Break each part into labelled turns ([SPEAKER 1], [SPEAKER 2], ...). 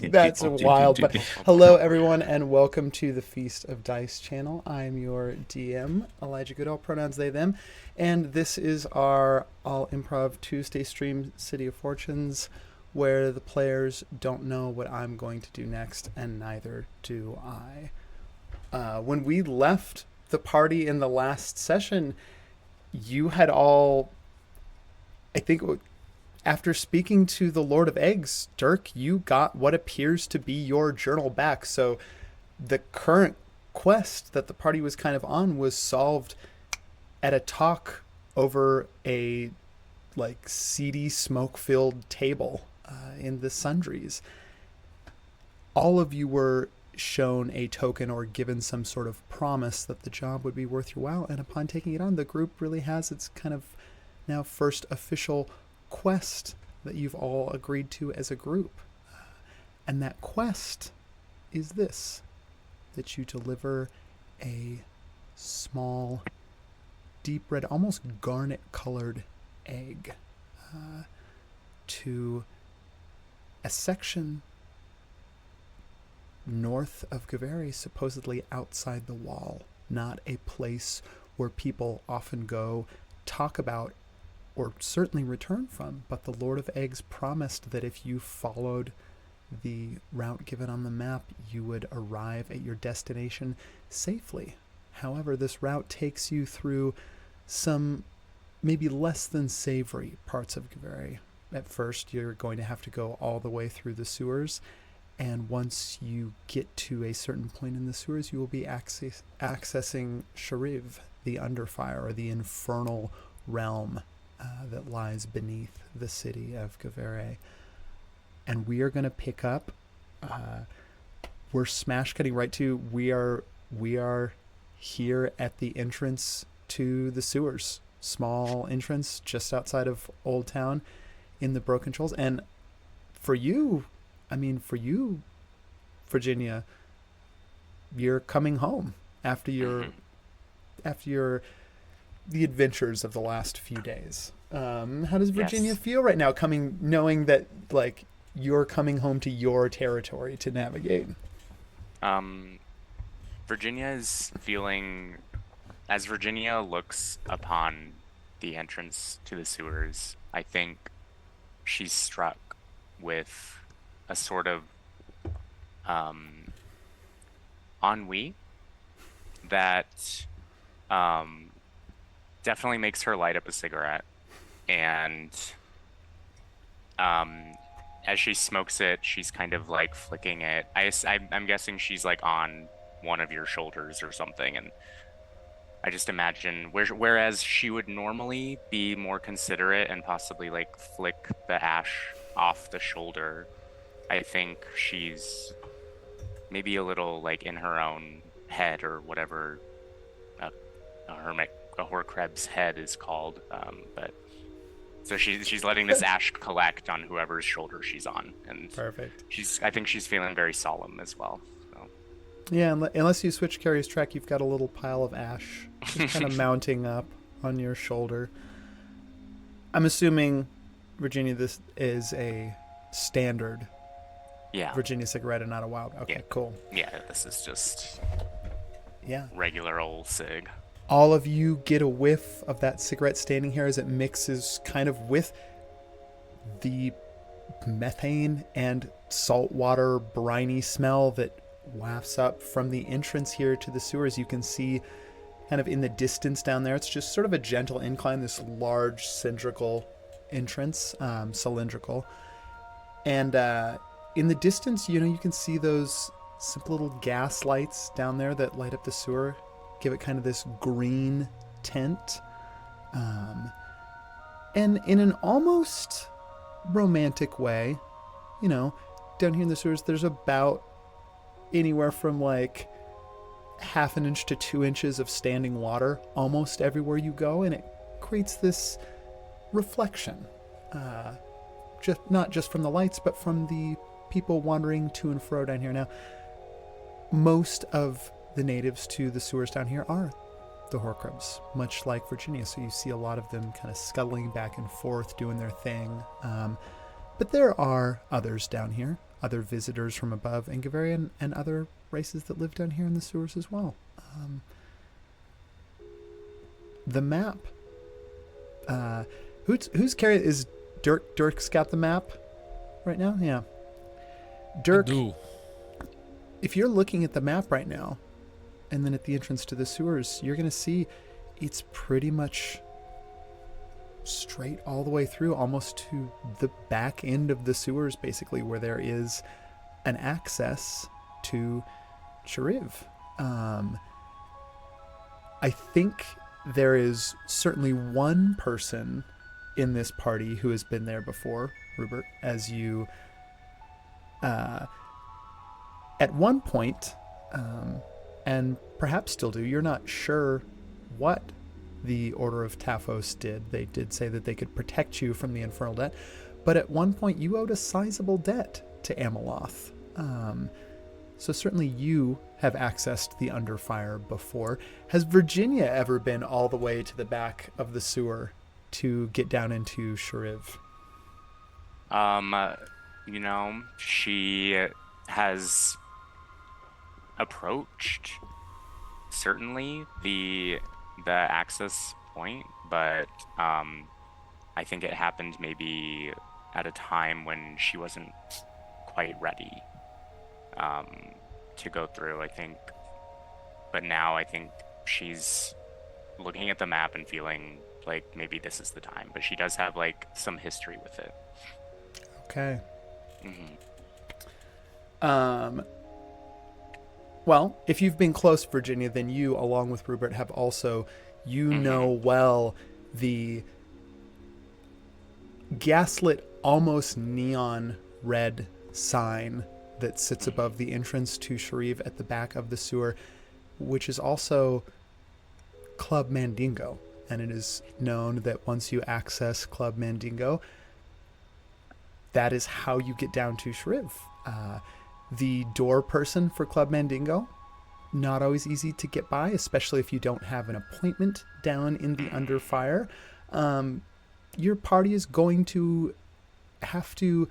[SPEAKER 1] That's wild. But hello, everyone, and welcome to the Feast of Dice channel. I'm your DM, Elijah Goodall, pronouns they, them. And this is our All Improv Tuesday stream, City of Fortunes, where the players don't know what I'm going to do next, and neither do I. When we left the party in the last session, you had all, I think, after speaking to the Lord of Eggs, Dirk, you got what appears to be your journal back. So the current quest that the party was kind of on was solved at a talk over a like seedy, smoke-filled table in the Sundries. All of you were shown a token or given some sort of promise that the job would be worth your while, and upon taking it on, the group really has its kind of now first official quest that you've all agreed to as a group. And that quest is this: that you deliver a small, deep red, almost garnet colored egg to a section north of Gaveri, supposedly outside the wall, not a place where people often go, talk about, or certainly return from. But the Lord of Eggs promised that if you followed the route given on the map, you would arrive at your destination safely. However, this route takes you through some maybe less than savory parts of Gaveri. At first, you're going to have to go all the way through the sewers, and once you get to a certain point in the sewers, you will be accessing Shariv, the Underfire, or the infernal realm that lies beneath the city of Gaveri. And we are going to pick up, we're smash cutting right to, we are here at the entrance to the sewers. Small entrance just outside of Old Town in the Broken Shoals. And for you, Virginia, you're coming home after the adventures of the last few days. How does Virginia feel right now, knowing that like you're coming home to your territory to navigate?
[SPEAKER 2] Virginia is feeling, as Virginia looks upon the entrance to the sewers, I think she's struck with a sort of ennui that definitely makes her light up a cigarette. And as she smokes it, she's kind of like flicking it. I'm guessing she's like on one of your shoulders or something. And I just imagine, whereas she would normally be more considerate and possibly like flick the ash off the shoulder, I think she's maybe a little like in her own head, or whatever a Horcreb's head is called. But so she's letting this ash collect on whoever's shoulder she's on, and
[SPEAKER 1] Perfect.
[SPEAKER 2] I think she's feeling very solemn as well. So.
[SPEAKER 1] Yeah, unless you switch Carrie's track, you've got a little pile of ash just kind of mounting up on your shoulder. I'm assuming, Virginia, this is a standard
[SPEAKER 2] Yeah.
[SPEAKER 1] Virginia cigarette and not a wild. Okay,
[SPEAKER 2] Yeah.
[SPEAKER 1] cool.
[SPEAKER 2] Yeah, this is just
[SPEAKER 1] Yeah.
[SPEAKER 2] regular old cig.
[SPEAKER 1] All of you get a whiff of that cigarette standing here as it mixes kind of with the methane and saltwater briny smell that wafts up from the entrance here to the sewers. You can see kind of in the distance down there, it's just sort of a gentle incline, this large cylindrical entrance, cylindrical. And in the distance, you can see those simple little gas lights down there that light up the sewer, give it kind of this green tint. And in an almost romantic way, down here in the sewers, there's about anywhere from like half an inch to 2 inches of standing water almost everywhere you go, and it creates this reflection, not just from the lights, but from the people wandering to and fro down here. Now, most of the natives to the sewers down here are the Horcruxes, much like Virginia, so you see a lot of them kind of scuttling back and forth, doing their thing. But there are others down here, other visitors from above Ingavarian and other races that live down here in the sewers as well. The map. Who's carrying? Is Dirk? Dirk's got the map right now? Yeah. Dirk,
[SPEAKER 3] I do.
[SPEAKER 1] if you're looking at the map right now, and then at the entrance to the sewers, you're going to see it's pretty much straight all the way through, almost to the back end of the sewers, basically, where there is an access to Shariv. I think there is certainly one person in this party who has been there before, Rupert, as you at one point, and perhaps still do, you're not sure what the Order of Taphos did. They did say that they could protect you from the infernal debt, but at one point you owed a sizable debt to Ameloth. So certainly you have accessed the Underfire before. Has Virginia ever been all the way to the back of the sewer to get down into Shariv?
[SPEAKER 2] She has approached certainly the access point, but I think it happened maybe at a time when she wasn't quite ready to go through, I think. But now I think she's looking at the map and feeling like maybe this is the time, but she does have like some history with it.
[SPEAKER 1] Okay.
[SPEAKER 2] Mm-hmm.
[SPEAKER 1] Well, if you've been close, Virginia, then you, along with Rupert, have also, know well the gaslit, almost neon red sign that sits above the entrance to Shariv at the back of the sewer, which is also Club Mandingo. And it is known that once you access Club Mandingo, that is how you get down to Shariv. The door person for Club Mandingo, not always easy to get by, especially if you don't have an appointment down in the Underfire. Your party is going to have to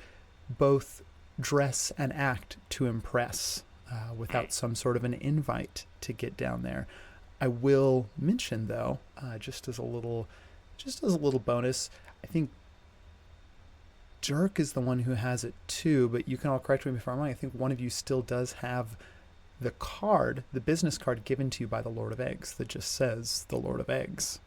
[SPEAKER 1] both dress and act to impress without some sort of an invite to get down there. I will mention, though, just as a little bonus, I think Dirk is the one who has it too, but you can all correct me if I'm wrong. I think one of you still does have the card, the business card given to you by the Lord of Eggs that just says the Lord of Eggs.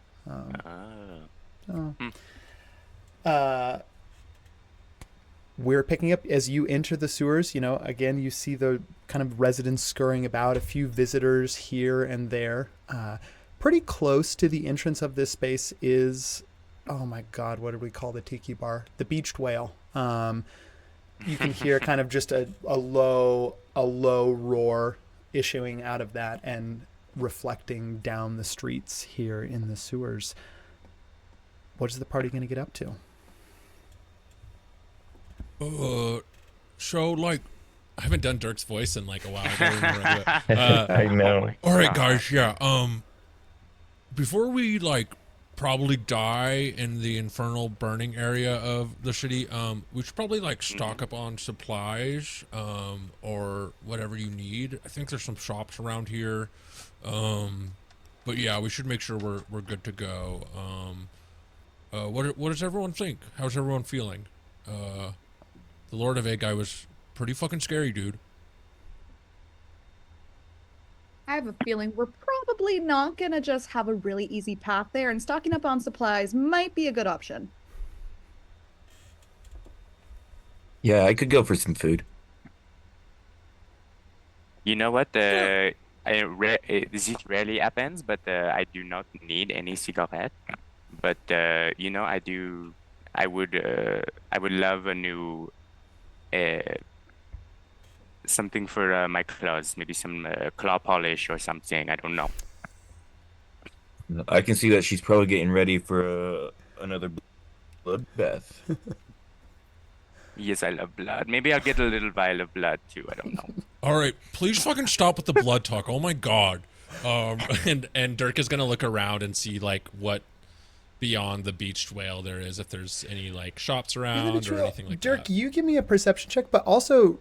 [SPEAKER 1] We're picking up as you enter the sewers. Again, you see the kind of residents scurrying about, a few visitors here and there. Pretty close to the entrance of this space is, oh my God, what did we call the tiki bar? The Beached Whale. You can hear kind of just a low roar issuing out of that and reflecting down the streets here in the sewers. What is the party going to get up to?
[SPEAKER 3] So I haven't done Dirk's voice in like a while. I don't remember it.
[SPEAKER 4] I know.
[SPEAKER 3] All right, guys. Yeah. Before we probably die in the infernal burning area of the city. We should probably like stock
[SPEAKER 2] Mhm.
[SPEAKER 3] up on supplies, or whatever you need. I think there's some shops around here. But yeah, we should make sure we're good to go. What does everyone think? How's everyone feeling? The Lord of Egg guy was pretty fucking scary, dude.
[SPEAKER 4] I have a feeling we're probably not gonna just have a really easy path there, and stocking up on supplies might be a good option.
[SPEAKER 5] Yeah, I could go for some food.
[SPEAKER 2] You know what?
[SPEAKER 3] Sure.
[SPEAKER 2] This rarely happens, but I do not need any cigarette. But I would love a new uh, something for my claws, maybe some claw polish or something. I don't know.
[SPEAKER 5] I can see that she's probably getting ready for another bloodbath.
[SPEAKER 2] Yes, I love blood. Maybe I'll get a little vial of blood too. I don't know.
[SPEAKER 3] All right, please fucking stop with the blood talk. Oh my god. And Dirk is gonna look around and see like what beyond the beached whale there is, if there's any like shops
[SPEAKER 1] Yeah,
[SPEAKER 3] around
[SPEAKER 1] that's
[SPEAKER 3] or
[SPEAKER 1] real.
[SPEAKER 3] anything like
[SPEAKER 1] Dirk,
[SPEAKER 3] that.
[SPEAKER 1] you give me a perception check, but also,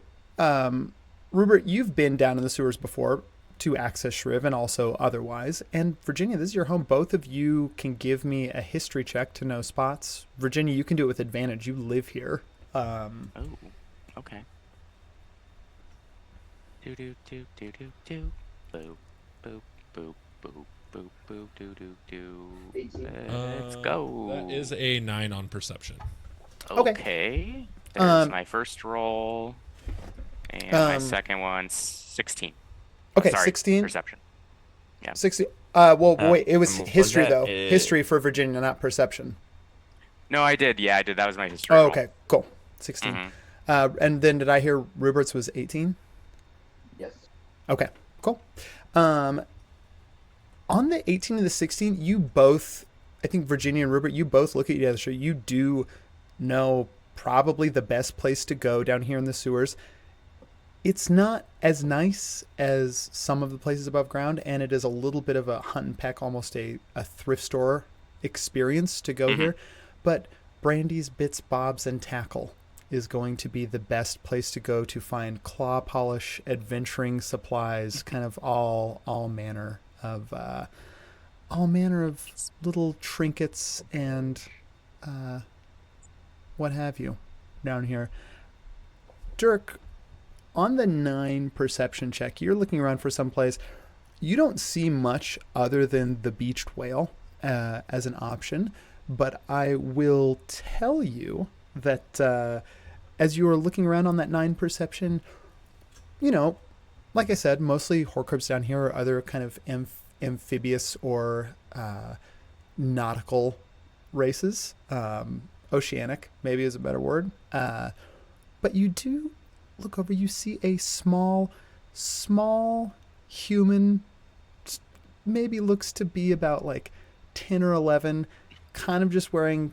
[SPEAKER 1] Rupert, you've been down in the sewers before to access Shriv and also otherwise. And Virginia, this is your home. Both of you can give me a history check to know spots. Virginia, you can do it with advantage. You live here.
[SPEAKER 2] Oh, okay. Do do do do do do. Boop boop boop boop boop boop do do do. Let's go.
[SPEAKER 3] That is a 9 on perception.
[SPEAKER 1] Okay.
[SPEAKER 2] Okay. There's
[SPEAKER 1] Um,
[SPEAKER 2] my first roll, and my
[SPEAKER 1] Um,
[SPEAKER 2] second one, 16.
[SPEAKER 1] okay,
[SPEAKER 2] Sorry,
[SPEAKER 1] 16,
[SPEAKER 2] perception. Yeah.
[SPEAKER 1] 60. Well, wait, it was
[SPEAKER 5] What was
[SPEAKER 1] history,
[SPEAKER 5] that?
[SPEAKER 1] though. History for Virginia, not perception.
[SPEAKER 2] No, I did. Yeah, I did. That was my history
[SPEAKER 1] Oh,
[SPEAKER 2] roll.
[SPEAKER 1] okay, cool. 16.
[SPEAKER 2] Mhm.
[SPEAKER 1] And then did I hear Rupert's was 18?
[SPEAKER 6] Yes.
[SPEAKER 1] Okay, cool. On the 18 and the 16, you both, I think Virginia and Rupert, you both look at each other. You do know probably the best place to go down here in the sewers. It's not as nice as some of the places above ground, and it is a little bit of a hunt and peck, almost a thrift store experience to go
[SPEAKER 2] Mhm.
[SPEAKER 1] here. But Brandy's Bits, Bobs, and Tackle is going to be the best place to go to find claw polish, adventuring supplies, kind of all manner of little trinkets and what have you down here. Dirk, on the 9 perception check, you're looking around for someplace. You don't see much other than the beached whale as an option, but I will tell you that as you are looking around on that 9 perception, you know, like I said, mostly Horcrux down here or other kind of amphibious or nautical races. Oceanic, maybe is a better word. But you do look over, you see a small human, maybe looks to be about like 10 or 11, kind of just wearing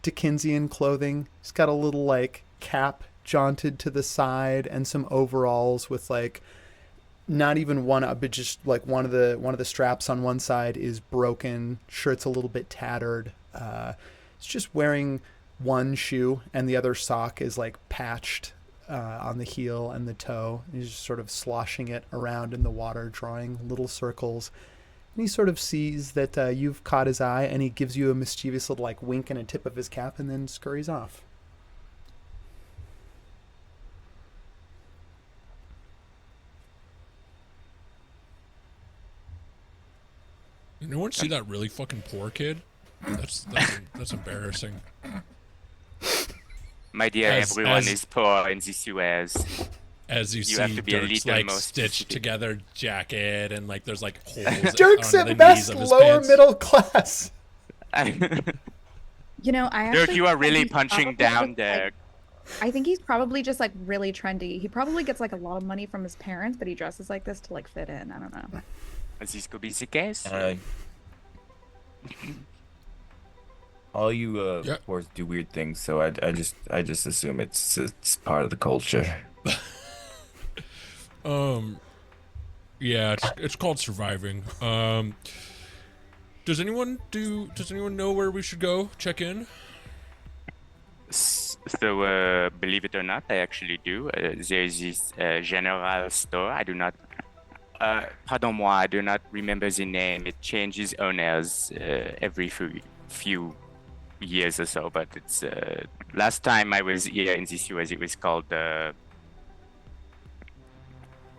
[SPEAKER 1] Dickensian clothing. He's got a little like cap jaunted to the side and some overalls with like not even one up, but just like one of the straps on one side is broken. Shirt's a little bit tattered. He's just wearing one shoe and the other sock is like patched on the heel and the toe. He's just sort of sloshing it around in the water, drawing little circles. And he sort of sees that you've caught his eye, and he gives you a mischievous little like wink and a tip of his cap, and then scurries off.
[SPEAKER 3] No one see that really fucking poor kid? That's embarrassing.
[SPEAKER 2] My dear,
[SPEAKER 3] As-
[SPEAKER 2] everyone
[SPEAKER 3] as-
[SPEAKER 2] is poor in the Suez.
[SPEAKER 3] As you,
[SPEAKER 2] have
[SPEAKER 3] see
[SPEAKER 2] to be a
[SPEAKER 3] Dirk's
[SPEAKER 2] little
[SPEAKER 3] like
[SPEAKER 2] more
[SPEAKER 3] stitched
[SPEAKER 2] specific.
[SPEAKER 3] together jacket and like there's like holes
[SPEAKER 1] Dirk's
[SPEAKER 3] under the
[SPEAKER 1] at
[SPEAKER 3] knees
[SPEAKER 1] best
[SPEAKER 3] of his
[SPEAKER 1] lower
[SPEAKER 3] pants.
[SPEAKER 1] middle class.
[SPEAKER 4] You know, I actually
[SPEAKER 2] Dirk, you are
[SPEAKER 4] think
[SPEAKER 2] really
[SPEAKER 4] he's
[SPEAKER 2] punching
[SPEAKER 4] probably
[SPEAKER 2] down
[SPEAKER 4] just,
[SPEAKER 2] there.
[SPEAKER 4] like, I think he's probably just like really trendy. He probably gets like a lot of money from his parents, but he dresses like this to like fit in. I don't know.
[SPEAKER 2] This could be the case.
[SPEAKER 5] All you
[SPEAKER 3] Yeah.
[SPEAKER 5] of course do weird things, so I just assume it's part of the culture.
[SPEAKER 3] Yeah, it's called surviving. Does anyone know where we should go? Check in.
[SPEAKER 2] So, believe it or not, I actually do. There is this general store. I do not. Pardon-moi, I do not remember the name. It changes owners every few years or so. But it's last time I was here in this US, it was called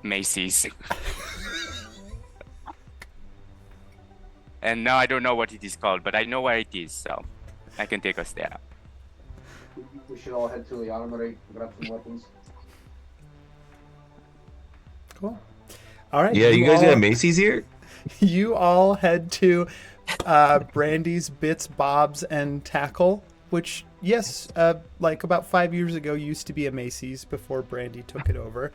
[SPEAKER 2] Macy's. And now I don't know what it is called, but I know where it is, so I can take us there.
[SPEAKER 6] We should all head to the armory, grab some weapons.
[SPEAKER 1] Cool. All right.
[SPEAKER 5] Yeah, you guys
[SPEAKER 1] all,
[SPEAKER 5] got Macy's here?
[SPEAKER 1] You all head to Brandy's Bits, Bobs, and Tackle, which, yes, like about 5 years ago used to be a Macy's before Brandy took it over.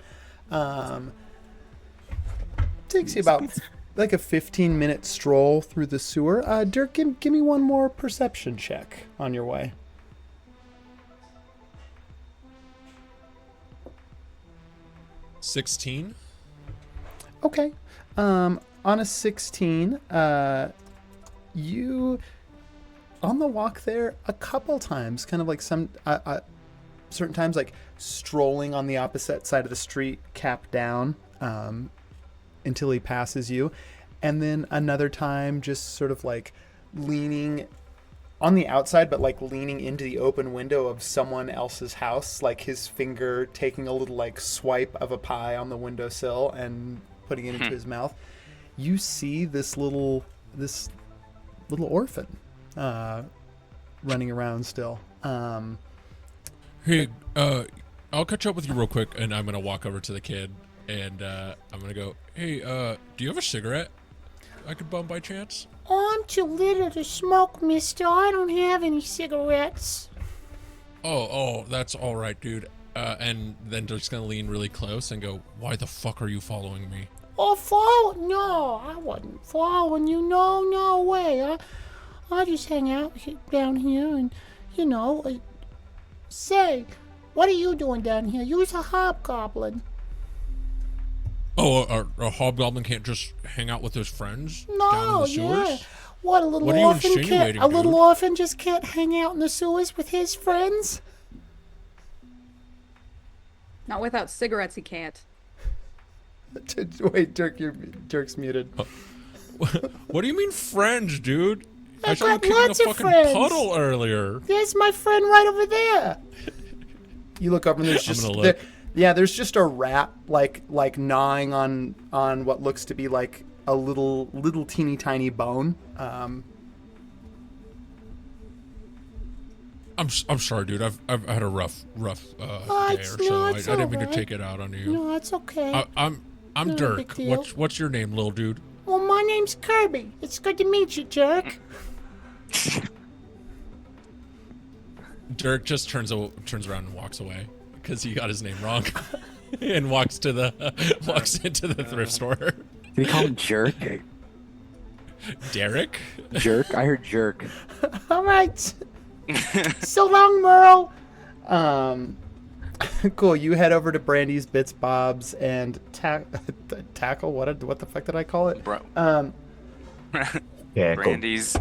[SPEAKER 1] Takes you about like a 15-minute stroll through the sewer. Dirk, give me one more perception check on your way.
[SPEAKER 3] $16.
[SPEAKER 1] Okay. On a 16, you on the walk there a couple times, kind of like some certain times, like strolling on the opposite side of the street, cap down, until he passes you, and then another time just sort of like leaning on the outside, but like leaning into the open window of someone else's house, like his finger taking a little like swipe of a pie on the windowsill and putting it into his mouth. You see this little orphan running around still.
[SPEAKER 3] Hey, I'll catch up with you real quick, and I'm gonna walk over to the kid, and I'm gonna go, hey, do you have a cigarette I could bum by chance?
[SPEAKER 7] I'm too little to smoke, mister. I don't have any cigarettes.
[SPEAKER 3] Oh, that's all right, dude. And then just gonna lean really close and go, why the fuck are you following me?
[SPEAKER 7] Oh, follow? No, I wasn't following you. No way. I just hang out down here and, say, what are you doing down here? You's a hobgoblin.
[SPEAKER 3] Oh, a hobgoblin can't just hang out with his friends down in
[SPEAKER 7] No,
[SPEAKER 3] the sewers?
[SPEAKER 7] yeah. What, a little
[SPEAKER 3] What are you
[SPEAKER 7] orphan can't?
[SPEAKER 3] insinuating,
[SPEAKER 7] A little
[SPEAKER 3] dude?
[SPEAKER 7] orphan just can't hang out in the sewers with his friends?
[SPEAKER 4] Not without cigarettes, he can't.
[SPEAKER 1] Wait, Dirk's muted.
[SPEAKER 3] What do you mean friends, dude? I
[SPEAKER 7] I've
[SPEAKER 3] saw you
[SPEAKER 7] got
[SPEAKER 3] kicking
[SPEAKER 7] lots
[SPEAKER 3] a
[SPEAKER 7] of
[SPEAKER 3] fucking
[SPEAKER 7] friends.
[SPEAKER 3] puddle earlier.
[SPEAKER 7] There's my friend right over there.
[SPEAKER 1] You look up and there's
[SPEAKER 3] I'm
[SPEAKER 1] just
[SPEAKER 3] gonna look.
[SPEAKER 1] there's just a rat like gnawing on what looks to be like a little teeny tiny bone.
[SPEAKER 3] I'm sorry, dude. I've had a rough day or
[SPEAKER 7] it's- no,
[SPEAKER 3] so. I
[SPEAKER 7] it's
[SPEAKER 3] didn't mean to
[SPEAKER 7] alright.
[SPEAKER 3] take it out on you.
[SPEAKER 7] No, it's okay.
[SPEAKER 3] I'm
[SPEAKER 7] No big
[SPEAKER 3] Dirk.
[SPEAKER 7] deal.
[SPEAKER 3] What's your name, little dude?
[SPEAKER 7] Well, my name's Kirby. It's good to meet you, Jerk.
[SPEAKER 3] Dirk just turns around and walks away because he got his name wrong, and walks into the thrift store.
[SPEAKER 8] Did he call him Jerk?
[SPEAKER 3] Derek.
[SPEAKER 8] Jerk? I heard Jerk.
[SPEAKER 7] All right. So long, Merle.
[SPEAKER 1] Cool. You head over to Brandy's Bits, Bobs, and Tackle. What the fuck did I call it?
[SPEAKER 2] Bro.
[SPEAKER 5] Yeah,
[SPEAKER 2] Brandy's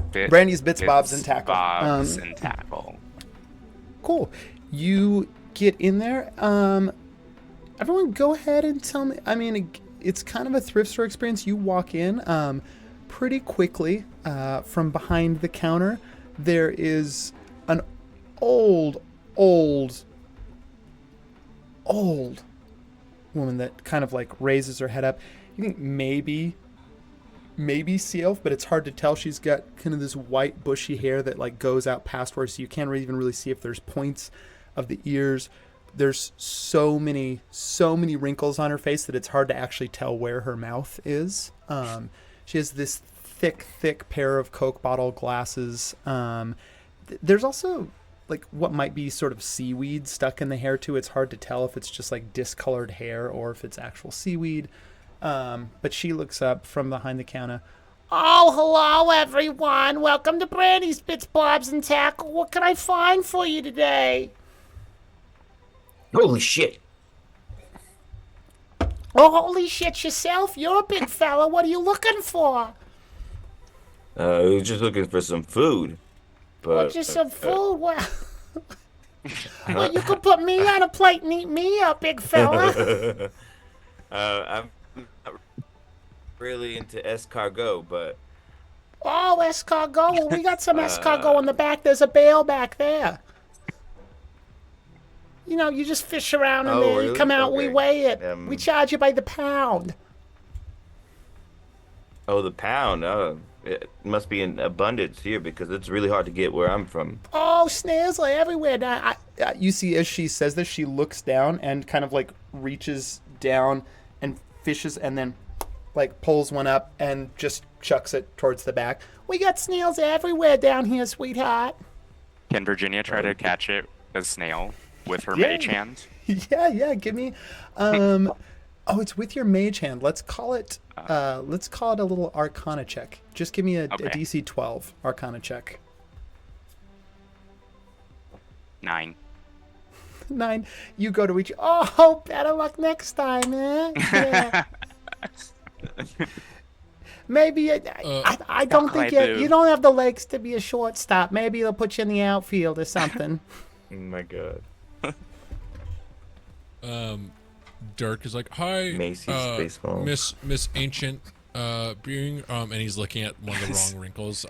[SPEAKER 1] Bits, Bobs, and Tackle.
[SPEAKER 2] Bobs and Tackle.
[SPEAKER 1] Cool. You get in there. Everyone, go ahead and tell me. I mean, it's kind of a thrift store experience. You walk in pretty quickly from behind the counter. There is an old woman that kind of like raises her head up. You think maybe Sea Elf, but it's hard to tell. She's got kind of this white bushy hair that like goes out past where, so you can't even really see if there's points of the ears. There's so many wrinkles on her face that it's hard to actually tell where her mouth is. She has this thick pair of Coke bottle glasses. There's also like what might be sort of seaweed stuck in the hair too. It's hard to tell if it's just like discolored hair or if it's actual seaweed. But she looks up from behind the counter.
[SPEAKER 7] Oh, hello, everyone. Welcome to Brandy's Bits, Bobs, and Tackle. What can I find for you today?
[SPEAKER 5] Holy shit.
[SPEAKER 7] Oh, holy shit yourself. You're a big fella. What are you looking for?
[SPEAKER 5] We were just looking for some food.
[SPEAKER 7] Well,
[SPEAKER 5] But
[SPEAKER 7] just some food. Well, well, you could put me on a plate and eat me up, big fella.
[SPEAKER 5] I'm not really into escargot, but
[SPEAKER 7] Oh, escargot. Well, we got some escargot in the back. There's a bale back there. You know, you just fish around in
[SPEAKER 5] Oh,
[SPEAKER 7] there. You
[SPEAKER 5] really?
[SPEAKER 7] come out, we
[SPEAKER 5] Okay.
[SPEAKER 7] weigh it.
[SPEAKER 5] Um,
[SPEAKER 7] We charge you by the pound.
[SPEAKER 5] the pound. It must be in abundance here because it's really hard to get where I'm from.
[SPEAKER 7] Oh, snails are everywhere now.
[SPEAKER 1] You see, as she says this, she looks down and kind of like reaches down and fishes, and then like pulls one up and just chucks it towards the back.
[SPEAKER 7] We got snails everywhere down here, sweetheart.
[SPEAKER 2] Can Virginia try to catch it, a snail, with her
[SPEAKER 1] Yeah.
[SPEAKER 2] mage hand?
[SPEAKER 1] Yeah. Give me. Oh, it's with your mage hand. Let's call it. Let's call it a little Arcana check. Just give me a
[SPEAKER 2] Okay.
[SPEAKER 1] DC 12 Arcana check.
[SPEAKER 2] 9.
[SPEAKER 1] 9. You go to each. Oh, better luck next time, eh? Yeah. Maybe I don't think
[SPEAKER 2] I do.
[SPEAKER 1] you don't have the legs to be a shortstop. Maybe they'll put you in the outfield or something.
[SPEAKER 5] Oh my god.
[SPEAKER 3] Dirk is like, "Hi,
[SPEAKER 5] Macy's Spaceballs.
[SPEAKER 3] Miss Ancient being," and he's looking at one of the wrong wrinkles.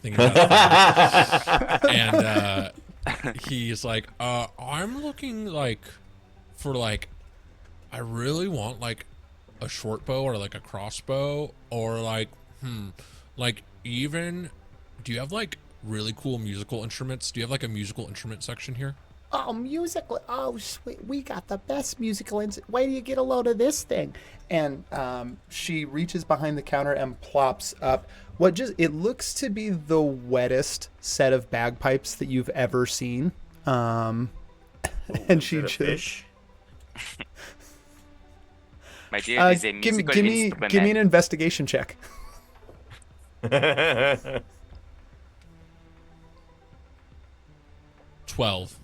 [SPEAKER 3] Thinking about it. And he's like, "I'm looking like for like, I really want like a short bow or like a crossbow or like, like even, do you have like really cool musical instruments? Do you have like a musical instrument section here?"
[SPEAKER 7] Oh, musical. Oh, sweet. We got the best musical. Wait till you get a load of this thing.
[SPEAKER 1] And she reaches behind the counter and plops up what just it looks to be the wettest set of bagpipes that you've ever seen. And she
[SPEAKER 5] Is it a
[SPEAKER 1] just
[SPEAKER 5] fish?
[SPEAKER 2] My dear, it is a
[SPEAKER 1] give
[SPEAKER 2] musical
[SPEAKER 1] me
[SPEAKER 2] instrument.
[SPEAKER 1] give me an investigation check.
[SPEAKER 3] 12.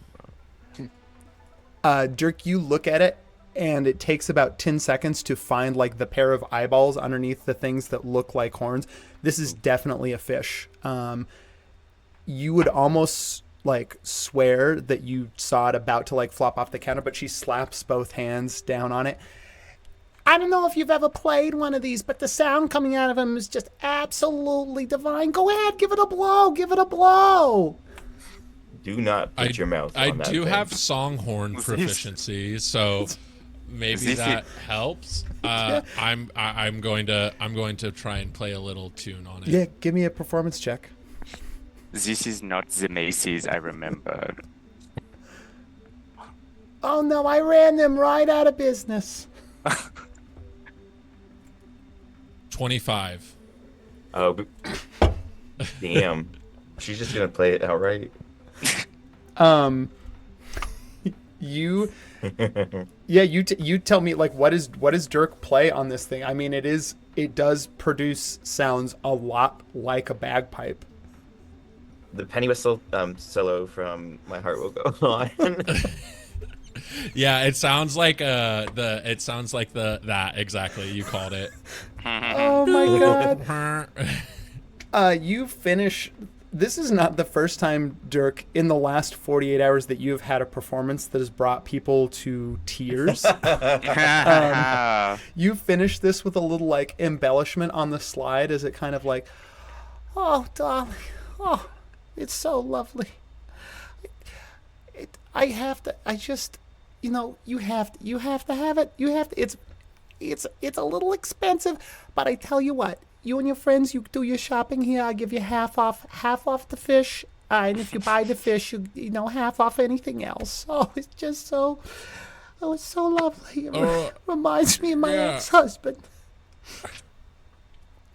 [SPEAKER 1] Dirk, you look at it, and it takes about 10 seconds to find like the pair of eyeballs underneath the things that look like horns. This is definitely a fish. You would almost like swear that you saw it about to like flop off the counter, but she slaps both hands down on it.
[SPEAKER 7] I don't know if you've ever played one of these, but the sound coming out of them is just absolutely divine. Go ahead, give it a blow. Give it a blow.
[SPEAKER 5] Do not put your mouth on
[SPEAKER 3] I
[SPEAKER 5] that
[SPEAKER 3] do
[SPEAKER 5] thing.
[SPEAKER 3] have songhorn proficiency, so maybe that helps. I'm going to try and play a little tune on it.
[SPEAKER 1] Yeah, give me a performance check.
[SPEAKER 2] This is not the Macy's I remember.
[SPEAKER 7] Oh no, I ran them right out of business.
[SPEAKER 3] 25.
[SPEAKER 5] Oh, damn. She's just gonna play it outright.
[SPEAKER 1] You you tell me like what is Dirk play on this thing? I mean, it does produce sounds a lot like a bagpipe.
[SPEAKER 5] The penny whistle solo from My Heart Will Go On.
[SPEAKER 3] Yeah, it sounds like that exactly. You called it.
[SPEAKER 1] Oh my god. You finish. This is not the first time, Dirk, in the last 48 hours that you have had a performance that has brought people to tears. You finish this with a little like embellishment on the slide as it kind of like,
[SPEAKER 7] Oh, darling. Oh, it's so lovely. I have to. I just, you have to have it. You have to. It's a little expensive, but I tell you what. You and your friends, you do your shopping here. I give you half off the fish, and if you buy the fish, you know half off anything else. Oh, it's just so, it's so lovely. It reminds me of my
[SPEAKER 3] yeah.
[SPEAKER 7] ex-husband.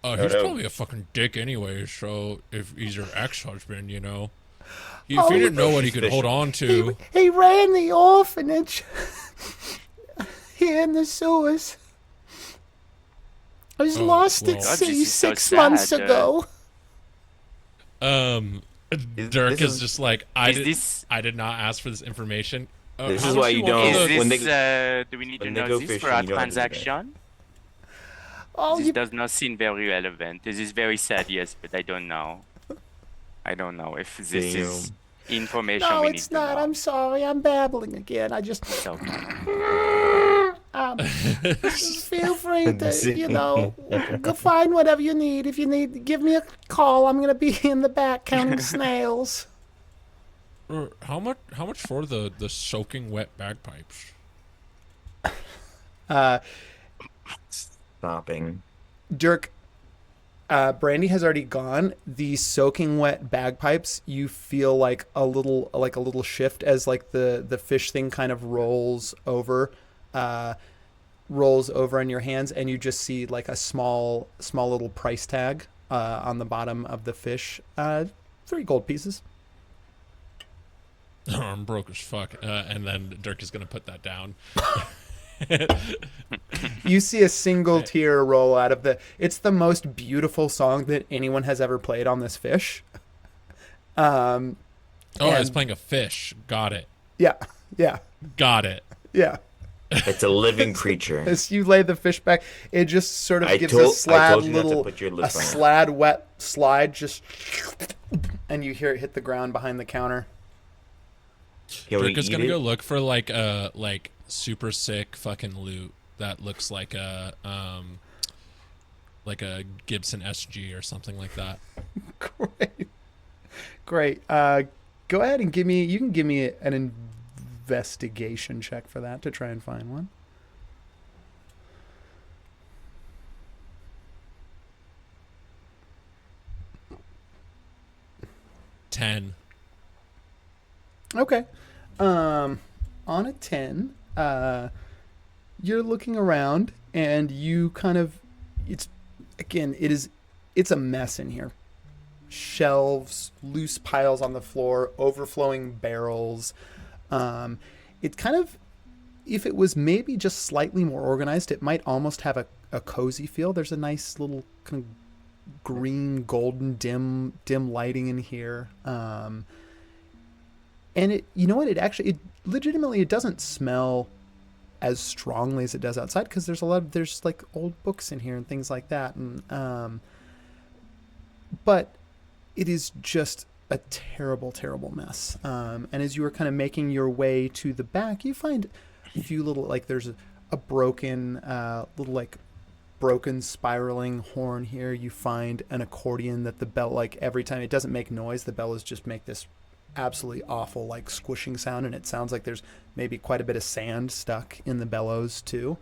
[SPEAKER 3] He's probably a fucking dick anyway. So if he's your ex-husband, If
[SPEAKER 7] Oh,
[SPEAKER 3] he didn't know what he could hold on to,
[SPEAKER 7] He ran the orphanage here in the sewers. I was lost at
[SPEAKER 3] well.
[SPEAKER 2] God,
[SPEAKER 7] sea
[SPEAKER 2] this is so
[SPEAKER 7] 6 months
[SPEAKER 2] sad.
[SPEAKER 7] ago.
[SPEAKER 3] Dirk
[SPEAKER 5] this
[SPEAKER 3] is
[SPEAKER 5] is-
[SPEAKER 3] just like, I did not ask for this information.
[SPEAKER 5] This
[SPEAKER 3] how
[SPEAKER 5] is
[SPEAKER 3] much
[SPEAKER 5] why
[SPEAKER 3] do
[SPEAKER 5] you
[SPEAKER 3] want
[SPEAKER 5] don't-
[SPEAKER 3] for
[SPEAKER 2] Is
[SPEAKER 3] the-
[SPEAKER 5] when
[SPEAKER 2] this,
[SPEAKER 5] they-
[SPEAKER 2] do we need to
[SPEAKER 5] when they
[SPEAKER 2] know
[SPEAKER 5] go
[SPEAKER 2] this
[SPEAKER 5] fishing,
[SPEAKER 2] for our
[SPEAKER 5] you don't have to do that.
[SPEAKER 2] transaction?
[SPEAKER 7] Oh,
[SPEAKER 2] This
[SPEAKER 7] you
[SPEAKER 2] does not seem very relevant. This is very sad, yes, but I don't know. I don't know if this is information
[SPEAKER 7] No,
[SPEAKER 2] we
[SPEAKER 7] it's
[SPEAKER 2] need to
[SPEAKER 7] not.
[SPEAKER 2] know.
[SPEAKER 7] I'm sorry. I'm babbling again. I just
[SPEAKER 2] It's okay.
[SPEAKER 7] feel free to, go find whatever you need. If you need, give me a call. I'm gonna be in the back counting snails.
[SPEAKER 3] How much for the soaking wet bagpipes?
[SPEAKER 5] Stopping.
[SPEAKER 1] Dirk, Brandy has already gone. The soaking wet bagpipes, you feel like a little shift as like the fish thing kind of rolls over in your hands, and you just see like a small little price tag on the bottom of the fish. 3 gold pieces.
[SPEAKER 3] I'm broke as fuck. And then Dirk is gonna put that down.
[SPEAKER 1] You see a single tear roll out of it's the most beautiful song that anyone has ever played on this fish.
[SPEAKER 3] Oh, I was
[SPEAKER 1] and-
[SPEAKER 3] playing a fish. Got it.
[SPEAKER 1] Yeah.
[SPEAKER 3] Got it.
[SPEAKER 5] It's a living creature.
[SPEAKER 1] As you lay the fish back, it just sort of gives a
[SPEAKER 5] I
[SPEAKER 1] slad
[SPEAKER 5] told you not to
[SPEAKER 1] little
[SPEAKER 5] put your
[SPEAKER 1] a
[SPEAKER 5] lip on it.
[SPEAKER 1] slad wet slide just, and you hear it hit the ground behind the counter.
[SPEAKER 5] Can we
[SPEAKER 3] Dirk is
[SPEAKER 5] eat
[SPEAKER 3] gonna
[SPEAKER 5] it?
[SPEAKER 3] go look for like a super sick fucking loot that looks like a Gibson SG or something like that.
[SPEAKER 1] Great. Go ahead and you can give me an investigation check for that to try and find one.
[SPEAKER 3] $10.
[SPEAKER 1] Okay. On a 10, you're looking around and you kind of, it's a mess in here. Shelves, loose piles on the floor, overflowing barrels. It kind of, if it was maybe just slightly more organized, it might almost have a cozy feel. There's a nice little kind of green, golden, dim lighting in here. And it, you know what? It legitimately, it doesn't smell as strongly as it does outside because there's like old books in here and things like that. And, but it is just a terrible, terrible mess. And as you were kind of making your way to the back, you find a few little, like there's a broken, little like broken spiraling horn here. You find an accordion that the bell, like every time it doesn't make noise, the bellows just make this absolutely awful like squishing sound, and it sounds like there's maybe quite a bit of sand stuck in the bellows too.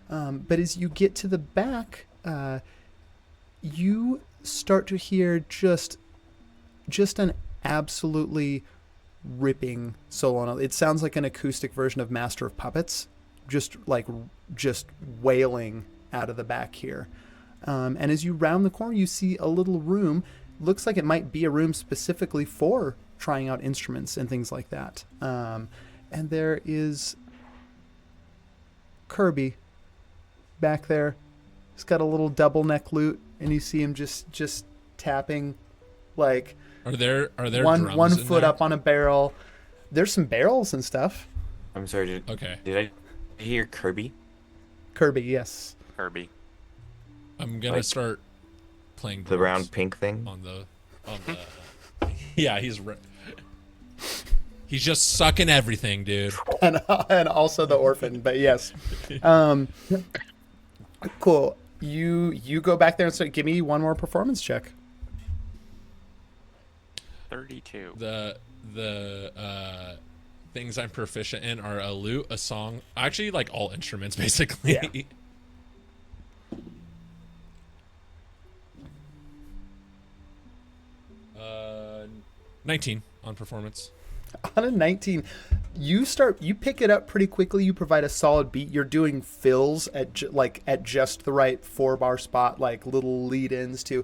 [SPEAKER 1] But as you get to the back, you start to hear just an absolutely ripping solo. It sounds like an acoustic version of Master of Puppets, just wailing out of the back here. And as you round the corner, you see a little room. Looks like it might be a room specifically for trying out instruments and things like that. And there is Kirby back there. He's got a little double neck lute, and you see him just tapping, like
[SPEAKER 3] Are there
[SPEAKER 1] one
[SPEAKER 3] drums in
[SPEAKER 1] foot
[SPEAKER 3] there?
[SPEAKER 1] up on a barrel. There's some barrels and stuff.
[SPEAKER 5] I'm sorry.
[SPEAKER 3] Okay.
[SPEAKER 5] Did I hear Kirby?
[SPEAKER 1] Kirby, yes.
[SPEAKER 2] Kirby.
[SPEAKER 3] I'm gonna
[SPEAKER 5] Like,
[SPEAKER 3] start playing
[SPEAKER 5] The
[SPEAKER 3] drums
[SPEAKER 5] round pink thing?
[SPEAKER 3] on the yeah, he's just sucking everything, dude.
[SPEAKER 1] and also the orphan, but yes. Cool. You go back there and start. Give me one more performance check.
[SPEAKER 2] 32.
[SPEAKER 3] The things I'm proficient in are a lute, a song, actually like all instruments basically.
[SPEAKER 1] Yeah.
[SPEAKER 3] 19 on performance.
[SPEAKER 1] On a 19, you pick it up pretty quickly. You provide a solid beat. You're doing fills at just the right 4-bar spot, like little lead-ins to.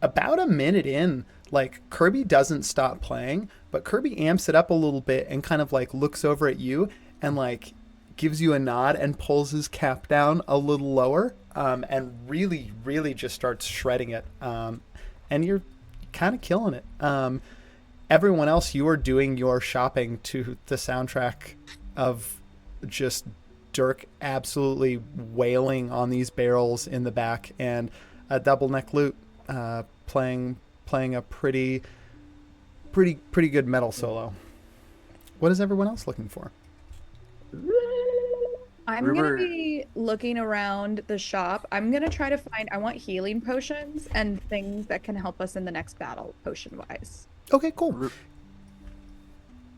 [SPEAKER 1] About a minute in, like Kirby doesn't stop playing, but Kirby amps it up a little bit and kind of like looks over at you and like gives you a nod and pulls his cap down a little lower, and really, really just starts shredding it. And you're kind of killing it. Everyone else, you are doing your shopping to the soundtrack of just Dirk absolutely wailing on these barrels in the back, and a double neck lute playing a pretty good metal solo. What is everyone else looking for?
[SPEAKER 4] I'm gonna be looking around the shop. I'm gonna try to find. I want healing potions and things that can help us in the next battle, potion-wise.
[SPEAKER 1] Okay, cool.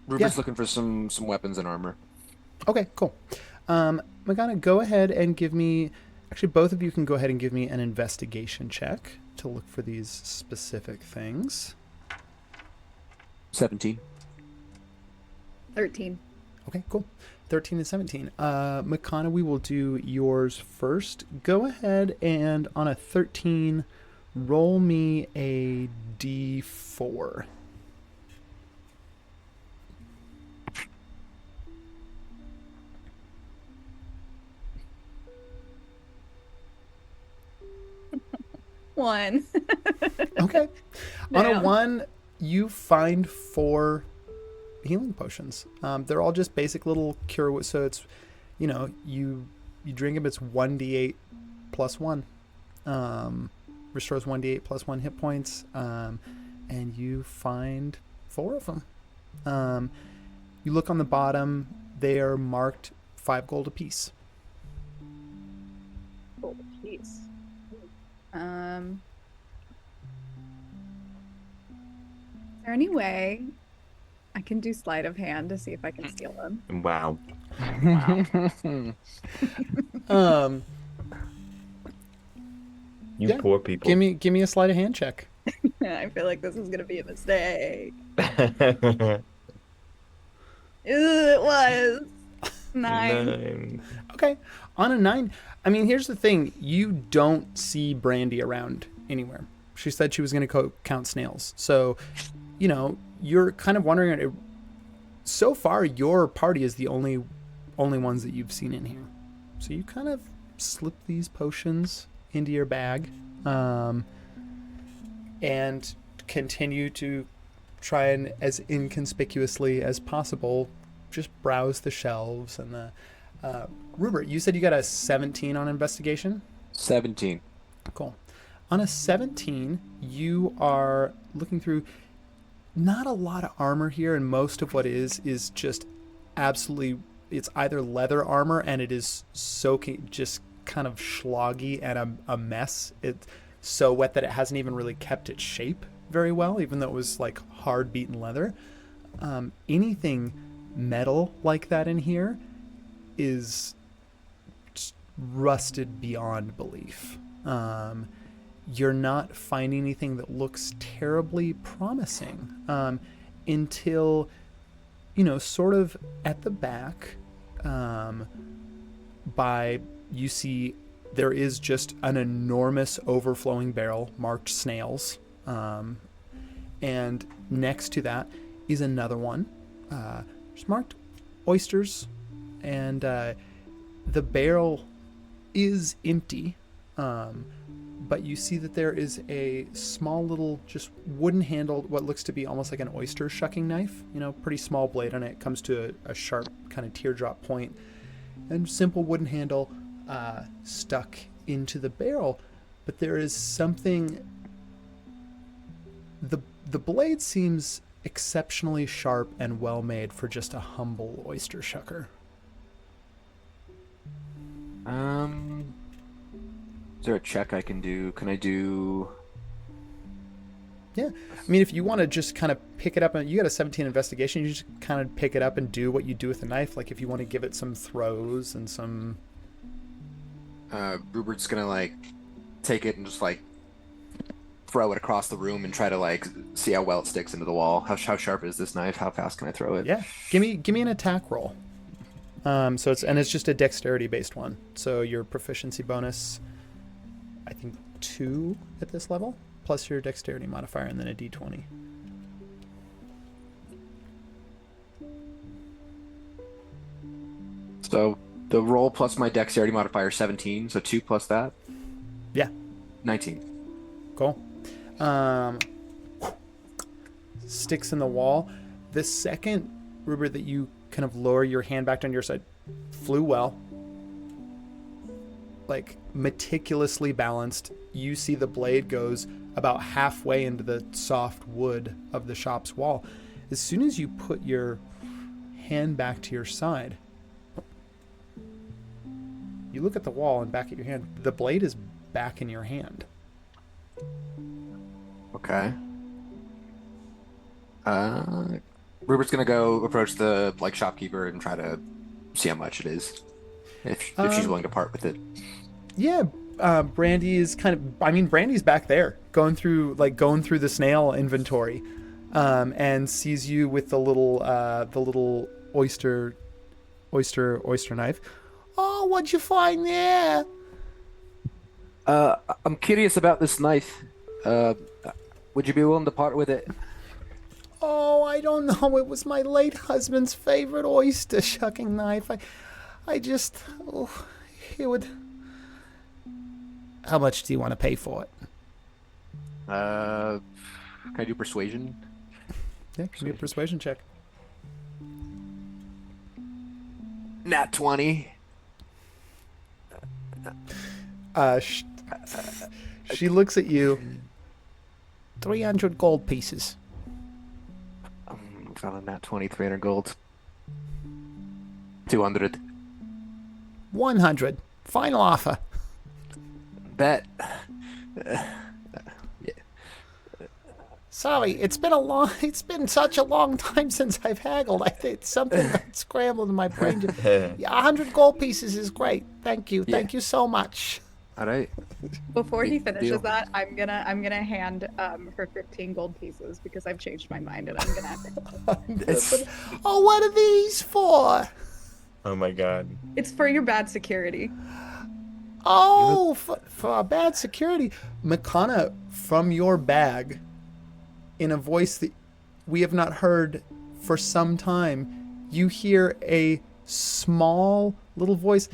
[SPEAKER 9] Rupert's looking for some weapons and armor.
[SPEAKER 1] Okay, cool. Magana, go ahead and give me. Actually, both of you can go ahead and give me an investigation check to look for these specific things.
[SPEAKER 9] 17.
[SPEAKER 4] 13.
[SPEAKER 1] Okay, cool. 13 and 17. Makana, we will do yours first. Go ahead and on a 13, roll me a d4.
[SPEAKER 4] One.
[SPEAKER 1] Okay. On a
[SPEAKER 4] Damn.
[SPEAKER 1] 1, you find 4 healing potions. They're all just basic little cure. So it's, you drink them. It's 1d8 plus 1. Restores 1d8 plus 1 hit points. And you find 4 of them. You look on the bottom. They are marked 5 gold apiece.
[SPEAKER 4] Gold apiece. Is there any way I can do sleight of hand to see if I can steal them?
[SPEAKER 5] Wow. You
[SPEAKER 1] Yeah.
[SPEAKER 5] poor people.
[SPEAKER 1] Give me a sleight of hand check.
[SPEAKER 4] I feel like this is gonna be a mistake. It was 9.
[SPEAKER 5] 9.
[SPEAKER 1] Okay. On a 9, I mean, here's the thing. You don't see Brandy around anywhere. She said she was going to count snails. So, you're kind of wondering. So far, your party is the only ones that you've seen in here. So you kind of slip these potions into your bag and continue to try and, as inconspicuously as possible, just browse the shelves and the... Rupert, you said you got a 17 on investigation?
[SPEAKER 9] 17.
[SPEAKER 1] Cool. On a 17, you are looking through not a lot of armor here, and most of what is just absolutely... It's either leather armor, and it is soaking, just kind of schloggy and a mess. It's so wet that it hasn't even really kept its shape very well, even though it was like hard beaten leather. Anything metal like that in here is just rusted beyond belief. You're not finding anything that looks terribly promising until, sort of at the back, you see there is just an enormous overflowing barrel marked snails. And next to that is another one, just marked oysters. And the barrel is empty, but you see that there is a small little just wooden handled, what looks to be almost like an oyster shucking knife, pretty small blade on it. It comes to a sharp kind of teardrop point, and simple wooden handle stuck into the barrel. But there is something, the blade seems exceptionally sharp and well made for just a humble oyster shucker.
[SPEAKER 9] Is there a check I can do? Can I do...
[SPEAKER 1] Yeah. I mean, if you want to just kind of pick it up, and you got a 17 investigation, you just kind of pick it up and do what you do with the knife. Like if you want to give it some throws and some...
[SPEAKER 9] Rupert's gonna take it and just throw it across the room and try to see how well it sticks into the wall. How sharp is this knife? How fast can I throw it?
[SPEAKER 1] Yeah. Give me an attack roll. So it's just a dexterity based one. So your proficiency bonus, I think 2 at this level, plus your dexterity modifier, and then a d20.
[SPEAKER 9] So the roll plus my dexterity modifier 17, so 2 plus that?
[SPEAKER 1] Yeah.
[SPEAKER 9] 19.
[SPEAKER 1] Cool. Sticks in the wall. The second, Rupert, that you kind of lower your hand back down your side, flew well. like meticulously balanced. You see the blade goes about halfway into the soft wood of the shop's wall. As soon as you put your hand back to your side, you look at the wall and back at your hand. The blade is back in your hand.
[SPEAKER 9] Okay. Rupert's gonna go approach the shopkeeper and try to see how much it is, if she's willing to part with it.
[SPEAKER 1] Yeah, Brandy is Brandy's back there going through the snail inventory, and sees you with the little oyster knife.
[SPEAKER 7] Oh, what'd you find there?
[SPEAKER 8] I'm curious about this knife. Would you be willing to part with it?
[SPEAKER 7] Oh, I don't know. It was my late husband's favorite oyster shucking knife. It would. How much do you want to pay for it?
[SPEAKER 9] Can I do persuasion?
[SPEAKER 1] Yeah, can you do a persuasion check?
[SPEAKER 9] Nat 20.
[SPEAKER 1] She looks at you.
[SPEAKER 7] 300 gold pieces.
[SPEAKER 9] Found a nat 20, 300 gold. 200.
[SPEAKER 7] 100. Final offer.
[SPEAKER 9] Bet.
[SPEAKER 7] Sorry, it's been such a long time since I've haggled. I think something got scrambled in my brain. 100 gold pieces is great. Thank you.
[SPEAKER 9] Yeah.
[SPEAKER 7] Thank you so much.
[SPEAKER 9] All right.
[SPEAKER 4] Before he
[SPEAKER 9] Big
[SPEAKER 4] finishes
[SPEAKER 9] deal.
[SPEAKER 4] that, I'm gonna hand her 15 gold pieces because I've changed my mind and I'm gonna.
[SPEAKER 7] Oh, what are these for?
[SPEAKER 5] Oh my god.
[SPEAKER 4] It's for your bad security.
[SPEAKER 7] Oh,
[SPEAKER 1] For a bad security, Makana, from your bag, in a voice that we have not heard for some time, you hear a small little voice.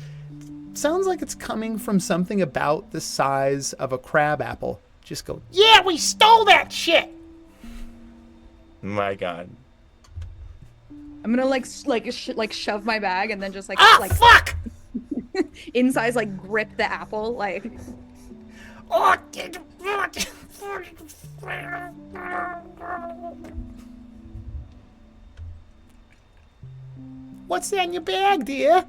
[SPEAKER 1] Sounds like it's coming from something about the size of a crab apple. Just go,
[SPEAKER 7] yeah, we stole that shit.
[SPEAKER 5] My god.
[SPEAKER 4] I'm gonna shove my bag and then just
[SPEAKER 7] Fuck!
[SPEAKER 4] inside grip the apple
[SPEAKER 7] Oh, what's that in your bag, dear?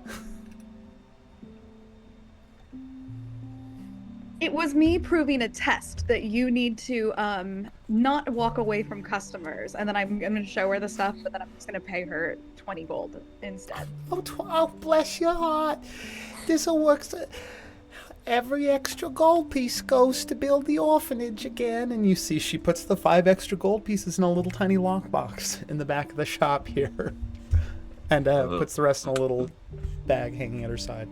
[SPEAKER 4] It was me proving a test that you need to not walk away from customers, and then I'm gonna show her the stuff, but then I'm just gonna pay her 20 gold instead.
[SPEAKER 7] Oh, bless your heart. This'll work. Every extra gold piece goes to build the orphanage again.
[SPEAKER 1] and you see she puts the 5 extra gold pieces in a little tiny lockbox in the back of the shop here. And puts the rest in a little bag hanging at her side.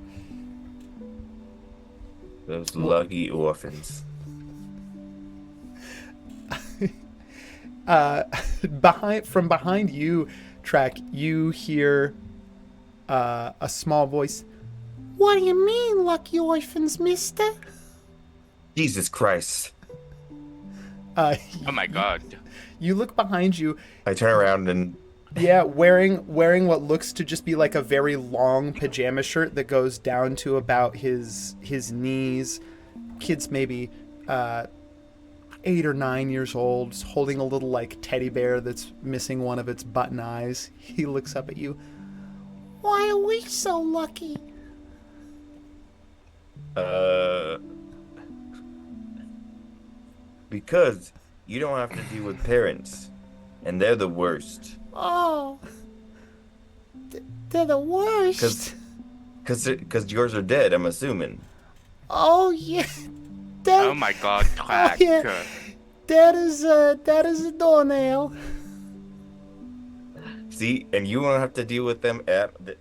[SPEAKER 5] Those lucky orphans.
[SPEAKER 1] From behind you, Trek, you hear a small voice.
[SPEAKER 7] What do you mean, lucky orphans, mister?
[SPEAKER 5] Jesus Christ.
[SPEAKER 2] Oh my god.
[SPEAKER 1] You look behind you.
[SPEAKER 5] I turn around and
[SPEAKER 1] Yeah, wearing what looks to just be like a very long pajama shirt that goes down to about his knees. Kid's maybe 8 or 9 years old, holding a little teddy bear that's missing one of its button eyes. He looks up at you.
[SPEAKER 7] Why are we so lucky?
[SPEAKER 5] because you don't have to deal with parents, and they're the worst.
[SPEAKER 7] Oh, they're the worst.
[SPEAKER 5] Because yours are dead, I'm assuming.
[SPEAKER 7] Oh yeah.
[SPEAKER 2] Oh my god, Trek.
[SPEAKER 7] yeah. That is a doornail.
[SPEAKER 5] See, and you don't have to deal with them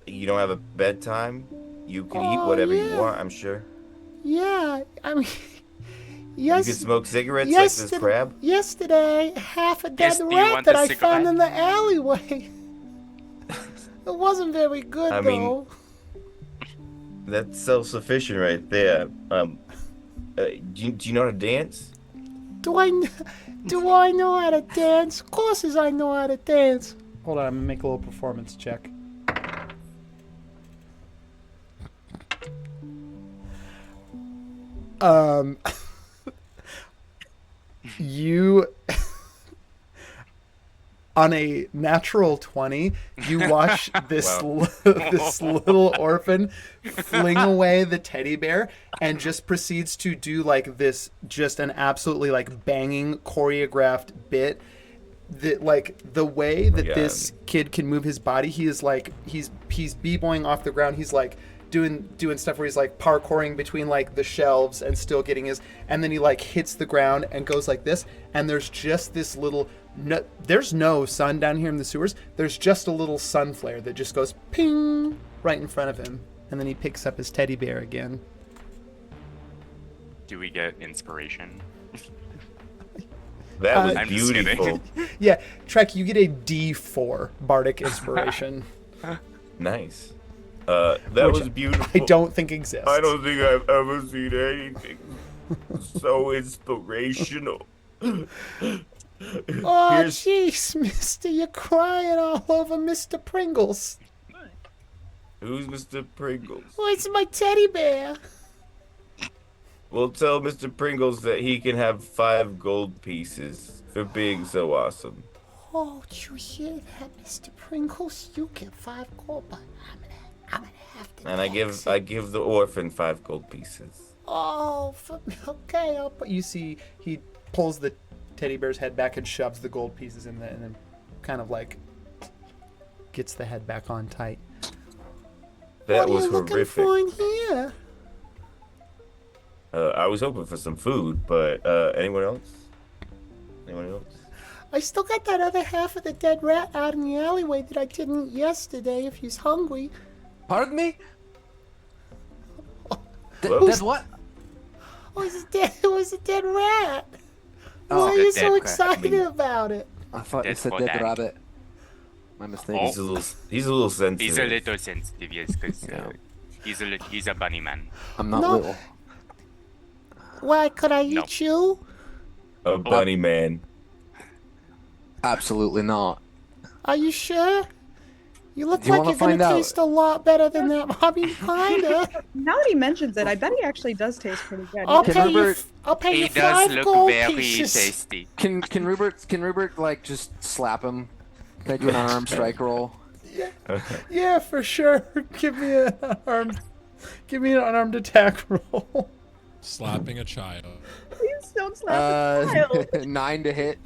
[SPEAKER 5] you don't have a bedtime. You can eat
[SPEAKER 7] Oh,
[SPEAKER 5] whatever
[SPEAKER 7] yeah.
[SPEAKER 5] you want, I'm sure.
[SPEAKER 7] Yeah, I mean,
[SPEAKER 5] You can
[SPEAKER 7] yes.
[SPEAKER 5] smoke cigarettes like this crab.
[SPEAKER 7] Yesterday, half a dead
[SPEAKER 2] Yes, do you
[SPEAKER 7] rat
[SPEAKER 2] want
[SPEAKER 7] that
[SPEAKER 2] the
[SPEAKER 7] I found
[SPEAKER 2] cigarette?
[SPEAKER 7] in the alleyway. It wasn't very good,
[SPEAKER 5] I mean-
[SPEAKER 7] though.
[SPEAKER 5] That's self-sufficient right there. Do you know how to dance?
[SPEAKER 7] Do I know how to dance? Of course, as I know how to dance.
[SPEAKER 1] Hold on, I'm gonna make a little performance check. You on a natural 20, you watch this this little orphan fling away the teddy bear and just proceeds to do like this, just an absolutely like banging choreographed bit. That like the way that this kid can move his body, he is like he's b-boying off the ground. He's like doing stuff where he's like parkouring between like the shelves and still getting his, and then he like hits the ground and goes like this, and there's just this little there's no sun down here in the sewers. There's just a little sun flare that just goes ping right in front of him, and then he picks up his teddy bear again.
[SPEAKER 2] Do we get inspiration?
[SPEAKER 5] That was
[SPEAKER 2] I'm just
[SPEAKER 5] beautiful.
[SPEAKER 1] Yeah, Trek, you get a D4 bardic inspiration.
[SPEAKER 5] Nice. That
[SPEAKER 1] Which
[SPEAKER 5] was beautiful.
[SPEAKER 1] I don't think exists.
[SPEAKER 5] I don't think I've ever seen anything so inspirational.
[SPEAKER 7] Oh,
[SPEAKER 5] Here's-
[SPEAKER 7] jeez, mister, you're crying all over Mr. Pringles.
[SPEAKER 5] Who's Mr. Pringles?
[SPEAKER 7] Oh, it's my teddy bear.
[SPEAKER 5] We'll tell Mr. Pringles that he can have 5 gold pieces for being so awesome.
[SPEAKER 7] Oh, did you hear that, Mr. Pringles? You get 5 gold, but I'm gonna have to.
[SPEAKER 5] And
[SPEAKER 7] tax
[SPEAKER 5] I
[SPEAKER 7] it.
[SPEAKER 5] give the orphan 5 gold pieces.
[SPEAKER 7] Oh, okay, I'll put.
[SPEAKER 1] You see, he pulls the teddy bear's head back and shoves the gold pieces in there, and then kind of like gets the head back on tight.
[SPEAKER 5] That
[SPEAKER 7] What
[SPEAKER 5] was
[SPEAKER 7] are you looking
[SPEAKER 5] horrific.
[SPEAKER 7] for in here?
[SPEAKER 5] I was hoping for some food, but anyone else? Anyone else?
[SPEAKER 7] I still got that other half of the dead rat out in the alleyway that I didn't eat yesterday. If he's hungry.
[SPEAKER 9] Pardon me?
[SPEAKER 5] Well,
[SPEAKER 9] Dead what?
[SPEAKER 7] Oh, it was a dead rat.
[SPEAKER 9] Oh,
[SPEAKER 7] Why are you
[SPEAKER 2] dead
[SPEAKER 7] so
[SPEAKER 2] rat.
[SPEAKER 7] excited about it?
[SPEAKER 9] I thought you
[SPEAKER 2] Dead
[SPEAKER 9] said
[SPEAKER 2] for
[SPEAKER 9] dead
[SPEAKER 2] that.
[SPEAKER 9] rabbit. My mistake.
[SPEAKER 5] he's a little sensitive.
[SPEAKER 2] He's a little sensitive, yes, because
[SPEAKER 9] Yeah.
[SPEAKER 2] he's a bunny man.
[SPEAKER 9] I'm not
[SPEAKER 7] No.
[SPEAKER 9] little.
[SPEAKER 7] Why could I eat
[SPEAKER 2] No.
[SPEAKER 7] you?
[SPEAKER 5] A bunny man.
[SPEAKER 9] Absolutely not.
[SPEAKER 7] Are you sure? You look
[SPEAKER 9] Do you
[SPEAKER 7] like
[SPEAKER 9] wanna
[SPEAKER 7] you're gonna
[SPEAKER 9] find out?
[SPEAKER 7] taste a lot better than that. I mean, kinda.
[SPEAKER 4] Now that he mentions it, I bet he actually does taste pretty good.
[SPEAKER 7] I'll
[SPEAKER 9] Can
[SPEAKER 7] pay you.
[SPEAKER 9] Robert-
[SPEAKER 7] I'll pay
[SPEAKER 2] He
[SPEAKER 7] you
[SPEAKER 2] does
[SPEAKER 7] 5
[SPEAKER 2] look
[SPEAKER 7] gold
[SPEAKER 2] very
[SPEAKER 7] pieces.
[SPEAKER 2] tasty.
[SPEAKER 9] Can Rupert like just slap him? Can I do an unarmed strike roll?
[SPEAKER 1] Yeah, for sure. Give me an unarmed attack roll.
[SPEAKER 3] Slapping a child.
[SPEAKER 4] Please don't slap the child.
[SPEAKER 9] 9 to hit.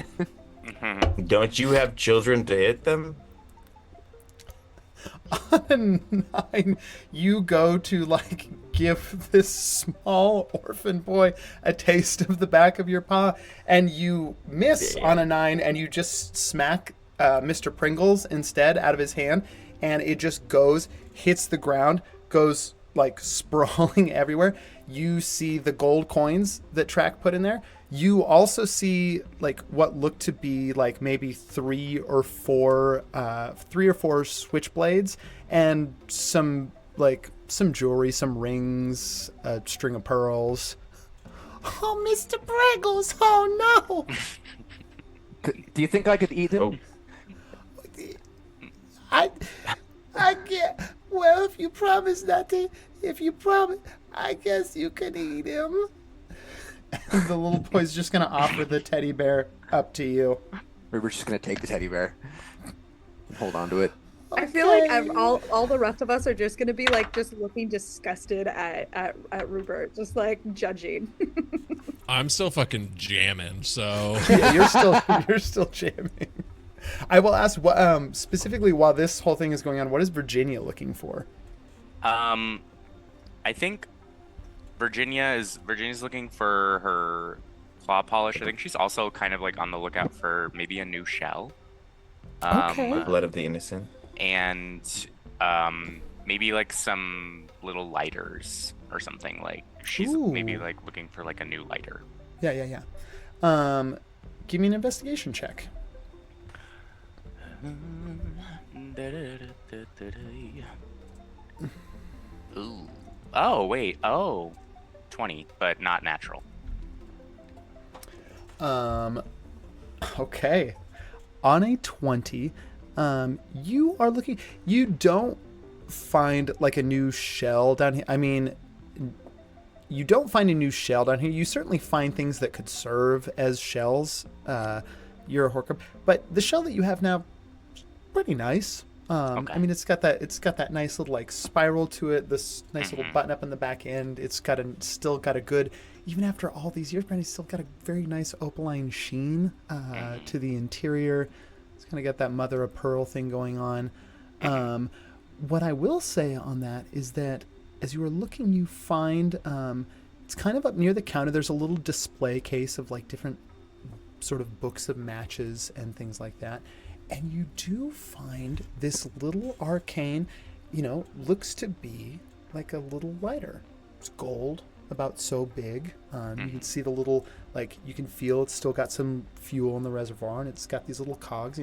[SPEAKER 5] Don't you have children to hit them?
[SPEAKER 1] On a 9, you go to like give this small orphan boy a taste of the back of your paw, and you miss on a 9, and you just smack Mr. Pringles instead out of his hand, and it just hits the ground, goes like sprawling everywhere. You see the gold coins that Track put in there. You also see like what looked to be like maybe 3 or 4 switchblades and some jewelry, some rings, a string of pearls.
[SPEAKER 7] Oh, Mr. Pringles! Oh no!
[SPEAKER 9] Do you think I could eat him?
[SPEAKER 5] Oh.
[SPEAKER 7] I can't. Well, if you promise not to, I guess you can eat him.
[SPEAKER 1] And the little boy's just gonna offer the teddy bear up to you.
[SPEAKER 9] Rupert's just gonna take the teddy bear. And hold on to it.
[SPEAKER 4] I feel like
[SPEAKER 7] Okay.
[SPEAKER 4] all the rest of us are just gonna be like just looking disgusted at Rupert, just like judging.
[SPEAKER 3] I'm still fucking jamming, so
[SPEAKER 1] Yeah, you're still jamming. I will ask what specifically while this whole thing is going on, what is Virginia looking for?
[SPEAKER 2] I think Virginia's looking for her claw polish. I think she's also kind of like on the lookout for maybe a new shell.
[SPEAKER 1] Okay.
[SPEAKER 5] Blood of the innocent.
[SPEAKER 2] And maybe like some little lighters or something. Like she's maybe
[SPEAKER 1] Ooh.
[SPEAKER 2] like looking for like a new lighter.
[SPEAKER 1] Yeah. Give me an investigation check.
[SPEAKER 2] Ooh. Oh wait. Oh, 20, but not natural.
[SPEAKER 1] Okay. On a 20, you are looking. You don't find like a new shell down here. I mean, you don't find a new shell down here. You certainly find things that could serve as shells. You're a Horcrux, but the shell that you have now, is pretty nice.
[SPEAKER 2] Okay.
[SPEAKER 1] I mean, it's got that nice little like spiral to it. This nice little button up in the back end. It's still got a good, even after all these years, Brandy's still got a very nice opaline sheen to the interior. It's kind of got that mother of pearl thing going on. What I will say on that is that as you are looking, you find it's kind of up near the counter. There's a little display case of like different sort of books of matches and things like that. And you do find this little arcane, looks to be like a little lighter. It's gold, about so big. You can see the little, like, you can feel it's still got some fuel in the reservoir, and it's got these little cogs.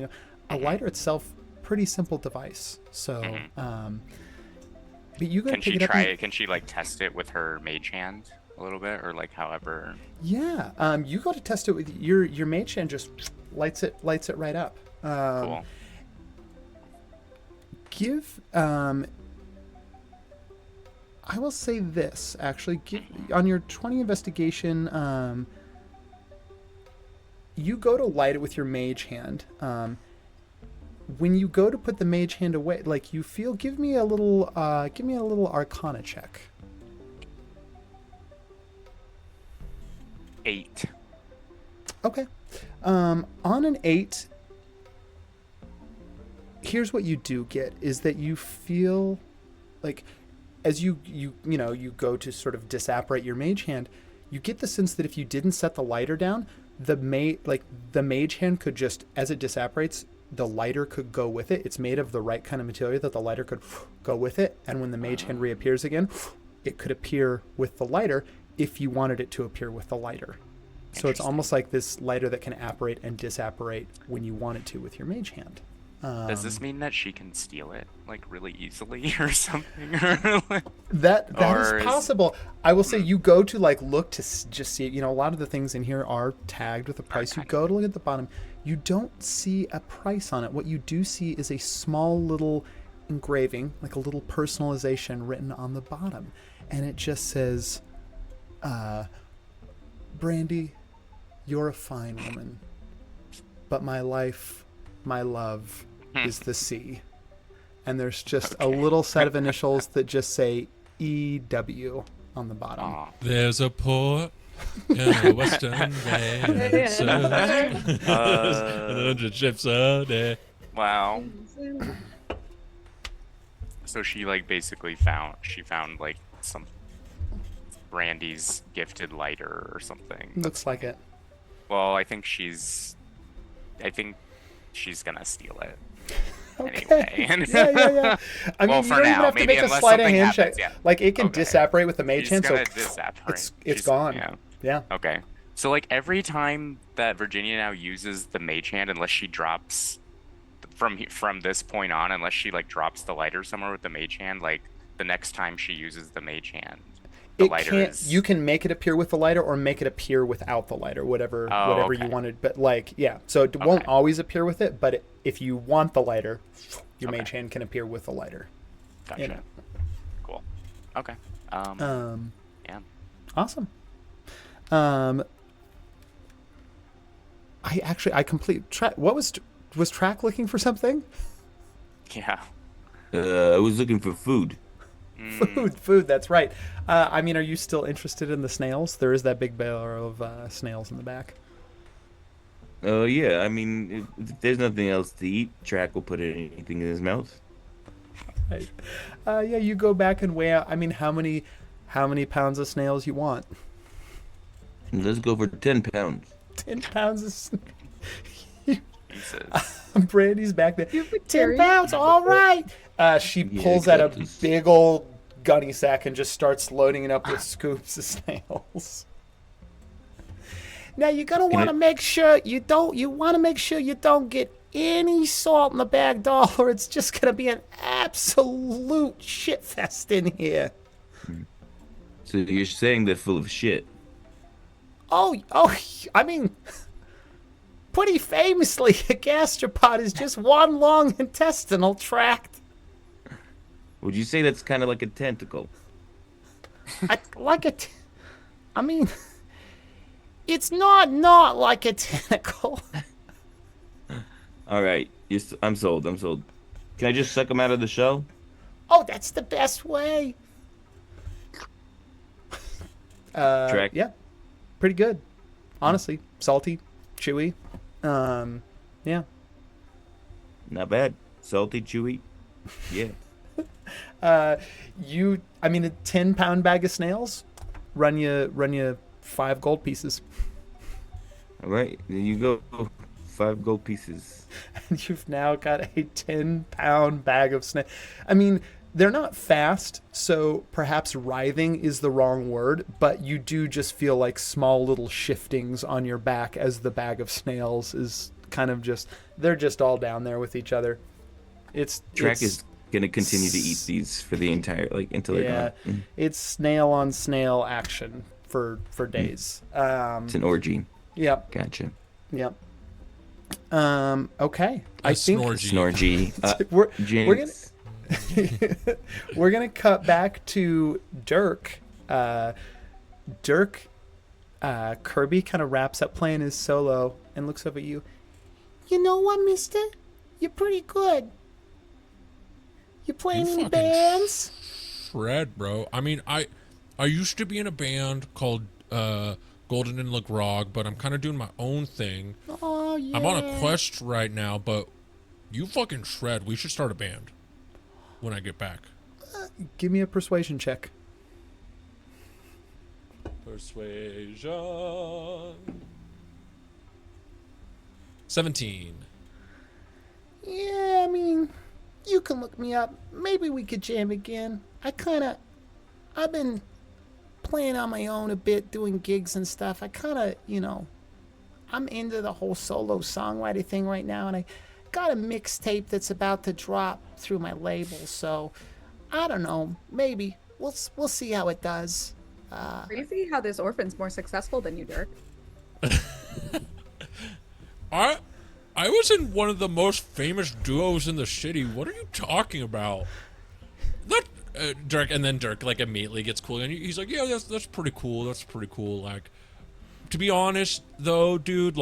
[SPEAKER 1] A lighter itself, pretty simple device. So, but you gotta
[SPEAKER 2] Can she
[SPEAKER 1] pick it up.
[SPEAKER 2] try it? Can she like test it with her mage hand a little bit, or like however?
[SPEAKER 1] Yeah, you go to test it with your mage hand. Just lights it right up.
[SPEAKER 2] Cool.
[SPEAKER 1] Give I will say this actually. Give on your 20 investigation. You go to light it with your mage hand. When you go to put the mage hand away, like you feel, give me a little Arcana check.
[SPEAKER 2] 8.
[SPEAKER 1] Okay. On an 8, here's what you do get is that you feel like as you go to sort of disapparate your mage hand, you get the sense that if you didn't set the lighter down, the mage hand could just, as it disapparates, the lighter could go with it. It's made of the right kind of material that the lighter could go with it, and when the mage hand reappears again, it could appear with the lighter if you wanted it to appear with the lighter. So it's almost like this lighter that can apparate and disapparate when you want it to with your mage hand.
[SPEAKER 2] Does this mean that she can steal it like really easily or something?
[SPEAKER 1] That
[SPEAKER 2] Or
[SPEAKER 1] is
[SPEAKER 2] is-
[SPEAKER 1] possible. I will say you go to like look to just see, a lot of the things in here are tagged with a price. You go to look at the bottom. You don't see a price on it. What you do see is a small little engraving, like a little personalization written on the bottom. And it just says, Brandy, you're a fine woman, but my life, my love is the sea. And there's just a little set of initials that just say EW on the bottom.
[SPEAKER 2] Aw.
[SPEAKER 3] There's a port in the western bay. And the ships are there.
[SPEAKER 2] Wow. So she like basically found like some Brandy's gifted lighter or something.
[SPEAKER 1] Looks like it.
[SPEAKER 2] Well, I think she's gonna steal it.
[SPEAKER 1] Okay.
[SPEAKER 2] Anyway.
[SPEAKER 1] Yeah. I mean,
[SPEAKER 2] Well,
[SPEAKER 1] you
[SPEAKER 2] for
[SPEAKER 1] don't even
[SPEAKER 2] now,
[SPEAKER 1] have to
[SPEAKER 2] maybe
[SPEAKER 1] make a
[SPEAKER 2] unless
[SPEAKER 1] sleight of
[SPEAKER 2] something
[SPEAKER 1] hand check.
[SPEAKER 2] happens, yeah.
[SPEAKER 1] Like it can
[SPEAKER 2] Okay.
[SPEAKER 1] disapparate with the mage
[SPEAKER 2] She's
[SPEAKER 1] hand, so
[SPEAKER 2] gonna disapparate.
[SPEAKER 1] it's
[SPEAKER 2] She's-
[SPEAKER 1] gone.
[SPEAKER 2] Yeah.
[SPEAKER 1] Yeah.
[SPEAKER 2] Okay. So like every time that Virginia now uses the mage hand, unless she drops from this point on, unless she like drops the lighter somewhere with the mage hand, like the next time she uses the mage hand, the
[SPEAKER 1] It
[SPEAKER 2] lighter
[SPEAKER 1] can't.
[SPEAKER 2] is.
[SPEAKER 1] You can make it appear with the lighter, or make it appear without the lighter, whatever
[SPEAKER 2] Oh,
[SPEAKER 1] you
[SPEAKER 2] okay.
[SPEAKER 1] wanted. But like, yeah. So it won't
[SPEAKER 2] Okay.
[SPEAKER 1] always appear with it, but if you want the lighter, your
[SPEAKER 2] Okay.
[SPEAKER 1] mage hand can appear with the lighter.
[SPEAKER 2] Gotcha.
[SPEAKER 1] you know.
[SPEAKER 2] Cool. Okay. Yeah.
[SPEAKER 1] Awesome. I complete track. What was Track looking for something?
[SPEAKER 2] Yeah.
[SPEAKER 5] I was looking for food.
[SPEAKER 1] Food. That's right. I mean, are you still interested in the snails? There is that big barrel of snails in the back.
[SPEAKER 5] Oh yeah, I mean, if there's nothing else to eat, Track will put anything in his mouth.
[SPEAKER 1] Right. Yeah, you go back and weigh out. I mean, how many pounds of snails you want?
[SPEAKER 5] Let's go for 10 pounds.
[SPEAKER 1] 10 pounds of
[SPEAKER 2] Jesus.
[SPEAKER 1] Brandy's back there.
[SPEAKER 4] You would
[SPEAKER 1] 10
[SPEAKER 4] carry-
[SPEAKER 1] pounds, all right. She
[SPEAKER 5] Yeah,
[SPEAKER 1] pulls out a
[SPEAKER 5] got this.
[SPEAKER 1] big old gunny sack and just starts loading it up with scoops of snails. Now you're gonna want to make sure you don't. You want to make sure you don't get any salt in the bag, doll, or it's just gonna be an absolute shit fest in here.
[SPEAKER 5] So you're saying they're full of shit?
[SPEAKER 1] Oh, I mean, pretty famously, a gastropod is just one long intestinal tract.
[SPEAKER 5] Would you say that's kind of like a tentacle?
[SPEAKER 7] I mean, it's not like a tentacle.
[SPEAKER 5] All right, I'm sold. Can I just suck him out of the shell?
[SPEAKER 7] Oh, that's the best way.
[SPEAKER 5] Track.
[SPEAKER 1] Yeah, pretty good. Honestly, salty, chewy. Yeah.
[SPEAKER 5] Not bad. Salty, chewy. Yeah.
[SPEAKER 1] A 10-pound bag of snails, run you 5 gold pieces.
[SPEAKER 5] All right, there you go. 5 gold pieces.
[SPEAKER 1] And you've now got a 10-pound bag of snails. I mean, they're not fast, so perhaps writhing is the wrong word, but you do just feel like small little shiftings on your back as the bag of snails is kind of they're just all down there with each other.
[SPEAKER 5] Track is gonna continue to eat these for the entire until they're gone.
[SPEAKER 1] It's snail on snail action for days.
[SPEAKER 5] It's an orgy.
[SPEAKER 1] Yep.
[SPEAKER 5] Gotcha.
[SPEAKER 1] Yep. Okay.
[SPEAKER 3] A
[SPEAKER 1] I think
[SPEAKER 3] snorgy.
[SPEAKER 1] we're gonna cut back to Dirk. Kirby kind of wraps up playing his solo and looks up at you.
[SPEAKER 7] You know what, mister? You're pretty good. You playing any bands?
[SPEAKER 3] Shred, bro. I mean, I used to be in a band called Golden and Legrog, but I'm kind of doing my own thing.
[SPEAKER 7] Oh, yeah.
[SPEAKER 3] I'm on a quest right now, but you fucking shred. We should start a band when I get back.
[SPEAKER 1] Give me a persuasion check.
[SPEAKER 3] Persuasion. 17.
[SPEAKER 7] Yeah, I mean, you can look me up. Maybe we could jam again. I've been playing on my own a bit, doing gigs and stuff. I'm into the whole solo songwriting thing right now, and I got a mixtape that's about to drop through my label, so I don't know. Maybe. We'll see how it does.
[SPEAKER 4] Crazy how this orphan's more successful than you, Dirk.
[SPEAKER 3] I was in one of the most famous duos in the city. What are you talking about? Dirk, and then Dirk immediately gets cool, and he's like, "Yeah, that's pretty cool. That's pretty cool." Like, to be honest, though, dude,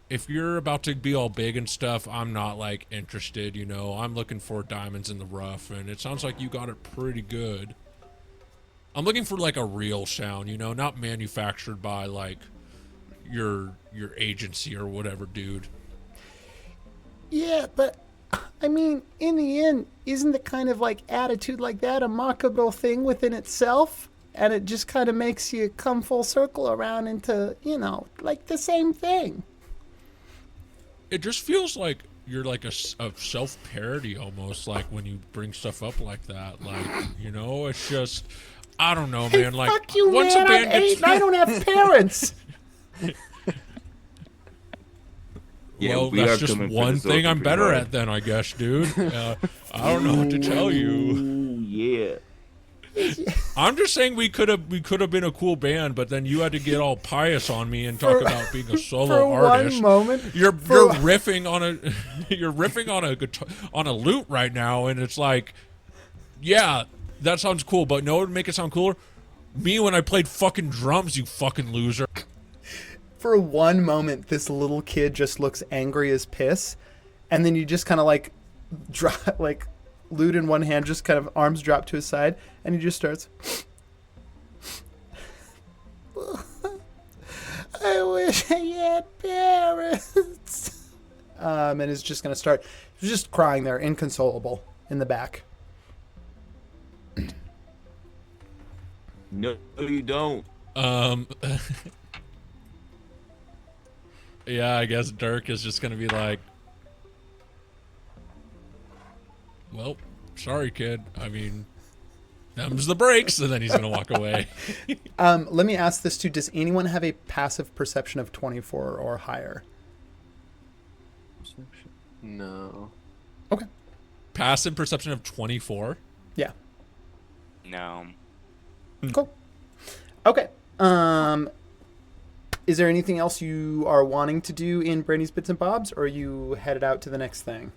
[SPEAKER 3] if you're about to be all big and stuff, I'm not interested. I'm looking for diamonds in the rough, and it sounds like you got it pretty good. I'm looking for a real sound, not manufactured by your agency or whatever, dude.
[SPEAKER 7] Yeah, but I mean, in the end, isn't the kind of attitude like that a marketable thing within itself? And it just kind of makes you come full circle around into, the same thing.
[SPEAKER 3] It just feels like you're a self-parody almost, when you bring stuff up like that. It's just, I don't know, man.
[SPEAKER 7] Fuck you,
[SPEAKER 3] once
[SPEAKER 7] man.
[SPEAKER 3] a band
[SPEAKER 7] I'm 8 and I don't have parents.
[SPEAKER 5] Yeah,
[SPEAKER 3] well, that's just one thing I'm better at then, I guess, dude. I don't know what to tell you.
[SPEAKER 5] Yeah.
[SPEAKER 3] I'm just saying we could have been a cool band, but then you had to get all pious on me and talk about being a solo artist.
[SPEAKER 1] For 1 moment,
[SPEAKER 3] you're riffing on a guitar, on a lute right now, and it's yeah, that sounds cool, but no, it would make it sound cooler. Me when I played fucking drums, you fucking loser.
[SPEAKER 1] For 1 moment, this little kid just looks angry as piss, and then you just kind of drop, lute in one hand, just kind of arms drop to his side, and he just starts.
[SPEAKER 7] I wish I had parents.
[SPEAKER 1] And is just going to start just crying there, inconsolable, in the back.
[SPEAKER 5] No, you don't.
[SPEAKER 3] Yeah, I guess Dirk is just gonna be well, sorry, kid. I mean, them's the breaks, and then he's gonna walk away.
[SPEAKER 1] Let me ask this too. Does anyone have a passive perception of 24 or higher?
[SPEAKER 9] No.
[SPEAKER 1] Okay.
[SPEAKER 3] Passive perception of 24?
[SPEAKER 1] Yeah.
[SPEAKER 2] No.
[SPEAKER 1] Cool. Okay. Is there anything else you are wanting to do in Brady's Bits and Bobs, or are you headed out to the next thing?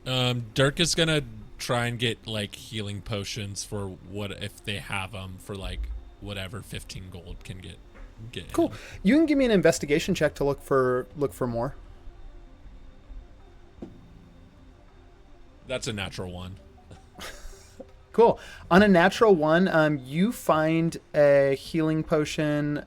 [SPEAKER 3] Dirk is gonna try and get like healing potions for what if they have them for like whatever 15 gold can get.
[SPEAKER 1] Cool.
[SPEAKER 3] him.
[SPEAKER 1] You can give me an investigation check to look for more.
[SPEAKER 3] That's a natural one.
[SPEAKER 1] Cool. On a natural one, you find a healing potion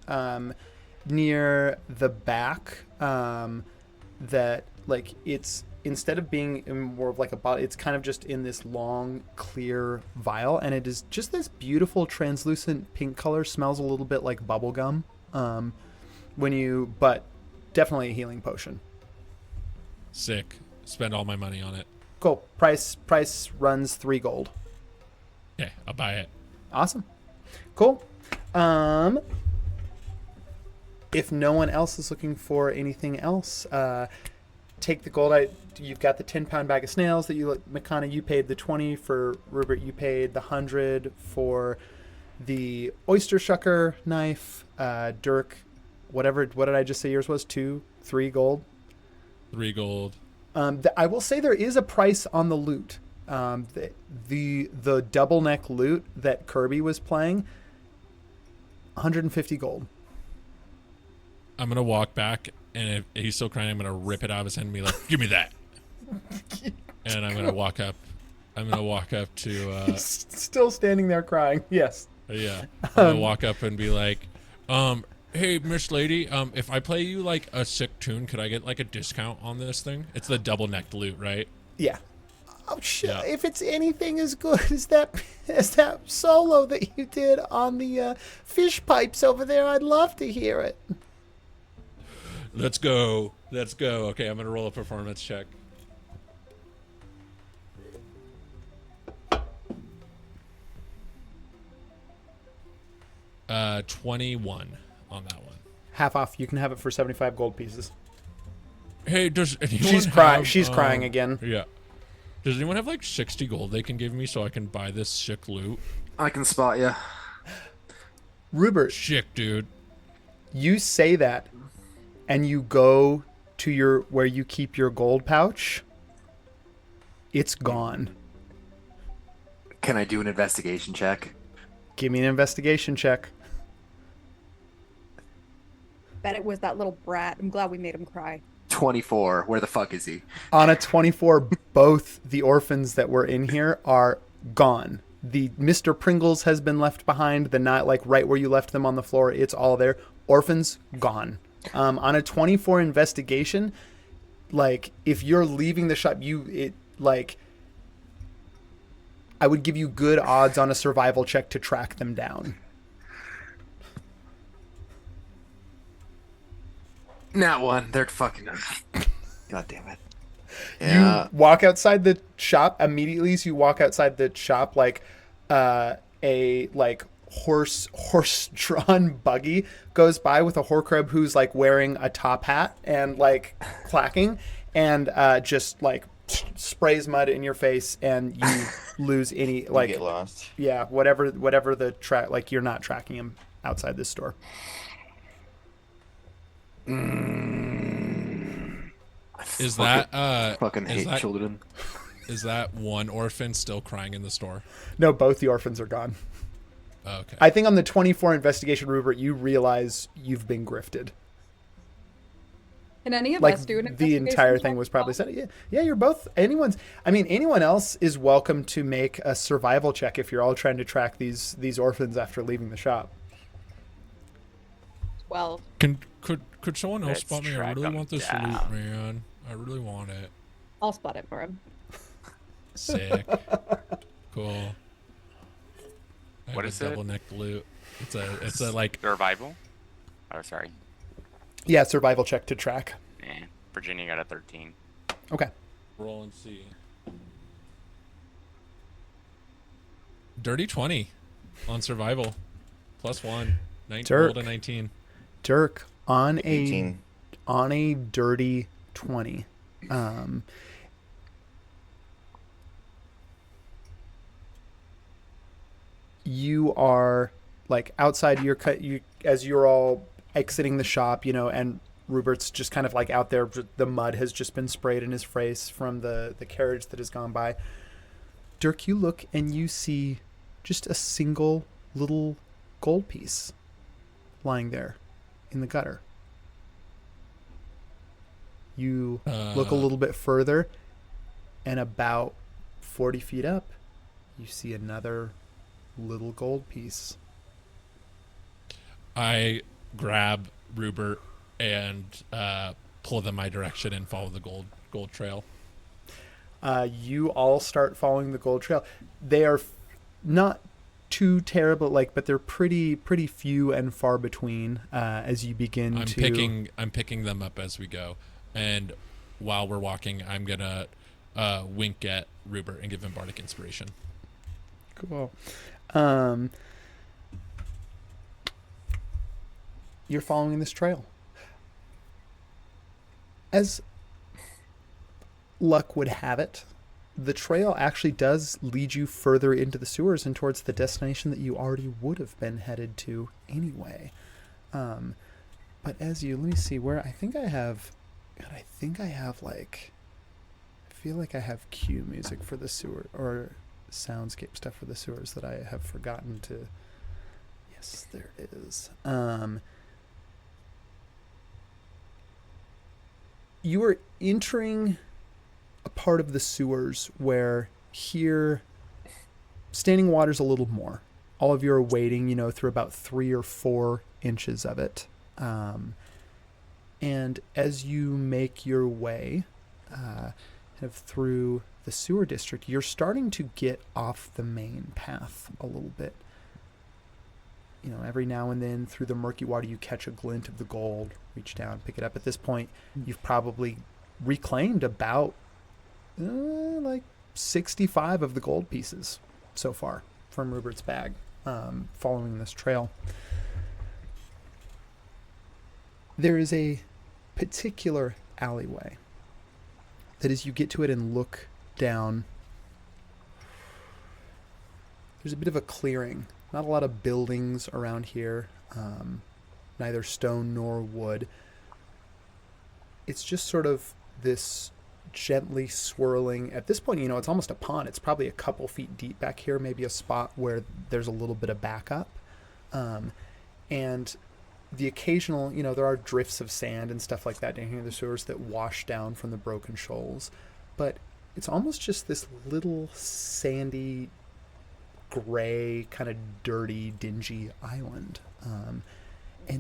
[SPEAKER 1] near the back that, like, it's instead of being in more of like a bottle, it's kind of just in this long, clear vial, and it is just this beautiful, translucent pink color. Smells a little bit like bubble gum. But definitely a healing potion.
[SPEAKER 3] Sick. Spend all my money on it.
[SPEAKER 1] Cool. Price runs 3 gold.
[SPEAKER 3] Okay, I'll buy it.
[SPEAKER 1] Awesome. Cool. If no one else is looking for anything else, take the gold. You've got the 10-pound bag of snails that Makana, you paid the 20 for. Rupert, you paid the 100 for the oyster shucker knife. Dirk, what did I just say yours was? 3 gold?
[SPEAKER 3] 3 gold.
[SPEAKER 1] I will say there is a price on the loot. The double neck loot that Kirby was playing, 150 gold.
[SPEAKER 3] I'm gonna walk back, and if he's still crying, I'm gonna rip it out of his hand and be like, "Give me that." And I'm gonna walk up. To.
[SPEAKER 1] He's still standing there crying. Yes.
[SPEAKER 3] Yeah. I'm gonna walk up and be like, "Hey, Miss Lady, if I play you like a sick tune, could I get like a discount on this thing? It's the double necked loot, right?"
[SPEAKER 1] Yeah. Oh shit!
[SPEAKER 3] Yeah.
[SPEAKER 1] If it's anything as good as that solo that you did on the fish pipes over there, I'd love to hear it.
[SPEAKER 3] Let's go. Okay, I'm gonna roll a performance check. 21 on that one.
[SPEAKER 1] Half off. You can have it for 75 gold pieces.
[SPEAKER 3] Hey, does anyone
[SPEAKER 1] She's crying.
[SPEAKER 3] have,
[SPEAKER 1] She's crying again.
[SPEAKER 3] Yeah. Does anyone have like 60 gold they can give me so I can buy this sick loot?
[SPEAKER 9] I can spot you.
[SPEAKER 1] Rupert,
[SPEAKER 3] Sick, dude.
[SPEAKER 1] you say that, and you go to where you keep your gold pouch. It's gone.
[SPEAKER 9] Can I do an investigation check?
[SPEAKER 1] Give me an investigation check.
[SPEAKER 4] Bet it was that little brat. I'm glad we made him cry.
[SPEAKER 9] 24. Where the fuck is he?
[SPEAKER 1] On a 24, both the orphans that were in here are gone. The Mr. Pringles has been left behind. The not like right where you left them on the floor. It's all there. Orphans gone. On a 24 investigation, like if you're leaving the shop, I would give you good odds on a survival check to track them down.
[SPEAKER 9] Not one. They're fucking. God damn it. Yeah.
[SPEAKER 1] You walk outside the shop immediately. So you walk outside the shop like a horse-drawn buggy goes by with a Horcrux who's like wearing a top hat and like clacking and just like sprays mud in your face and you lose any like
[SPEAKER 5] get lost.
[SPEAKER 1] Yeah, whatever the track, like you're not tracking him outside this store.
[SPEAKER 3] Is that
[SPEAKER 9] Fucking
[SPEAKER 3] is
[SPEAKER 9] hate
[SPEAKER 3] that-
[SPEAKER 9] children.
[SPEAKER 3] is that one orphan still crying in the store?
[SPEAKER 1] No, both the orphans are gone.
[SPEAKER 3] Oh, okay.
[SPEAKER 1] I think on the 24 investigation, Rupert, you realize you've been grifted.
[SPEAKER 4] Can any of
[SPEAKER 1] Like
[SPEAKER 4] us do an
[SPEAKER 1] the
[SPEAKER 4] investigation
[SPEAKER 1] entire
[SPEAKER 4] check?
[SPEAKER 1] thing was probably said. Yeah, you're both. Anyone else is welcome to make a survival check if you're all trying to track these orphans after leaving the shop.
[SPEAKER 4] 12.
[SPEAKER 3] Could someone else
[SPEAKER 2] Let's
[SPEAKER 3] spot me? I
[SPEAKER 2] track
[SPEAKER 3] really
[SPEAKER 2] them
[SPEAKER 3] want this
[SPEAKER 2] down.
[SPEAKER 3] loot, man. I really want it.
[SPEAKER 4] I'll spot it for him.
[SPEAKER 3] Sick. Cool. I
[SPEAKER 2] What
[SPEAKER 3] have
[SPEAKER 2] is
[SPEAKER 3] a
[SPEAKER 2] it?
[SPEAKER 3] double necked loot. It's a like
[SPEAKER 2] Survival? Oh, sorry.
[SPEAKER 1] Yeah, survival check to track.
[SPEAKER 2] Virginia got a 13.
[SPEAKER 1] Okay.
[SPEAKER 3] roll and see. Dirty 20 on survival. +1. 19
[SPEAKER 1] Dirk.
[SPEAKER 3] rolled a 19.
[SPEAKER 1] Dirk on
[SPEAKER 5] 18.
[SPEAKER 1] a dirty 20. You are like outside your cut. You as you're all exiting the shop, and Rupert's just kind of like out there. The mud has just been sprayed in his face from the carriage that has gone by. Dirk, you look and you see just a single little gold piece lying there in the gutter. You look a little bit further, and about 40 feet up, you see another little gold piece.
[SPEAKER 3] I grab Rupert and pull them my direction and follow the gold trail.
[SPEAKER 1] You all start following the gold trail. They are not too terrible, but they're pretty few and far between as you begin
[SPEAKER 3] I'm picking them up as we go, and while we're walking, I'm gonna wink at Rupert and give him bardic inspiration.
[SPEAKER 1] Cool. You're following this trail. As luck would have it, the trail actually does lead you further into the sewers and towards the destination that you already would have been headed to anyway. But let me see where I feel like I have cue music for the sewer, or soundscape stuff for the sewers that I have forgotten to. Yes, there it is. You are entering a part of the sewers where here standing water's a little more. All of you are wading, through about 3 or 4 inches of it. And as you make your way through the sewer district, you're starting to get off the main path a little bit. Every now and then through the murky water, you catch a glint of the gold, reach down, pick it up. At this point, you've probably reclaimed about 65 of the gold pieces so far from Rupert's bag, following this trail. There is a particular alleyway that as you get to it and look down, there's a bit of a clearing. Not a lot of buildings around here, neither stone nor wood. It's just sort of this gently swirling. At this point, it's almost a pond. It's probably a couple feet deep back here, maybe a spot where there's a little bit of backup. And the occasional, there are drifts of sand and stuff like that down here in the sewers that wash down from the broken shoals. But it's almost just this little sandy, gray, kind of dirty, dingy island. And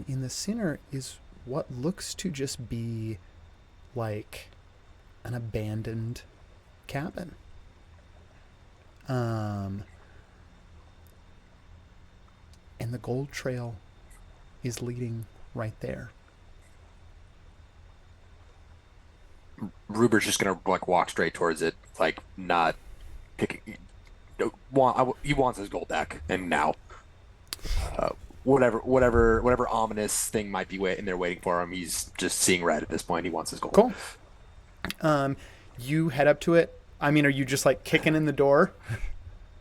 [SPEAKER 1] in the center is what looks to just be like an abandoned cabin. And the gold trail is leading right there.
[SPEAKER 9] Rupert's just gonna walk straight towards it, not picking. He wants his gold back, and now, whatever ominous thing might be in there waiting for him, he's just seeing red at this point. He wants his gold.
[SPEAKER 1] Cool. You head up to it. Are you just kicking in the door?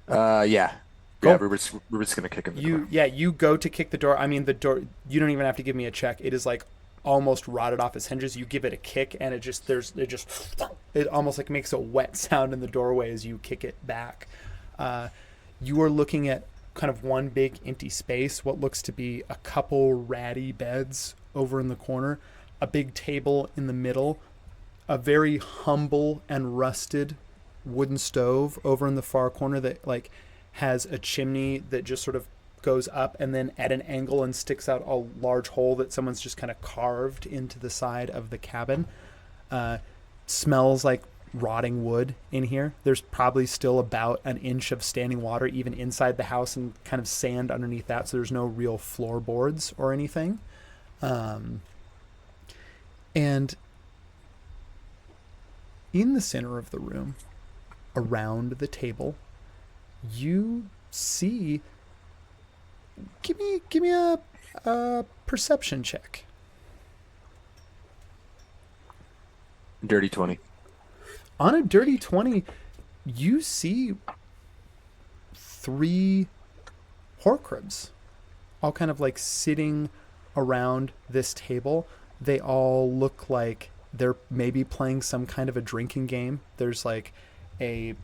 [SPEAKER 9] Yeah.
[SPEAKER 1] Cool.
[SPEAKER 9] Yeah, Rupert's gonna kick in the door.
[SPEAKER 1] Yeah, you go to kick the door. The door, you don't even have to give me a check. It is almost rotted off its hinges. You give it a kick and it almost makes a wet sound in the doorway as you kick it back. You are looking at kind of one big empty space, what looks to be a couple ratty beds over in the corner, a big table in the middle, a very humble and rusted wooden stove over in the far corner that has a chimney that just sort of goes up and then at an angle and sticks out a large hole that someone's just kind of carved into the side of the cabin. Smells like rotting wood in here. There's probably still about an inch of standing water even inside the house and kind of sand underneath that, so there's no real floorboards or anything. And in the center of the room, around the table, you see. Give me a perception check.
[SPEAKER 9] Dirty 20.
[SPEAKER 1] On a dirty 20, you see 3 Horcruxes, all kind of sitting around this table. They all look like they're maybe playing some kind of a drinking game. There's a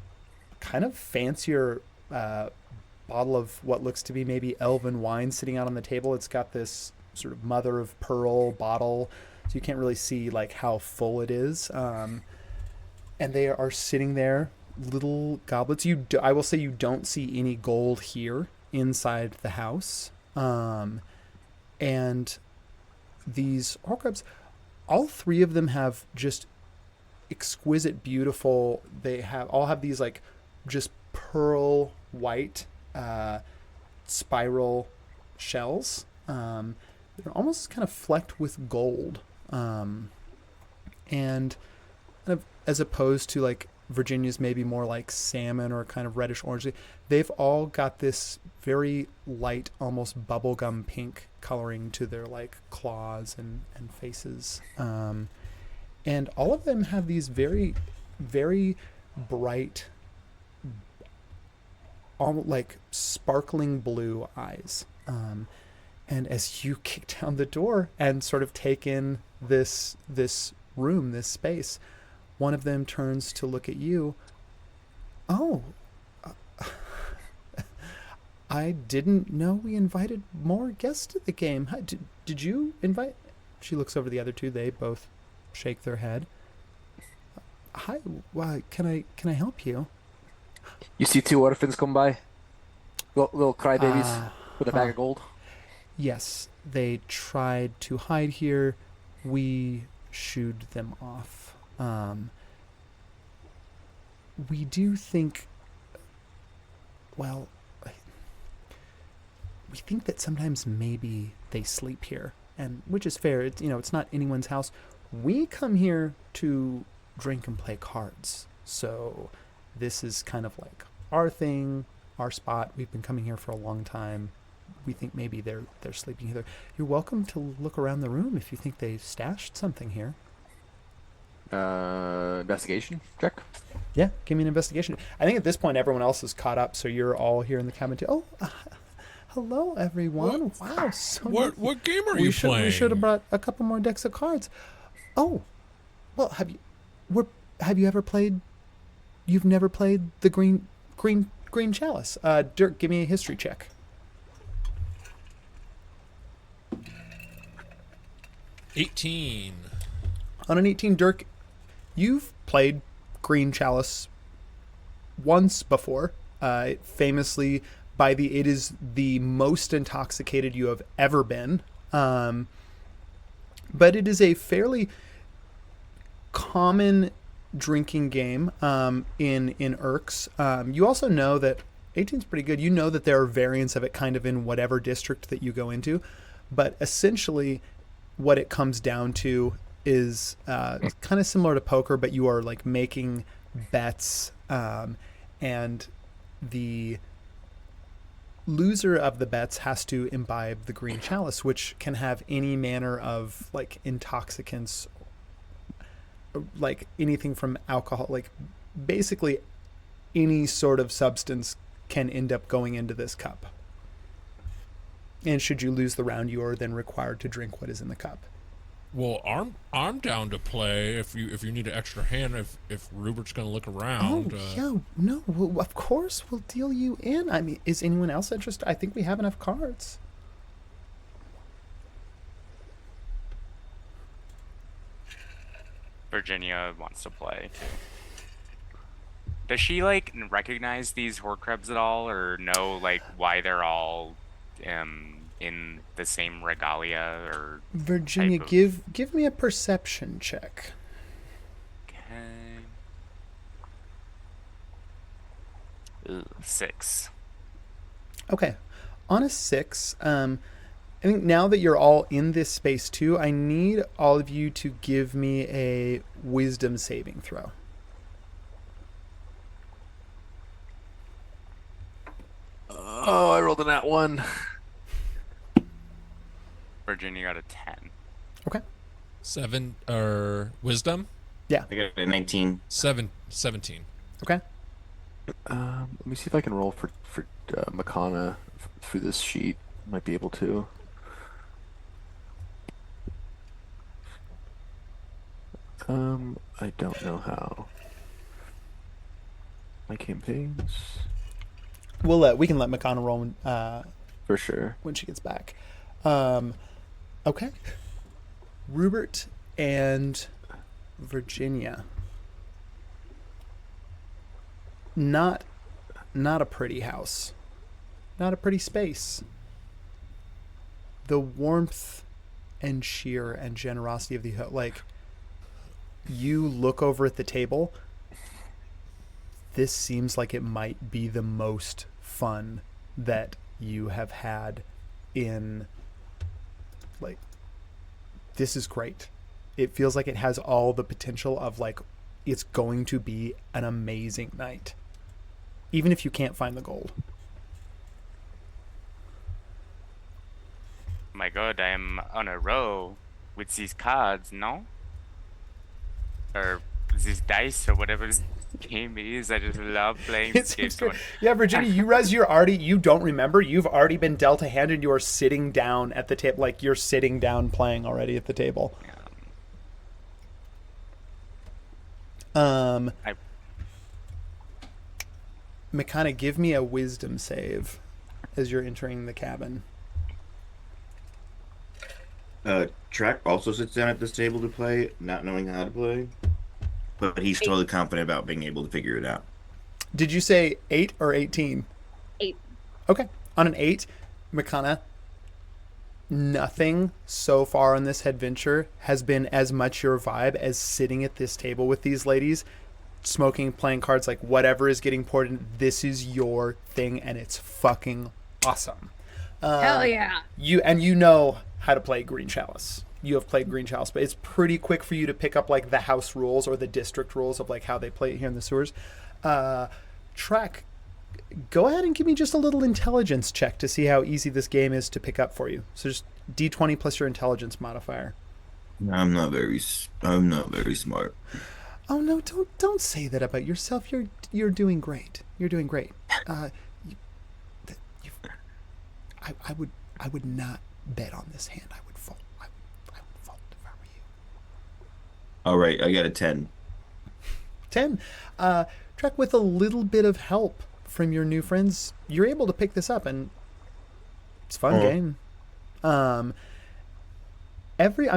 [SPEAKER 1] kind of fancier bottle of what looks to be maybe elven wine sitting out on the table. It's got this sort of mother of pearl bottle, so you can't really see like how full it is. And they are sitting there, little goblets. I will say you don't see any gold here inside the house. And these Horcrux, all three of them have just exquisite, beautiful. They all have these like just pearl white spiral shells. They're almost kind of flecked with gold, and kind of as opposed to like Virginia's maybe more like salmon or kind of reddish orange. They've all got this very light, almost bubblegum pink coloring to their like claws and faces. And all of them have these very, very bright, almost like sparkling blue eyes. And as you kick down the door and sort of take in this room, this space, one of them turns to look at you. Oh, I didn't know we invited more guests to the game. Did you invite? She looks over the other two. They both shake their head. Hi, can I help you?
[SPEAKER 8] You see two orphans come by? Little crybabies with a bag of gold?
[SPEAKER 1] Yes, they tried to hide here. We shooed them off. We do think, well, we think that sometimes maybe they sleep here, and which is fair. It's, it's not anyone's house. We come here to drink and play cards. So this is kind of like our thing, our spot. We've been coming here for a long time. We think maybe they're sleeping here. You're welcome to look around the room if you think they stashed something here.
[SPEAKER 8] Investigation check.
[SPEAKER 1] Yeah, give me an investigation. I think at this point everyone else is caught up, so you're all here in the cabin too. Oh, hello everyone! Wow, so
[SPEAKER 3] what game are you playing?
[SPEAKER 1] We should have brought a couple more decks of cards. Oh, well, have you ever played? You've never played the green chalice. Dirk, give me a history check.
[SPEAKER 3] 18.
[SPEAKER 1] On an 18, Dirk, you've played Green Chalice once before. Famously, it is the most intoxicated you have ever been. But it is a fairly common drinking game in Urks. You also know that 18 is pretty good. You know that there are variants of it kind of in whatever district that you go into. But essentially, what it comes down to is kind of similar to poker, but you are like making bets, and the loser of the bets has to imbibe the green chalice, which can have any manner of like intoxicants, like anything from alcohol, like basically any sort of substance can end up going into this cup. And should you lose the round, you are then required to drink what is in the cup.
[SPEAKER 3] Well, I'm down to play if you need an extra hand. If Rupert's gonna look around.
[SPEAKER 1] Well, of course we'll deal you in. I mean, is anyone else interested? I think we have enough cards.
[SPEAKER 2] Virginia wants to play too. Does she like recognize these Horcrux at all, or know like why they're all in the same regalia? Or
[SPEAKER 1] Virginia, give me a perception check.
[SPEAKER 2] Okay. Ooh, 6.
[SPEAKER 1] Okay, on a 6, I think now that you're all in this space too, I need all of you to give me a wisdom saving throw.
[SPEAKER 8] Oh, I rolled a nat 1.
[SPEAKER 2] Virginia got a 10.
[SPEAKER 1] Okay.
[SPEAKER 3] 7 or wisdom?
[SPEAKER 1] Yeah.
[SPEAKER 5] I got a 19.
[SPEAKER 3] 17.
[SPEAKER 1] Okay.
[SPEAKER 8] Let me see if I can roll for Makana through this sheet. Might be able to. I don't know how. my campaigns.
[SPEAKER 1] We can let Makana roll
[SPEAKER 8] For sure.
[SPEAKER 1] when she gets back. Okay. Rupert and Virginia. Not a pretty house. Not a pretty space. The warmth and cheer and generosity of the like, you look over at the table. This seems like it might be the most fun that you have had in, like, this is great. It feels like it has all the potential of, like, it's going to be an amazing night, even if you can't find the gold.
[SPEAKER 2] My God, I am on a roll with these cards, no? Or these dice, or whatever this game is. I just love playing
[SPEAKER 1] It
[SPEAKER 2] this game
[SPEAKER 1] seems
[SPEAKER 2] so
[SPEAKER 1] good.
[SPEAKER 2] much.
[SPEAKER 1] Yeah, Virginia, you don't remember. You've already been dealt a hand and you're sitting down at the table. Like, you're sitting down playing already at the table.
[SPEAKER 2] I-
[SPEAKER 1] Makana, give me a wisdom save as you're entering the cabin.
[SPEAKER 5] Track also sits down at this table to play, not knowing how to play, but he's totally confident about being able to figure it out.
[SPEAKER 1] Did you say 8 or 18?
[SPEAKER 4] 8.
[SPEAKER 1] Okay. On an 8, Makana, nothing so far on this adventure has been as much your vibe as sitting at this table with these ladies, smoking, playing cards, like whatever is getting poured in. This is your thing, and it's fucking awesome.
[SPEAKER 4] Hell yeah.
[SPEAKER 1] You know how to play Green Chalice. You have played Green Chalice, but it's pretty quick for you to pick up, like, the house rules or the district rules of, like, how they play it here in the sewers. Track, go ahead and give me just a little intelligence check to see how easy this game is to pick up for you. So just D20 plus your intelligence modifier.
[SPEAKER 5] I'm not very smart.
[SPEAKER 1] Oh no, don't say that about yourself. You're doing great. You're doing great. I would not bet on this hand. I would fold. I would fold if I were you.
[SPEAKER 5] All right, I got a 10.
[SPEAKER 1] 10. Track, with a little bit of help from your new friends, you're able to pick this up, and it's a fun game. I'm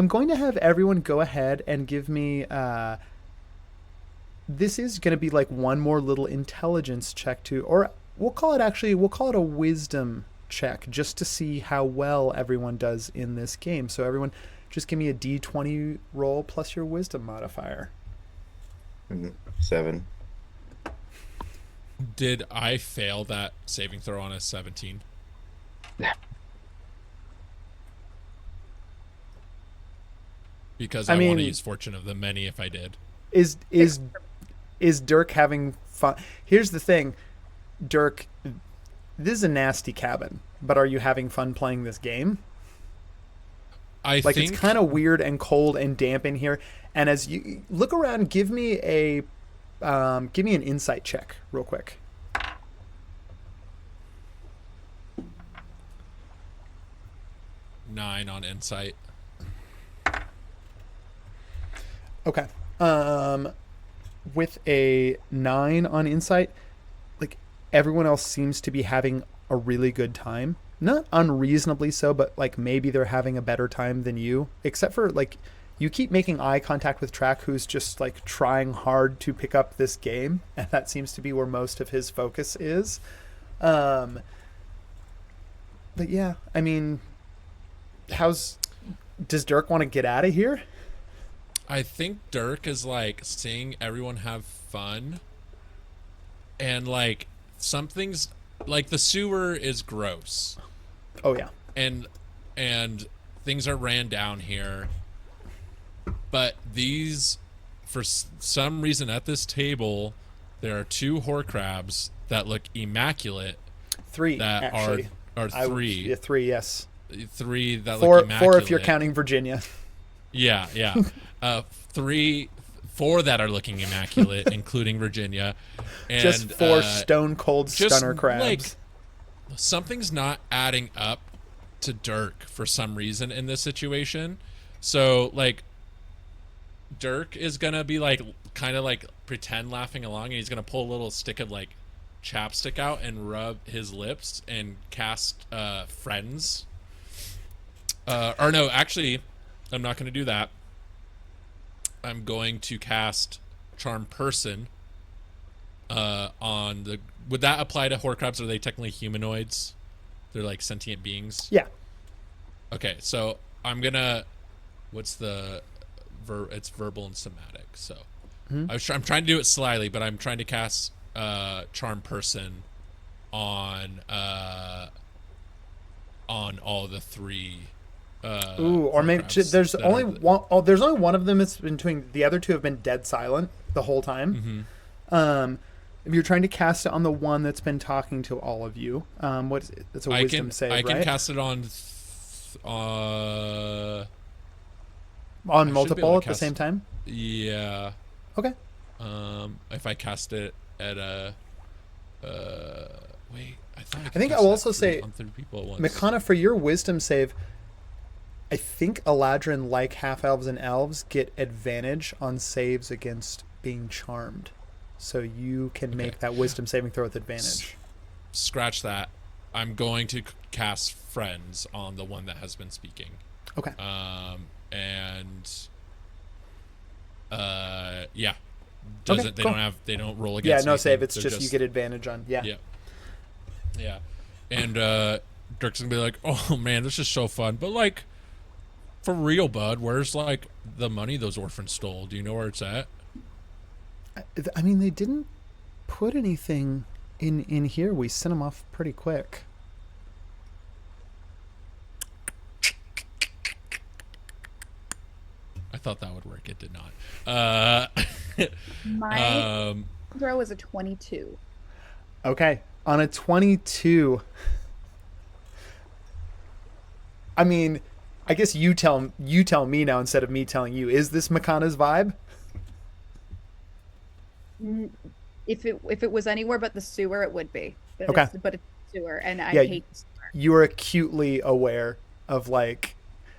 [SPEAKER 1] going to have everyone go ahead and give me. This is going to be like one more little intelligence check too, or we'll call it a wisdom check, just to see how well everyone does in this game. So everyone, just give me a D20 roll plus your wisdom modifier.
[SPEAKER 5] 7.
[SPEAKER 3] Did I fail that saving throw on a 17? Because I want to use Fortune of the Many if I did.
[SPEAKER 1] Is Dirk having fun? Here's the thing, Dirk, this is a nasty cabin, but are you having fun playing this game?
[SPEAKER 3] I think
[SPEAKER 1] it's kind of weird and cold and damp in here. And as you look around, give me an insight check real quick.
[SPEAKER 3] nine on insight.
[SPEAKER 1] Okay. With a 9 on insight, like, everyone else seems to be having a really good time. Not unreasonably so, but, like, maybe they're having a better time than you. Except for, like, you keep making eye contact with Track, who's just, like, trying hard to pick up this game. And that seems to be where most of his focus is. But yeah, I mean, does Dirk want to get out of here?
[SPEAKER 3] I think Dirk is like seeing everyone have fun, and like something's like the sewer is gross.
[SPEAKER 1] Oh yeah.
[SPEAKER 3] And things are ran down here. But these, for some reason at this table, there are 2 whore crabs that look immaculate.
[SPEAKER 1] 3
[SPEAKER 3] that
[SPEAKER 1] actually.
[SPEAKER 3] are 3.
[SPEAKER 1] Yeah, 3, yes.
[SPEAKER 3] 3 that
[SPEAKER 1] Four,
[SPEAKER 3] look immaculate.
[SPEAKER 1] 4 if you're counting Virginia.
[SPEAKER 3] Yeah. 4 that are looking immaculate, including Virginia. And,
[SPEAKER 1] just 4 stone cold stunner crabs.
[SPEAKER 3] Like, something's not adding up to Dirk for some reason in this situation. So, like, Dirk is gonna be like kind of like pretend laughing along, and he's gonna pull a little stick of like chapstick out and rub his lips and cast friends. Or no, actually, I'm not gonna do that. I'm going to cast Charm Person on the. Would that apply to Horcrux? Are they technically humanoids? They're like sentient beings.
[SPEAKER 1] Yeah.
[SPEAKER 3] Okay, so I'm gonna. What's the? It's verbal and somatic. So I'm trying to do it slyly, but I'm trying to cast Charm Person on all the three.
[SPEAKER 1] Ooh, or maybe
[SPEAKER 3] Horcrux
[SPEAKER 1] there's
[SPEAKER 3] that
[SPEAKER 1] only
[SPEAKER 3] are-
[SPEAKER 1] one. Oh, there's only one of them that's been doing. The other two have been dead silent the whole time. If you're trying to cast it on the one that's been talking to all of you, what is it? It's a wisdom save,
[SPEAKER 3] I
[SPEAKER 1] right?
[SPEAKER 3] can cast it on.
[SPEAKER 1] On
[SPEAKER 3] I should be
[SPEAKER 1] multiple
[SPEAKER 3] able
[SPEAKER 1] at
[SPEAKER 3] to
[SPEAKER 1] the
[SPEAKER 3] cast-
[SPEAKER 1] same time.
[SPEAKER 3] Yeah.
[SPEAKER 1] Okay.
[SPEAKER 3] If I cast it at a. Wait, I thought.
[SPEAKER 1] I think
[SPEAKER 3] cast
[SPEAKER 1] I'll
[SPEAKER 3] it
[SPEAKER 1] also say,
[SPEAKER 3] on 3 people at once.
[SPEAKER 1] Makana, for your wisdom save, I think Eladrin, like half elves and elves, get advantage on saves against being charmed. So you can make that wisdom saving throw with advantage.
[SPEAKER 3] Scratch that. I'm going to cast friends on the one that has been speaking.
[SPEAKER 1] Okay.
[SPEAKER 3] Yeah.
[SPEAKER 1] Okay,
[SPEAKER 3] They
[SPEAKER 1] cool.
[SPEAKER 3] don't roll
[SPEAKER 1] Yeah,
[SPEAKER 3] against.
[SPEAKER 1] no
[SPEAKER 3] anything.
[SPEAKER 1] save. It's
[SPEAKER 3] They're
[SPEAKER 1] just you get advantage on. Yeah.
[SPEAKER 3] Yeah. And Dirk's gonna be like, "Oh man, this is so fun." But like, for real, bud, where's like the money those orphans stole? Do you know where it's at?
[SPEAKER 1] I mean, they didn't put anything in here. We sent them off pretty quick.
[SPEAKER 3] I thought that would work. It did not.
[SPEAKER 4] My throw is a 22.
[SPEAKER 1] Okay. On a 22. I mean, I guess you tell me now instead of me telling you. Is this Makana's vibe?
[SPEAKER 4] If it was anywhere but the sewer, it would be. But
[SPEAKER 1] Okay.
[SPEAKER 4] But it's sewer, and I
[SPEAKER 1] Yeah,
[SPEAKER 4] hate the sewer.
[SPEAKER 1] You're acutely aware of, like,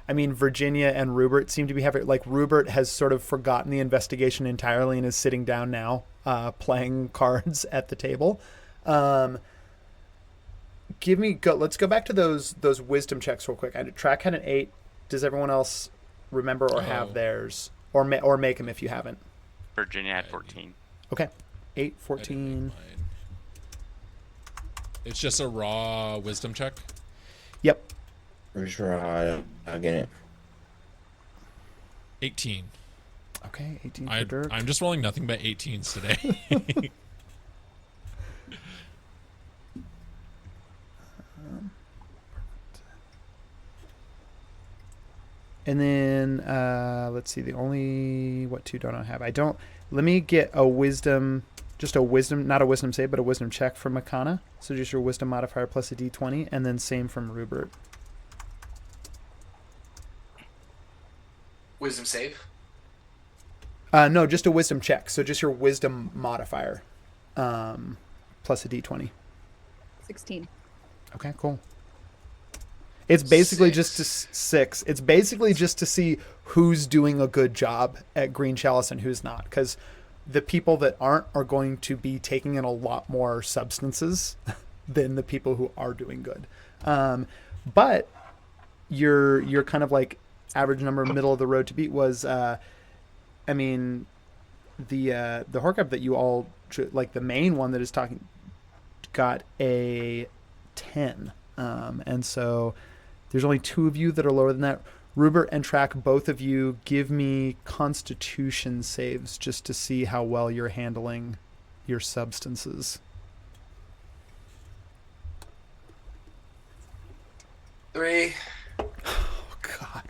[SPEAKER 1] I mean, Virginia and Rubert seem to be having, like, Rubert has sort of forgotten the investigation entirely and is sitting down now, playing cards at the table. Let's go back to those wisdom checks real quick. Track had an 8. Does everyone else remember or have theirs, or make them if you haven't?
[SPEAKER 2] Virginia had 14.
[SPEAKER 1] Okay, 8,
[SPEAKER 3] I didn't
[SPEAKER 1] 14.
[SPEAKER 3] make mine. It's just a raw wisdom check.
[SPEAKER 1] Yep.
[SPEAKER 5] For sure, I'll get it.
[SPEAKER 3] 18.
[SPEAKER 1] Okay, 18 for Dirk.
[SPEAKER 3] I'm just rolling nothing but 18s today.
[SPEAKER 1] And then let's see. The only what 2 don't I have? I don't. Let me get a wisdom, just a wisdom, not a wisdom save, but a wisdom check from Makana. So just your wisdom modifier plus a d20, and then same from Rupert.
[SPEAKER 9] Wisdom save.
[SPEAKER 1] No, just a wisdom check. So just your wisdom modifier, plus a d20.
[SPEAKER 4] 16.
[SPEAKER 1] Okay, cool. It's basically
[SPEAKER 9] 6.
[SPEAKER 1] just to 6. It's basically just to see who's doing a good job at Green Chalice and who's not, because the people that aren't are going to be taking in a lot more substances than the people who are doing good. But your kind of like average number, middle of the road to beat was, I mean, the Horcrux that you all like, the main one that is talking got a 10, and so there's only 2 of you that are lower than that. Rupert and Track, both of you, give me Constitution saves just to see how well you're handling your substances.
[SPEAKER 9] 3.
[SPEAKER 1] Oh God,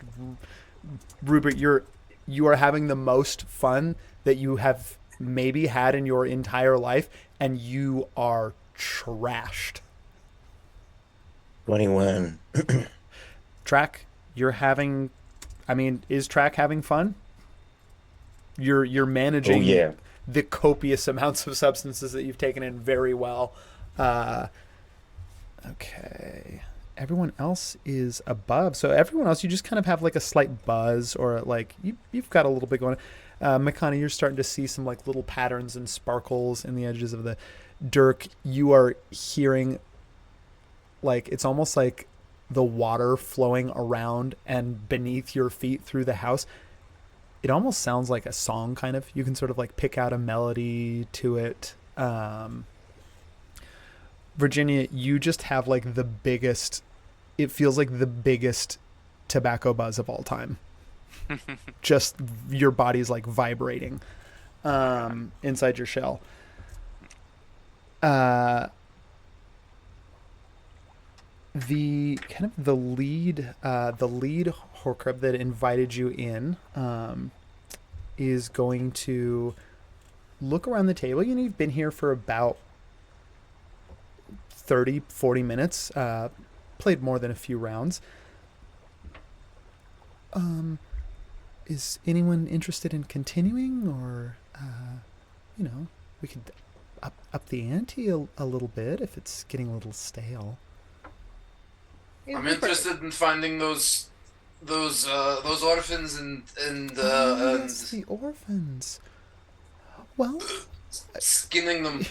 [SPEAKER 1] Rupert, you are having the most fun that you have maybe had in your entire life, and you are trashed.
[SPEAKER 5] 21.
[SPEAKER 1] Track, you're having. I mean, is Track having fun? You're managing
[SPEAKER 5] Oh, yeah.
[SPEAKER 1] the copious amounts of substances that you've taken in very well. Okay. Everyone else is above. So everyone else, you just kind of have like a slight buzz, or like you've got a little bit going Makana, you're starting to see some like little patterns and sparkles in the edges of the Dirk. You are hearing like it's almost like the water flowing around and beneath your feet through the house. It almost sounds like a song, kind of. You can sort of like pick out a melody to it. Virginia, you just have like the biggest, it feels like the biggest tobacco buzz of all time. Just your body's like vibrating inside your shell. The kind of the lead Horcrux that invited you in is going to look around the table. You know, you've been here for about 30-40 minutes, played more than a few rounds. Is anyone interested in continuing, or you know, we could up the ante a little bit if it's getting a little stale.
[SPEAKER 10] I'm interested in finding those orphans and
[SPEAKER 1] yes, the orphans. Well,
[SPEAKER 10] skinning them.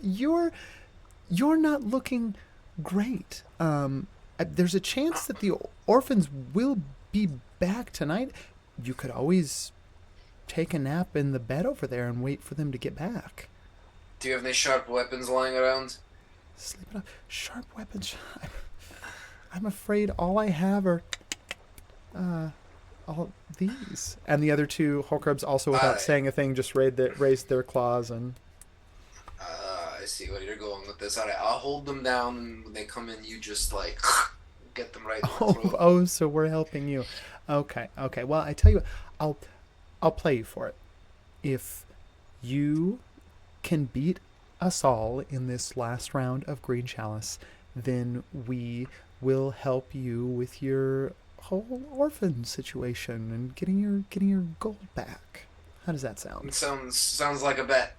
[SPEAKER 1] You're not looking great. There's a chance that the orphans will be back tonight. You could always take a nap in the bed over there and wait for them to get back.
[SPEAKER 10] Do you have any sharp weapons lying around?
[SPEAKER 1] Sleep it off. Sharp weapons. I'm afraid all I have are all these. And the other two Horcruxes, also without saying a thing, just raised their claws and.
[SPEAKER 10] I see where you're going with this. All right, I'll hold them down, and when they come in, you just like get them right in the throat.
[SPEAKER 1] Oh, so we're helping you. Okay. Well, I tell you what, I'll play you for it. If you can beat us all in this last round of Green Chalice, then we will help you with your whole orphan situation and getting your gold back. How does that sound?
[SPEAKER 10] It sounds like a bet.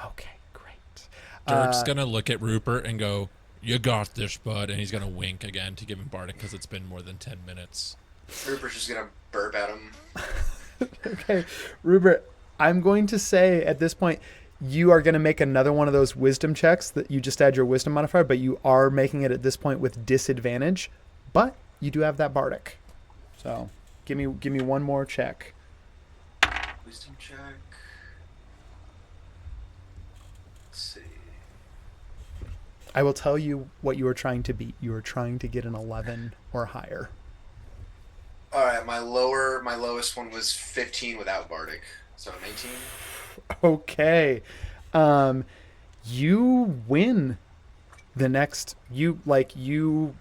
[SPEAKER 1] Okay, great.
[SPEAKER 3] Dirk's gonna look at Rupert and go, "You got this, bud," and he's gonna wink again to give him Bardic because it's been more than 10 minutes.
[SPEAKER 10] Rupert's just gonna burp at him.
[SPEAKER 1] Okay, Rupert, I'm going to say at this point, you are going to make another one of those wisdom checks that you just add your wisdom modifier, but you are making it at this point with disadvantage. But you do have that Bardic. So give me one more check.
[SPEAKER 10] Wisdom check. Let's see.
[SPEAKER 1] I will tell you what you are trying to beat. You are trying to get an 11 or higher.
[SPEAKER 10] All right, my lowest one was 15 without Bardic, so 19.
[SPEAKER 1] Okay. You win the next it's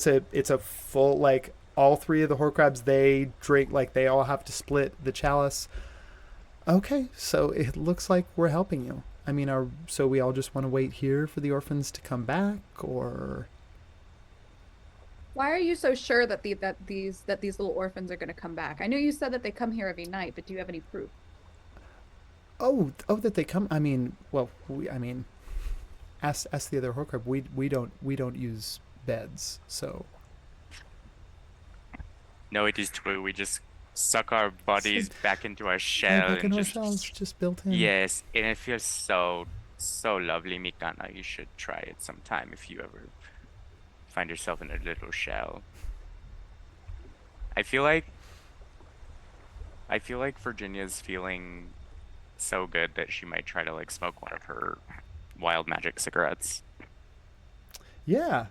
[SPEAKER 1] a full, like, all three of the Horcruxes, they drink, like, they all have to split the chalice. Okay, so it looks like we're helping you. I mean, so we all just want to wait here for the orphans to come back, or
[SPEAKER 4] Why are you so sure that these little orphans are going to come back? I know you said that they come here every night, but do you have any proof?
[SPEAKER 1] Oh, that they come. I mean, well, ask the other Horcrux. We don't use beds, so.
[SPEAKER 2] No, it is true. We just suck our bodies back into our shell
[SPEAKER 1] Back in
[SPEAKER 2] and
[SPEAKER 1] our shells, just built in.
[SPEAKER 2] Yes, and it feels so lovely, Mikana. You should try it sometime if you ever find yourself in a little shell. I feel like Virginia's feeling so good that she might try to like smoke one of her wild magic cigarettes.
[SPEAKER 1] Yeah.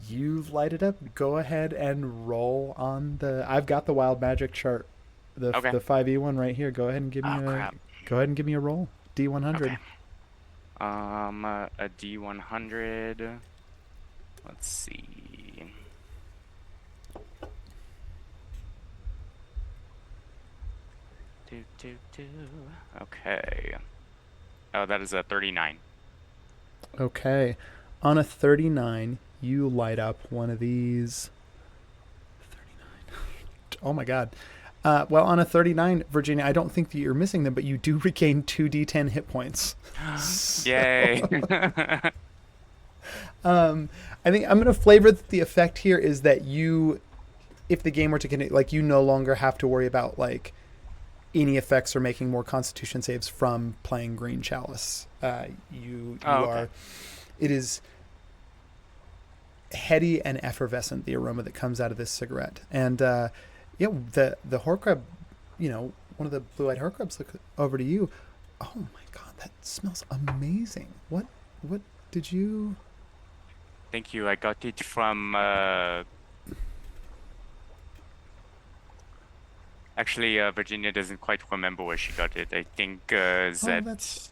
[SPEAKER 1] You've lighted up. Go ahead and roll on the. I've got the wild magic chart, the 5e one right here. Go ahead and give me Go ahead and give me a roll. D100.
[SPEAKER 2] Okay. A D100. Let's see. Okay. Oh, that is a 39.
[SPEAKER 1] Okay. On a 39, you light up one of these. 39. Oh my god. Well, on a 39, Virginia, I don't think that you're missing them, but you do regain 2d10 hit points.
[SPEAKER 2] Yay.
[SPEAKER 1] I think I'm going to flavor that the effect here is that you if the game were to connect, like you no longer have to worry about like any effects or making more Constitution saves from playing Green Chalice. You
[SPEAKER 2] okay.
[SPEAKER 1] are. It is heady and effervescent, the aroma that comes out of this cigarette, and yeah, the Horcrux, you know, one of the blue-eyed Horcruxes look over to you. Oh my God, that smells amazing. What did you?
[SPEAKER 2] Thank you. I got it from. Actually, Virginia doesn't quite remember where she got it. I think that
[SPEAKER 1] that's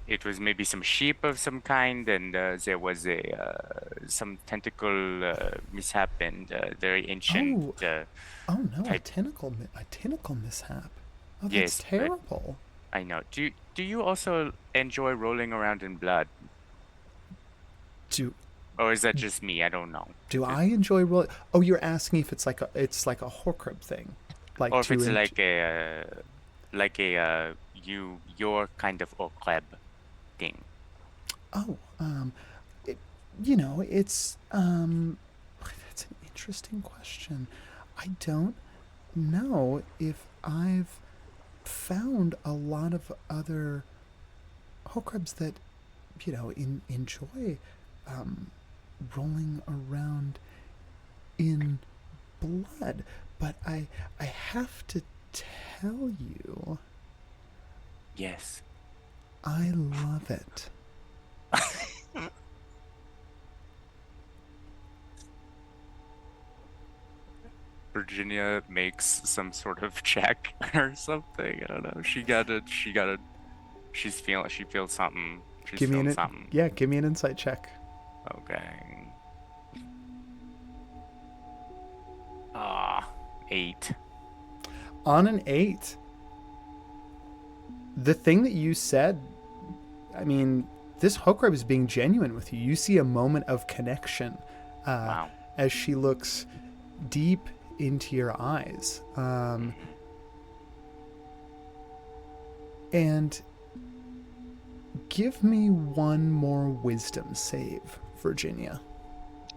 [SPEAKER 2] it was maybe some sheep of some kind, and there was some tentacle mishap and very ancient.
[SPEAKER 1] oh no, a
[SPEAKER 2] type-
[SPEAKER 1] tentacle mishap. Oh, that's
[SPEAKER 2] Yes, but-
[SPEAKER 1] terrible.
[SPEAKER 2] I know. Do you also enjoy rolling around in blood,
[SPEAKER 1] Do
[SPEAKER 2] or is that just me? I don't know.
[SPEAKER 1] do I enjoy rolling? Oh, you're asking if it's like a Horcrux thing, like
[SPEAKER 2] Or if
[SPEAKER 1] to
[SPEAKER 2] it's
[SPEAKER 1] en-
[SPEAKER 2] like a your kind of Horcrux thing.
[SPEAKER 1] Oh, you know, it's that's an interesting question. I don't know if I've found a lot of other Horcruxes that, you know, enjoy rolling around in blood, but I have to tell you,
[SPEAKER 2] Yes.
[SPEAKER 1] I love it.
[SPEAKER 2] Virginia makes some sort of check or something. I don't know. She feels something. She's
[SPEAKER 1] Give me
[SPEAKER 2] feeling
[SPEAKER 1] an
[SPEAKER 2] something.
[SPEAKER 1] yeah, give me an insight check.
[SPEAKER 2] Okay. 8.
[SPEAKER 1] On an 8, the thing that you said, I mean, this Horcrux is being genuine with you. You see a moment of connection
[SPEAKER 2] Wow.
[SPEAKER 1] as she looks deep into your eyes. And give me one more wisdom save, Virginia.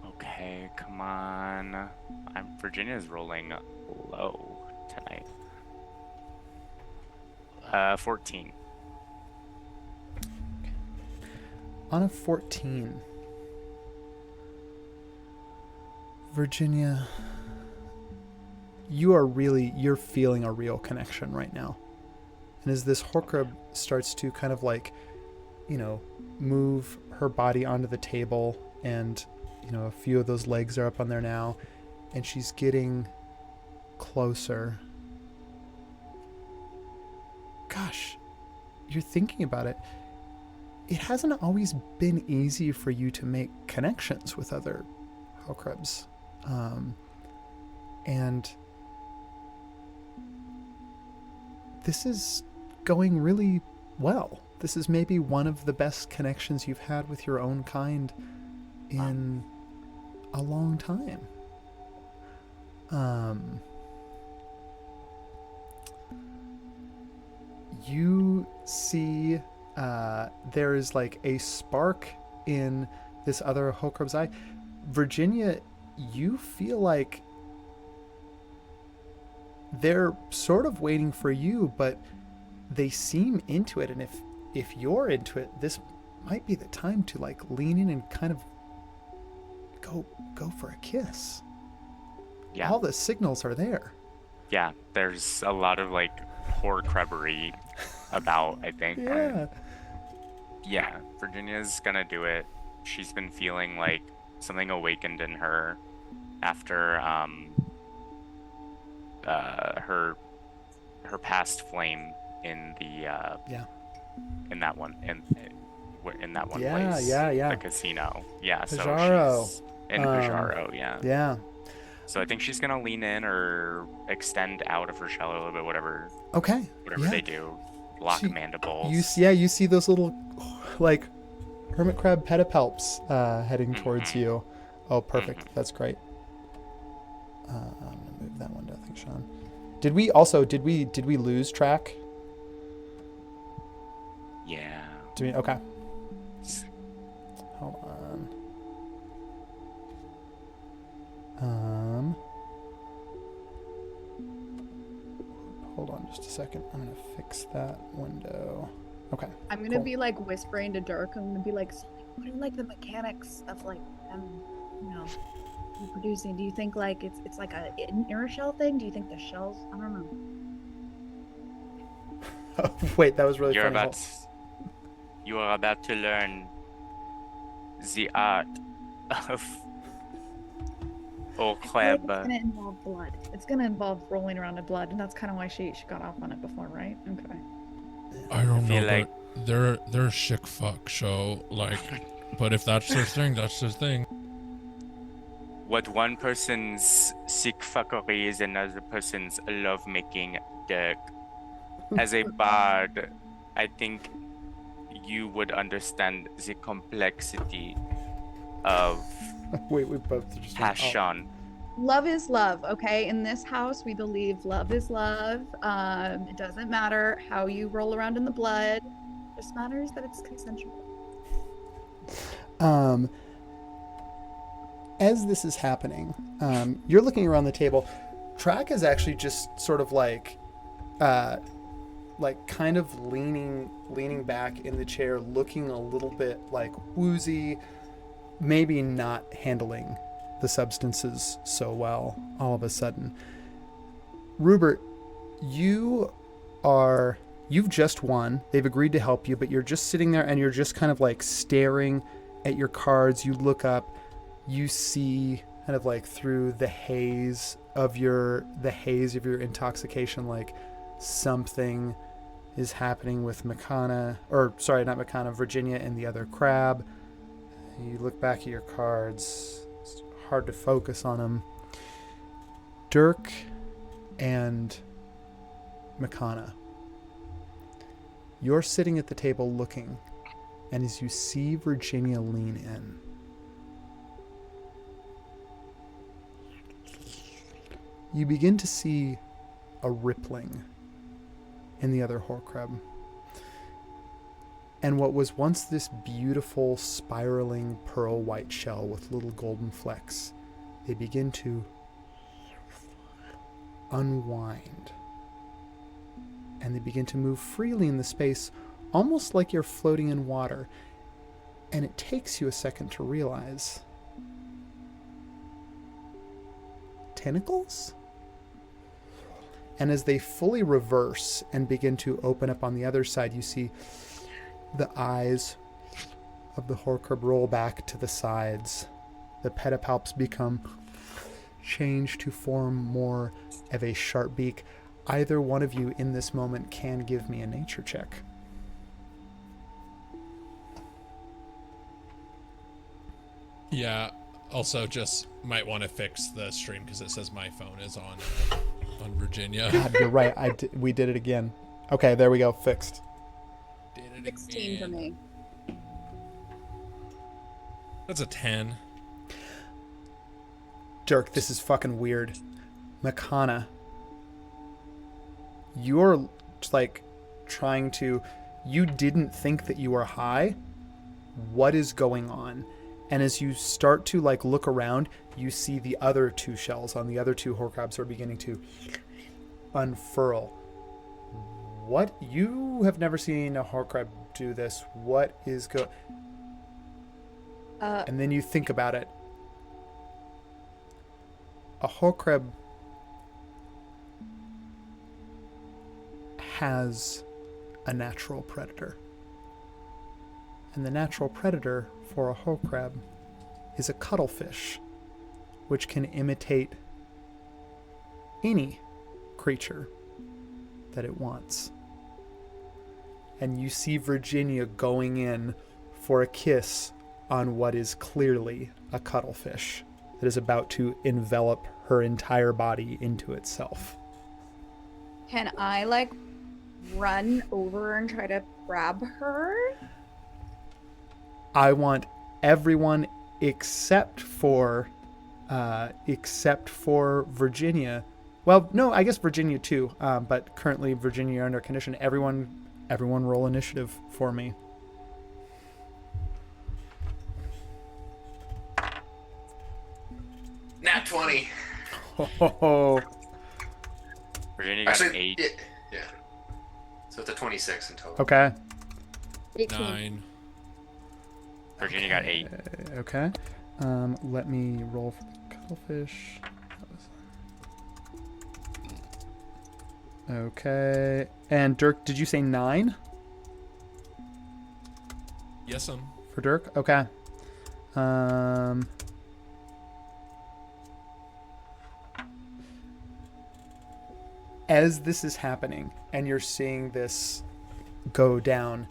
[SPEAKER 2] Okay, come on. Virginia's rolling low tonight. 14.
[SPEAKER 1] On a 14, Virginia, you're feeling a real connection right now. And as this Horcrux starts to kind of like, you know, move her body onto the table, and, you know, a few of those legs are up on there now, and she's getting closer. Gosh, you're thinking about it. It hasn't always been easy for you to make connections with other Horcruxes. And this is going really well. This is maybe one of the best connections you've had with your own kind in a long time. You see there is like a spark in this other Horcrux's eye. Virginia, you feel like they're sort of waiting for you, but they seem into it, and if you're into it, this might be the time to like lean in and kind of go for a kiss.
[SPEAKER 2] Yeah.
[SPEAKER 1] All the signals are there.
[SPEAKER 2] Yeah, there's a lot of like Horcrux-ery about, I think.
[SPEAKER 1] Yeah.
[SPEAKER 2] Yeah, Virginia's gonna do it. She's been feeling like something awakened in her after her past flame in the in that one place.
[SPEAKER 1] Yeah.
[SPEAKER 2] The casino. Yeah,
[SPEAKER 1] Pajaro.
[SPEAKER 2] so she's in Pajaro, yeah.
[SPEAKER 1] Yeah.
[SPEAKER 2] So I think she's gonna lean in or extend out of her shell a little bit, whatever
[SPEAKER 1] Okay.
[SPEAKER 2] whatever they do. Lock
[SPEAKER 1] So
[SPEAKER 2] mandibles.
[SPEAKER 1] You see those little like hermit crab pedipalps heading towards you. Oh, perfect. That's great. I'm gonna move that one to, I think, Sean. Did we lose track?
[SPEAKER 2] Yeah.
[SPEAKER 1] Okay. Hold on. Just a second. I'm gonna fix that window. Okay.
[SPEAKER 4] I'm gonna
[SPEAKER 1] cool.
[SPEAKER 4] be like whispering to Dirk. I'm gonna be like, "So, like, what are like the mechanics of like reproducing? Do you think like it's like a inner shell thing? Do you think the shells? I don't know."
[SPEAKER 1] Wait, that was really
[SPEAKER 2] You're
[SPEAKER 1] funny.
[SPEAKER 2] you are about to learn the art of
[SPEAKER 4] I feel like it's
[SPEAKER 2] Orcleb.
[SPEAKER 4] gonna involve blood. It's gonna involve rolling around in blood, and that's kind of why she got off on it before, right? Okay.
[SPEAKER 3] I don't
[SPEAKER 2] feel
[SPEAKER 3] know,
[SPEAKER 2] like-
[SPEAKER 3] but they're a chick fuck show, like, but if that's their thing, that's their thing.
[SPEAKER 2] What one person's sick fuckery is another person's love-making dick. As a bard, I think you would understand the complexity of
[SPEAKER 1] Wait, we both just went, oh.
[SPEAKER 2] passion.
[SPEAKER 4] Love is love, okay? In this house, we believe love is love. It doesn't matter how you roll around in the blood. It just matters that it's consensual.
[SPEAKER 1] As this is happening, you're looking around the table. Track is actually just sort of like kind of leaning back in the chair, looking a little bit like woozy, maybe not handling the substances so well all of a sudden. Rupert, you've just won. They've agreed to help you, but you're just sitting there and you're just kind of like staring at your cards. You look up, you see kind of like through the haze of your intoxication, like something is happening with Virginia and the other crab. You look back at your cards. It's hard to focus on them. Dirk and Makana. You're sitting at the table looking, and as you see Virginia lean in, you begin to see a rippling in the other Horcrux. And what was once this beautiful, spiraling pearl white shell with little golden flecks, they begin to unwind. And they begin to move freely in the space, almost like you're floating in water. And it takes you a second to realize. Tentacles? And as they fully reverse and begin to open up on the other side, you see the eyes of the Horcrux roll back to the sides. The pedipalps change to form more of a sharp beak. Either one of you in this moment can give me a nature check.
[SPEAKER 3] Yeah. Also, just might want to fix the stream because it says my phone is on Virginia.
[SPEAKER 1] God, you're right. We did it again. Okay, there we go. Fixed.
[SPEAKER 3] Did it
[SPEAKER 4] 16 for
[SPEAKER 3] again.
[SPEAKER 4] me.
[SPEAKER 3] That's a 10.
[SPEAKER 1] Dirk, this is fucking weird. Makana, you're like trying to. You didn't think that you were high. What is going on? And as you start to like look around, you see the other two shells on the other two Horcrux are beginning to unfurl. What? You have never seen a Horcrux do this. What is and then you think about it. A Horcrux has a natural predator. And the natural predator for a Horcrux is a cuttlefish, which can imitate any creature that it wants. And you see Virginia going in for a kiss on what is clearly a cuttlefish that is about to envelop her entire body into itself.
[SPEAKER 4] Can I like run over and try to grab her?
[SPEAKER 1] I want everyone except for Virginia. Well, no, I guess Virginia too. But currently Virginia you're under condition. Everyone roll initiative for me.
[SPEAKER 10] Nat 20.
[SPEAKER 1] Oh,
[SPEAKER 2] Virginia got an
[SPEAKER 10] Actually,
[SPEAKER 2] 8.
[SPEAKER 10] yeah. So it's a 26 in total.
[SPEAKER 1] Okay.
[SPEAKER 4] 18.
[SPEAKER 3] 9.
[SPEAKER 2] Virginia got 8.
[SPEAKER 1] Okay. Let me roll for the cuttlefish. Okay. And Dirk, did you say 9
[SPEAKER 3] Yes,
[SPEAKER 1] for Dirk? Okay. As this is happening and you're seeing this go down,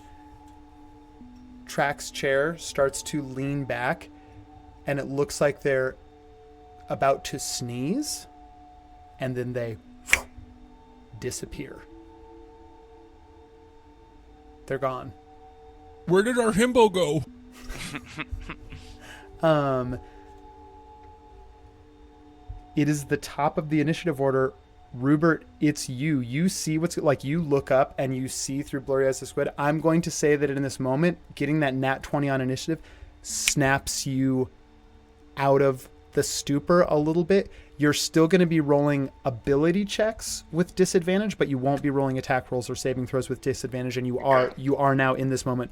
[SPEAKER 1] Track's chair starts to lean back and it looks like they're about to sneeze and then they disappear. They're gone.
[SPEAKER 3] Where did our himbo go?
[SPEAKER 1] It is the top of the initiative order. Rupert, it's you. You see what's like. You look up and you see through blurry eyes the squid. I'm going to say that in this moment, getting that nat 20 on initiative snaps you out of the stupor a little bit. You're still going to be rolling ability checks with disadvantage, but you won't be rolling attack rolls or saving throws with disadvantage. And you are now in this moment.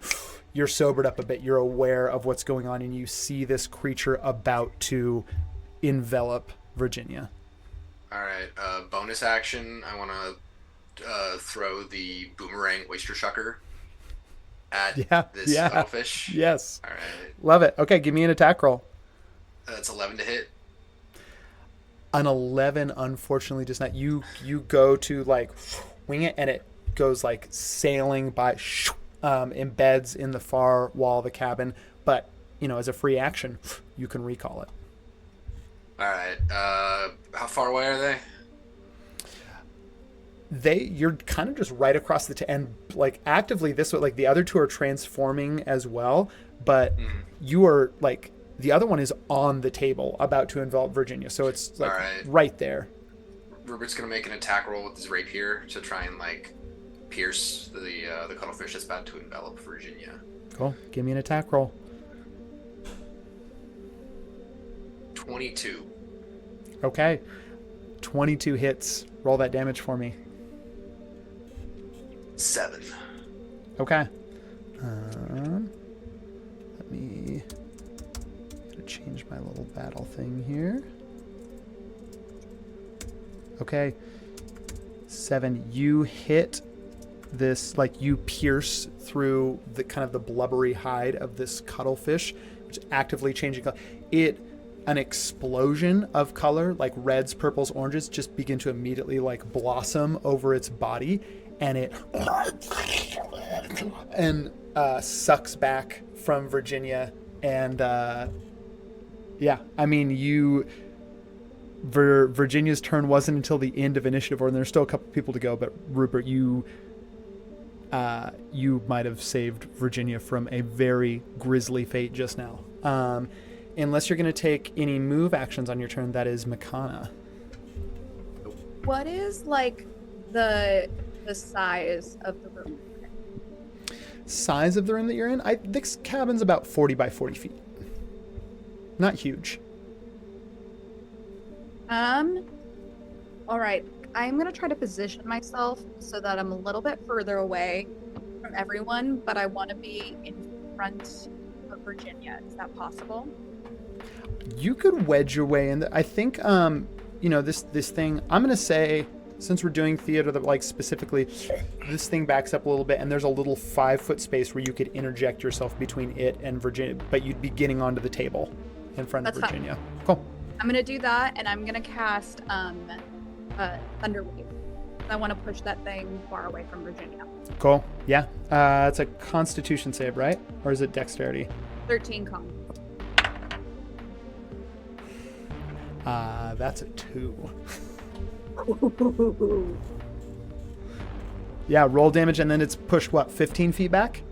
[SPEAKER 1] You're sobered up a bit. You're aware of what's going on, and you see this creature about to envelop Virginia.
[SPEAKER 10] All right. Bonus action. I want to throw the boomerang oyster shucker at this cuttlefish.
[SPEAKER 1] Yes.
[SPEAKER 10] All right.
[SPEAKER 1] Love it. Okay, give me an attack roll.
[SPEAKER 10] That's 11 to hit.
[SPEAKER 1] An 11, unfortunately, does not. You go to like wing it, and it goes like sailing by, embeds in the far wall of the cabin. But as a free action, you can recall it.
[SPEAKER 10] All right. How far away are they?
[SPEAKER 1] You're kind of just right across the and like actively this way. Like the other two are transforming as well, but you are like the other one is on the table about to envelop Virginia, so it's like right there.
[SPEAKER 10] Rupert's gonna make an attack roll with his rapier to try and like pierce the cuttlefish that's about to envelop Virginia.
[SPEAKER 1] Cool. Give me an attack roll.
[SPEAKER 10] 22.
[SPEAKER 1] Okay. 22 hits. Roll that damage for me.
[SPEAKER 10] 7.
[SPEAKER 1] Okay. Let me change my little battle thing here. Okay. 7. You hit this, like you pierce through the kind of the blubbery hide of this cuttlefish, which is actively changing color. An explosion of color, like reds, purples, oranges, just begin to immediately like blossom over its body, and it sucks back from Virginia. And Virginia's turn wasn't until the end of initiative order, and there's still a couple people to go. But Rupert, you might have saved Virginia from a very grisly fate just now. Unless you're going to take any move actions on your turn, that is Makana.
[SPEAKER 4] What is like the size of the room?
[SPEAKER 1] Size of the room that you're in? This cabin's about 40 by 40 feet. Not huge.
[SPEAKER 4] All right. I'm going to try to position myself so that I'm a little bit further away from everyone, but I want to be in front of Virginia. Is that possible?
[SPEAKER 1] You could wedge your way in. I think, this thing, I'm going to say, since we're doing theater that like specifically, this thing backs up a little bit and there's a little 5-foot space where you could interject yourself between it and Virginia, but you'd be getting onto the table in front of Virginia. Fine. Cool.
[SPEAKER 4] I'm going to do that, and I'm going to cast Thunder Wave. I want to push that thing far away from Virginia.
[SPEAKER 1] Cool. Yeah. It's a Constitution save, right? Or is it Dexterity?
[SPEAKER 4] 13 con.
[SPEAKER 1] That's a 2. Yeah, roll damage, and then it's pushed, 15 feet back?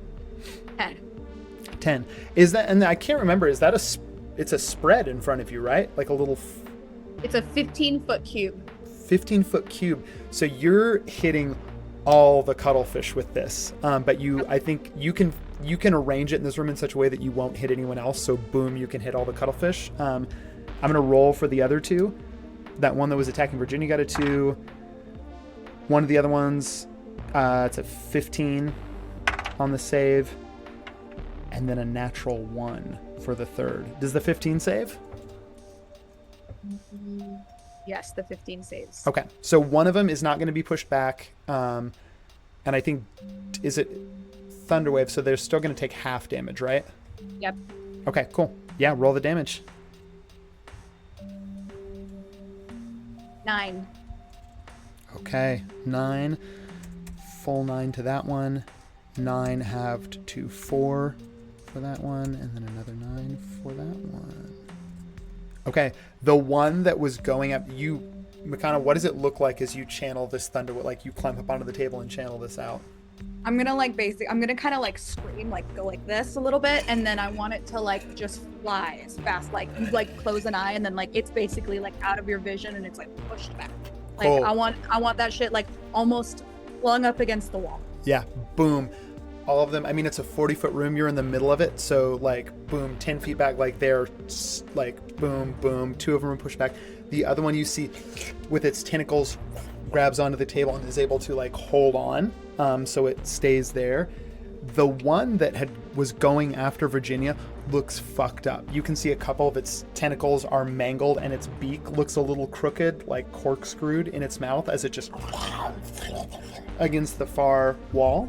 [SPEAKER 1] 10. Is that, and I can't remember, is that it's a spread in front of you, right? Like a little...
[SPEAKER 4] It's a 15-foot cube.
[SPEAKER 1] 15-foot cube. So you're hitting all the cuttlefish with this. But I think you can arrange it in this room in such a way that you won't hit anyone else. So boom, you can hit all the cuttlefish. I'm going to roll for the other two. That one that was attacking Virginia got a 2. One of the other ones It's a 15 on the save, and then a natural 1 for the third. Does the 15 save?
[SPEAKER 4] Yes, the 15 saves.
[SPEAKER 1] Okay, so one of them is not going to be pushed back, and I think, is it Thunderwave? So they're still going to take half damage, right?
[SPEAKER 4] Yep.
[SPEAKER 1] Okay, cool. Yeah, roll the damage.
[SPEAKER 4] 9.
[SPEAKER 1] Okay, 9. Full 9 to that one. 9 halved to 4 for that one, and then another 9 for that one. Okay, the one that was going up, you, Makana, what does it look like as you channel this thunder? Like you climb up onto the table and channel this out?
[SPEAKER 4] I'm gonna I'm gonna kind of like scream, like go like this a little bit, and then I want it to like just fly as fast, like you like close an eye, and then like it's basically like out of your vision, and it's like pushed back. Like
[SPEAKER 1] Cool.
[SPEAKER 4] I want that shit like almost flung up against the wall.
[SPEAKER 1] Yeah, boom. All of them, I mean, it's a 40-foot room. You're in the middle of it. So, like, boom, 10 feet back, like, they're, like, boom, boom. 2 of them are pushed back. The other one you see with its tentacles grabs onto the table and is able to, like, hold on. So it stays there. The one that was going after Virginia looks fucked up. You can see a couple of its tentacles are mangled, and its beak looks a little crooked, like corkscrewed in its mouth as it just against the far wall.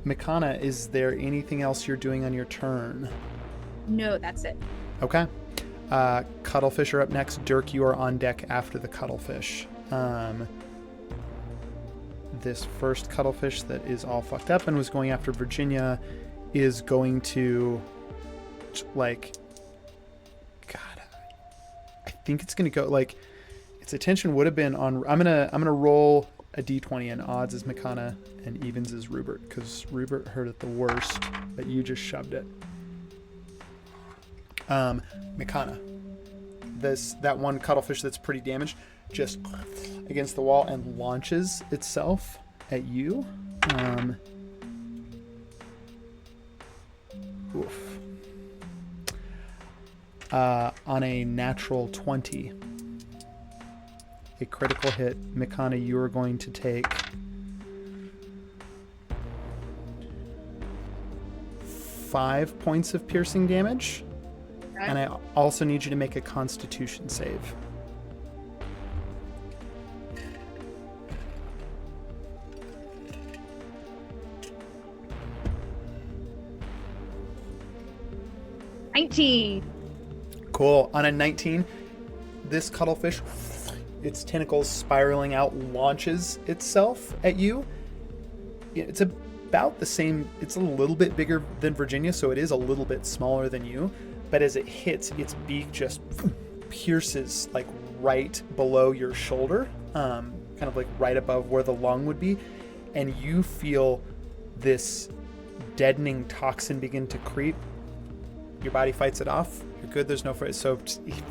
[SPEAKER 1] Makana, is there anything else you're doing on your turn?
[SPEAKER 4] No, that's it.
[SPEAKER 1] Okay. Cuttlefish are up next. Dirk, you are on deck after the Cuttlefish. This first Cuttlefish that is all fucked up and was going after Virginia is going to, like, God, I think it's going to go, like, its attention would have been on, I'm gonna roll a d20, and odds is Makana and evens is Rupert, because Rupert hurt it the worst, but you just shoved it. Makana, that one Cuttlefish that's pretty damaged just against the wall and launches itself at you. Oof. On a natural 20. A critical hit. Makana, you are going to take 5 points of piercing damage.
[SPEAKER 4] Okay.
[SPEAKER 1] And I also need you to make a Constitution save. Cool. On a 19, this Cuttlefish, its tentacles spiraling out, launches itself at you. It's about the same. It's a little bit bigger than Virginia, so it is a little bit smaller than you. But as it hits, its beak just pierces like right below your shoulder, kind of like right above where the lung would be. And you feel this deadening toxin begin to creep. Your body fights it off. You're good. There's no fight. So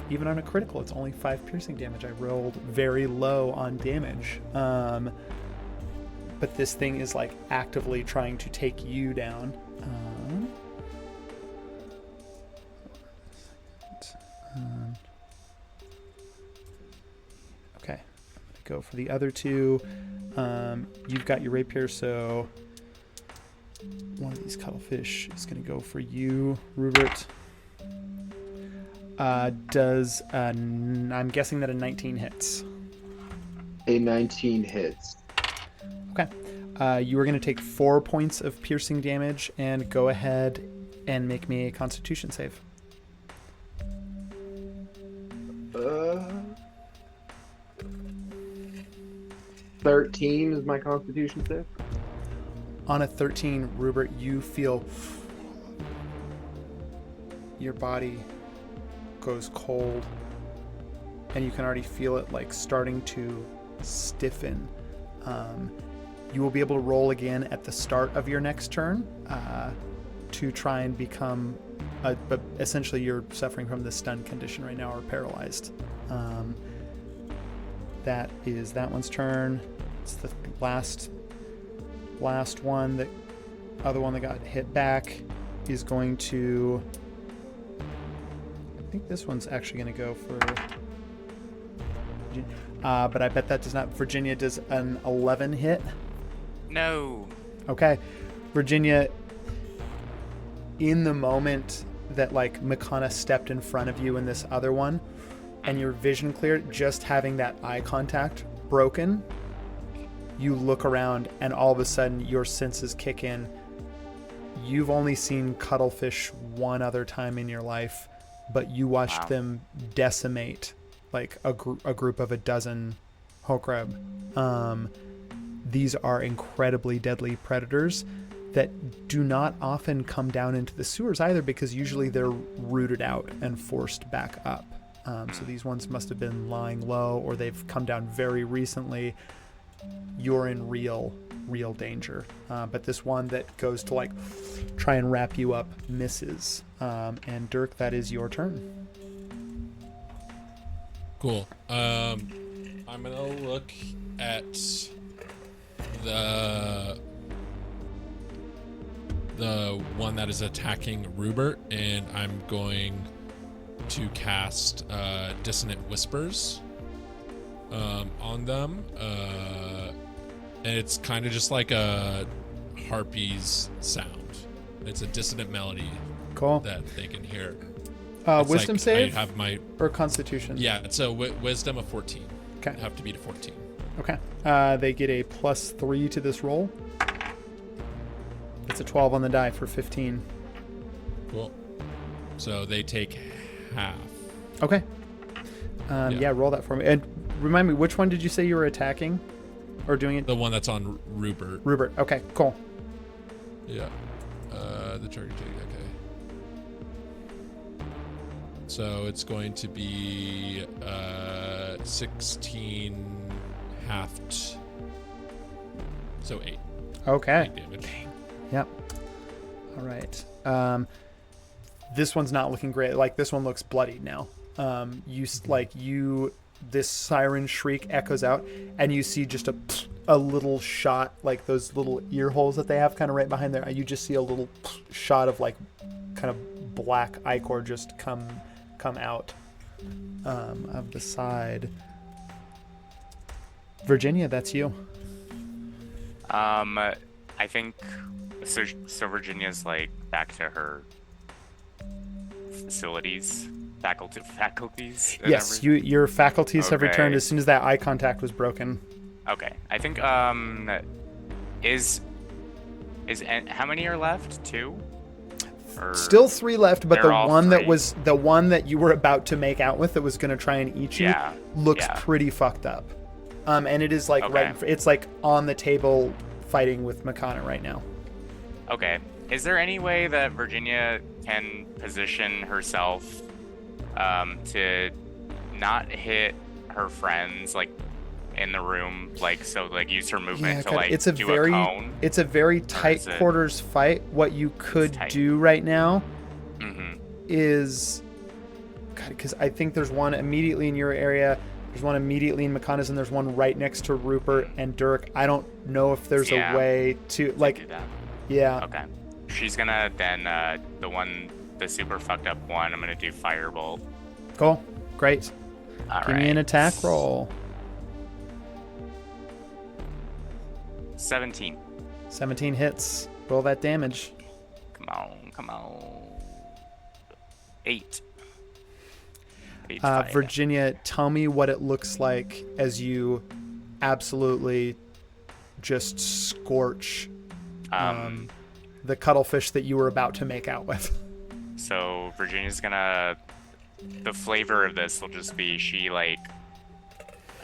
[SPEAKER 1] even on a critical, it's only 5 piercing damage. I rolled very low on damage. But this thing is like actively trying to take you down. Okay. I'm going to go for the other two. You've got your rapier, so one of these Cuttlefish is going to go for you, Rupert. I'm guessing that a 19 hits.
[SPEAKER 6] A 19 hits.
[SPEAKER 1] Okay. You are going to take 4 points of piercing damage, and go ahead and make me a Constitution save.
[SPEAKER 6] 13 is my Constitution save.
[SPEAKER 1] On a 13, Rupert, you feel your body goes cold, and you can already feel it like starting to stiffen. You will be able to roll again at the start of your next turn to try and become, but essentially you're suffering from the stun condition right now, or paralyzed. That is that one's turn. It's the last one. The other one that got hit back is going to, I think this one's actually going to go for But I bet that does not. Virginia, does an 11 hit?
[SPEAKER 2] No.
[SPEAKER 1] Okay. Virginia, in the moment that like Makana stepped in front of you in this other one and your vision cleared, just having that eye contact broken, you look around and all of a sudden your senses kick in. You've only seen cuttlefish one other time in your life, but you watched them decimate like a group of a dozen Hokrab. These are incredibly deadly predators that do not often come down into the sewers either, because usually they're rooted out and forced back up. So these ones must have been lying low, or they've come down very recently. You're in real danger. But this one that goes to like try and wrap you up misses. And Dirk, that is your turn.
[SPEAKER 3] Cool. I'm gonna look at the one that is attacking Rupert, and I'm going to cast Dissonant Whispers on them. And it's kind of just like a harpy's sound. It's a dissonant melody.
[SPEAKER 1] Cool.
[SPEAKER 3] That they can hear.
[SPEAKER 1] Wisdom
[SPEAKER 3] like
[SPEAKER 1] save?
[SPEAKER 3] I have my
[SPEAKER 1] or Constitution?
[SPEAKER 3] Yeah, it's a wisdom of 14.
[SPEAKER 1] Okay.
[SPEAKER 3] I have to beat a 14.
[SPEAKER 1] Okay. They get a +3 to this roll. It's a 12 on the die for 15.
[SPEAKER 3] Cool. So they take half.
[SPEAKER 1] Okay. Yeah, roll that for me. And remind me, which one did you say you were attacking? Or doing it?
[SPEAKER 3] The one that's on Rupert.
[SPEAKER 1] Rupert. Okay, cool.
[SPEAKER 3] Yeah. The target take, okay. So it's going to be 16 halved. So 8.
[SPEAKER 1] Okay.
[SPEAKER 3] 8 damage.
[SPEAKER 1] Yep. All right. This one's not looking great. Like, this one looks bloodied now. This siren shriek echoes out, and you see just a little shot, like those little ear holes that they have kind of right behind there. You just see a little shot of like kind of black ichor just come out of the side. Virginia, that's you.
[SPEAKER 2] I think so Virginia's like back to her faculties.
[SPEAKER 1] Yes, your faculties have returned as soon as that eye contact was broken.
[SPEAKER 2] Okay, I think is how many are left? 2? Or
[SPEAKER 1] still 3 left, but
[SPEAKER 2] they're
[SPEAKER 1] the
[SPEAKER 2] all
[SPEAKER 1] one
[SPEAKER 2] 3?
[SPEAKER 1] that was the one that you were about to make out with that was going to try and eat you looks pretty fucked up. And it is like it's like on the table fighting with Makana right now.
[SPEAKER 2] Okay. Is there any way that Virginia can position herself to not hit her friends like in the room, like so like use her movement to like
[SPEAKER 1] it's a
[SPEAKER 2] do a cone?
[SPEAKER 1] It's a very tight quarters fight. What you could do right now is because I think there's one immediately in your area. There's one immediately in Makana's, and there's one right next to Rupert and Dirk. I don't know if there's a way to like.
[SPEAKER 2] Do that.
[SPEAKER 1] Yeah.
[SPEAKER 2] Okay. She's gonna then the super fucked up one. I'm gonna do Firebolt.
[SPEAKER 1] Cool. Great. Give me an attack roll.
[SPEAKER 2] 17.
[SPEAKER 1] 17 hits. Roll that damage.
[SPEAKER 2] Come on. 8.
[SPEAKER 1] Virginia, tell me what it looks like as you absolutely just scorch the cuttlefish that you were about to make out with.
[SPEAKER 2] So Virginia's gonna... The flavor of this will just be she, like,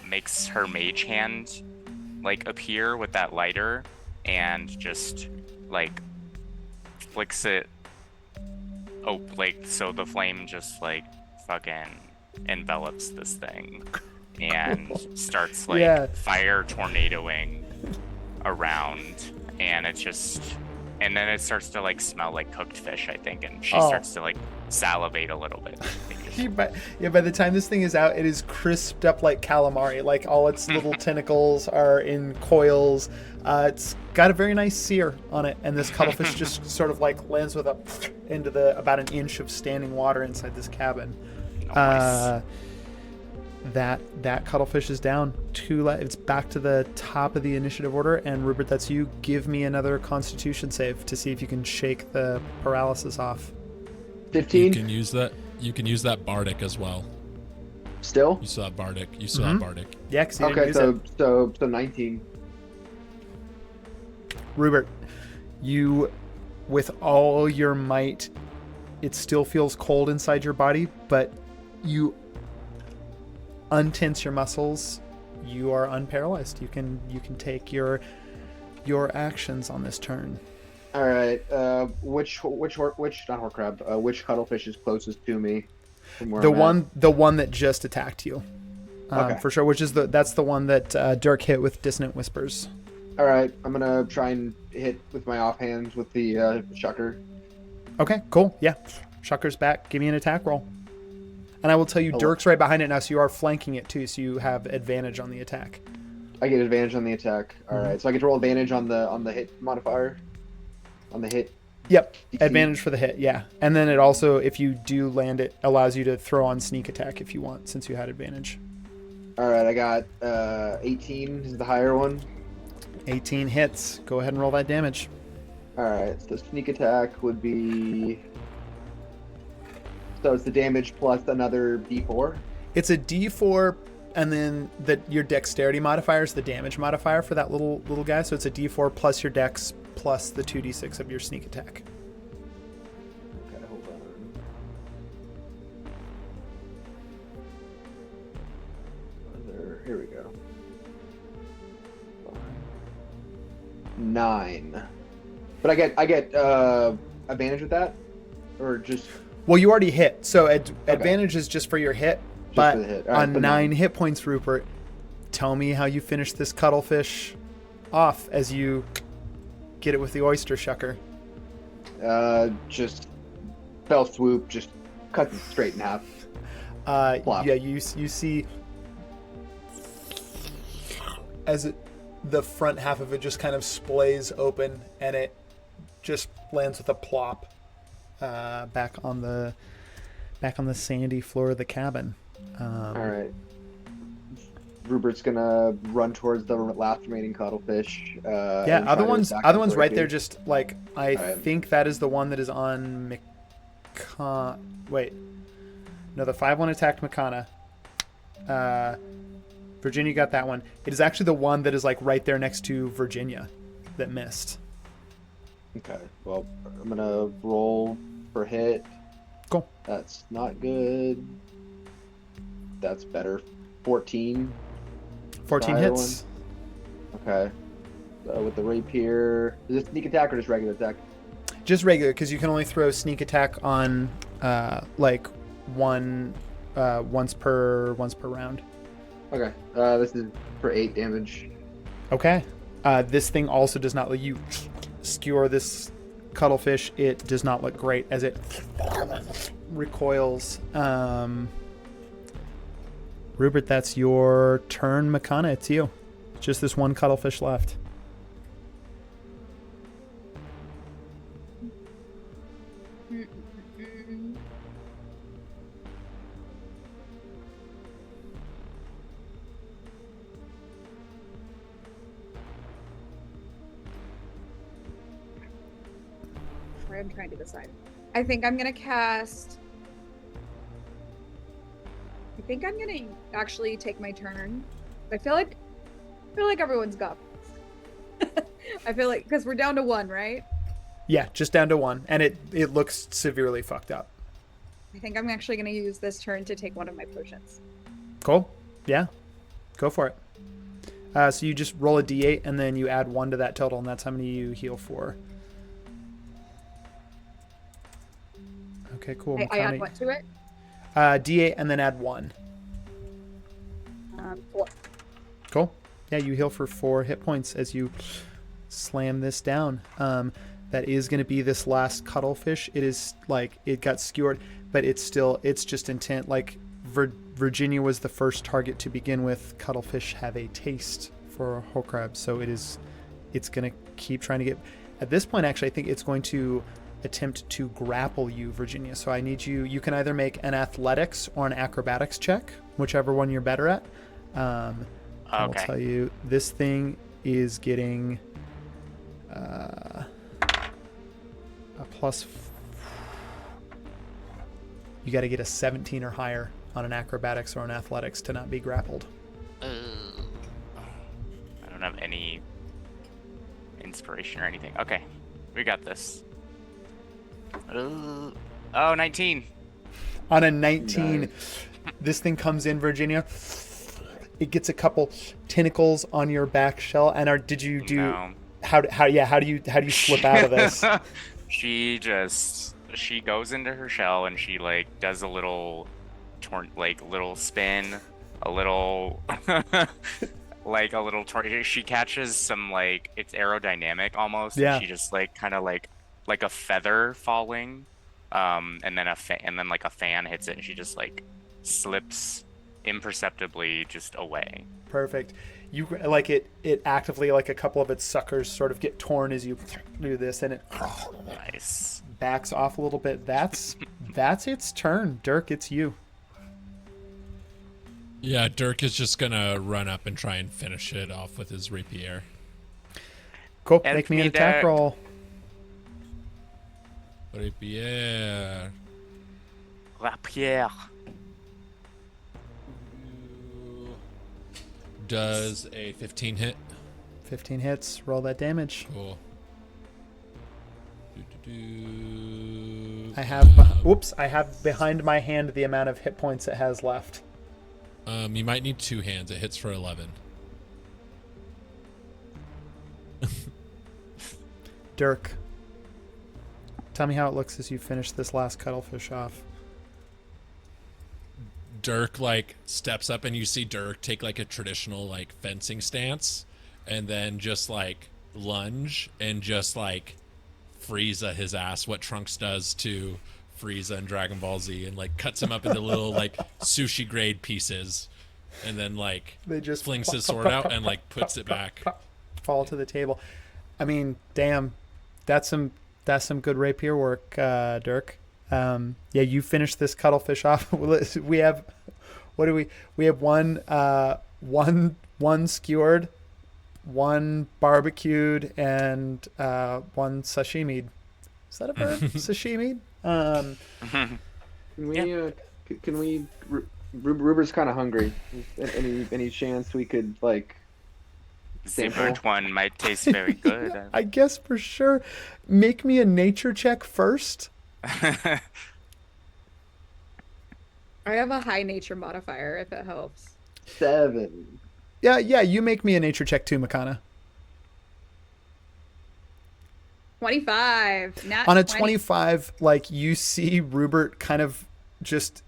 [SPEAKER 2] makes her mage hand, like, appear with that lighter and just, like, flicks it... Oh, like, so the flame just, like, fucking envelops this thing and starts, like, fire tornadoing around, and it just... And then it starts to like smell like cooked fish, I think, and she starts to like salivate a little bit.
[SPEAKER 1] By the time this thing is out, it is crisped up like calamari. Like all its little tentacles are in coils. It's got a very nice sear on it, and this cuttlefish just sort of like lands with about an inch of standing water inside this cabin.
[SPEAKER 2] Nice.
[SPEAKER 1] that cuttlefish is down. It's back to the top of the initiative order, and Rupert, that's you. Give me another Constitution save to see if you can shake the paralysis off.
[SPEAKER 9] 15.
[SPEAKER 3] You can use that. You can use that bardic as well.
[SPEAKER 9] Still?
[SPEAKER 3] You still have bardic. You still have bardic.
[SPEAKER 1] Yeah, 'cause you didn't
[SPEAKER 9] Okay,
[SPEAKER 1] use it.
[SPEAKER 9] so 19.
[SPEAKER 1] Rupert, you, with all your might, it still feels cold inside your body, but you untense your muscles. You are unparalyzed. You can take your actions on this turn.
[SPEAKER 9] All right. Which cuttlefish is closest to me? From where
[SPEAKER 1] The one that just attacked you,
[SPEAKER 9] Okay.
[SPEAKER 1] for sure. That's the one that Dirk hit with Dissonant Whispers.
[SPEAKER 9] All right. I'm gonna try and hit with my offhands with the shucker.
[SPEAKER 1] Okay, cool. Yeah, Shucker's back. Give me an attack roll. And I will tell you, Dirk's right behind it now, so you are flanking it too, so you have advantage on the attack.
[SPEAKER 9] I get advantage on the attack. All right. So I get to roll advantage on the hit modifier. On the hit.
[SPEAKER 1] Yep,
[SPEAKER 9] DC.
[SPEAKER 1] advantage for the hit, yeah. And then it also, if you do land it, allows you to throw on sneak attack if you want, since you had advantage.
[SPEAKER 9] All right, I got 18 is the higher one.
[SPEAKER 1] 18 hits. Go ahead and roll that damage.
[SPEAKER 9] All right, so sneak attack would be... So it's the damage plus another d4?
[SPEAKER 1] It's a d4, and then your dexterity modifier is the damage modifier for that little guy, so it's a d4 plus your dex plus the 2d6 of your sneak attack.
[SPEAKER 9] Okay, hold on. Here we go. 9. But I get advantage with that? Or just...
[SPEAKER 1] Well, you already hit, so advantage is just for your hit, but
[SPEAKER 9] for the hit. All right,
[SPEAKER 1] on 9 hit points, Rupert, tell me how you finish this cuttlefish off as you get it with the oyster shucker.
[SPEAKER 9] Just fell swoop, just cut it straight in half. Plop.
[SPEAKER 1] Yeah, you see as the front half of it just kind of splays open, and it just lands with a plop back on the sandy floor of the cabin.
[SPEAKER 9] All right. Rupert's gonna run towards the last remaining cuttlefish.
[SPEAKER 1] Yeah, other one's right there. Just like I think that is the one that is on Wait, no, the 5-1 attacked Makana. Virginia got that one. It is actually the one that is like right there next to Virginia that missed.
[SPEAKER 9] Okay, well, I'm gonna roll for hit.
[SPEAKER 1] Cool.
[SPEAKER 9] That's not good. That's better. 14.
[SPEAKER 1] 14 hits.
[SPEAKER 9] Okay. So with the rapier, is it sneak attack or just regular attack?
[SPEAKER 1] Just regular, because you can only throw sneak attack on like once per round.
[SPEAKER 9] Okay. This is for 8 damage.
[SPEAKER 1] Okay. This thing also does not let you skewer this cuttlefish. It does not look great as it recoils. Rupert, that's your turn. Makana, it's you. Just this one cuttlefish left.
[SPEAKER 4] Sorry, I'm trying to decide. I think I'm gonna cast. I think I'm gonna actually take my turn. I feel like everyone's got this. I feel like because we're down to 1, right?
[SPEAKER 1] Yeah, just down to 1, and it looks severely fucked up.
[SPEAKER 4] I think I'm actually gonna use this turn to take one of my potions.
[SPEAKER 1] Cool. Yeah, go for it. So you just roll a d8 and then you add 1 to that total, and that's how many you heal for. Okay, cool.
[SPEAKER 4] I add what to it?
[SPEAKER 1] D8 and then add 1.
[SPEAKER 4] 4.
[SPEAKER 1] Cool. Yeah, you heal for 4 hit points as you slam this down. That is going to be this last cuttlefish. It is like it got skewered, but it's just intent. Like Virginia was the first target to begin with. Cuttlefish have a taste for whole crab, so it's going to keep trying to get. At this point, actually, I think it's going to attempt to grapple you, Virginia. So I need you can either make an athletics or an acrobatics check, whichever one you're better at. I'll tell you, this thing is getting a plus. You got to get a 17 or higher on an acrobatics or an athletics to not be grappled.
[SPEAKER 2] I don't have any inspiration or anything. Okay, we got this. Oh, 19.
[SPEAKER 1] On a 19, this thing comes in, Virginia. It gets a couple tentacles on your back shell. And did you do?
[SPEAKER 2] No.
[SPEAKER 1] How do you slip out of this?
[SPEAKER 2] She goes into her shell and she like does a little little spin, a little like a little she catches some like it's aerodynamic almost.
[SPEAKER 1] Yeah.
[SPEAKER 2] And she just like kind of like a feather falling, and then like a fan hits it and she just like slips imperceptibly just away.
[SPEAKER 1] Perfect. You like it actively, like a couple of its suckers sort of get torn as you do this, and it
[SPEAKER 2] Nice.
[SPEAKER 1] backs off a little bit. That's its turn. Dirk, it's you.
[SPEAKER 3] Yeah, Dirk is just gonna run up and try and finish it off with his rapier.
[SPEAKER 1] Cool. Make me an attack
[SPEAKER 2] Dirk.
[SPEAKER 1] roll.
[SPEAKER 3] Rapier.
[SPEAKER 2] Rapier.
[SPEAKER 3] Does a 15 hit?
[SPEAKER 1] 15 hits. Roll that damage.
[SPEAKER 3] Cool.
[SPEAKER 1] I have I have behind my hand the amount of hit points it has left.
[SPEAKER 3] You might need 2 hands. It hits for 11.
[SPEAKER 1] Dirk, tell me how it looks as you finish this last cuttlefish off.
[SPEAKER 3] Dirk like steps up and you see Dirk take like a traditional like fencing stance and then just like lunge and just like Frieza his ass what Trunks does to Frieza in Dragon Ball Z and like cuts him up into little like sushi grade pieces and then like
[SPEAKER 1] They just
[SPEAKER 3] flings his sword out and like puts it back.
[SPEAKER 1] Fall to the table. I mean, damn, that's some good rapier work, Dirk. Yeah, you finish this cuttlefish off. We have, what do we have? One skewered, one barbecued, and one sashimied. Is that a verb? Sashimied?
[SPEAKER 9] Can we? Rubert's kind of hungry. Any chance we could like?
[SPEAKER 2] The burnt one might taste very good.
[SPEAKER 1] I guess for sure. Make me a nature check first.
[SPEAKER 4] I have a high nature modifier if it helps.
[SPEAKER 9] 7.
[SPEAKER 1] Yeah, you make me a nature check too, Makana.
[SPEAKER 4] 25.
[SPEAKER 1] On a 25, like you see Rupert kind of just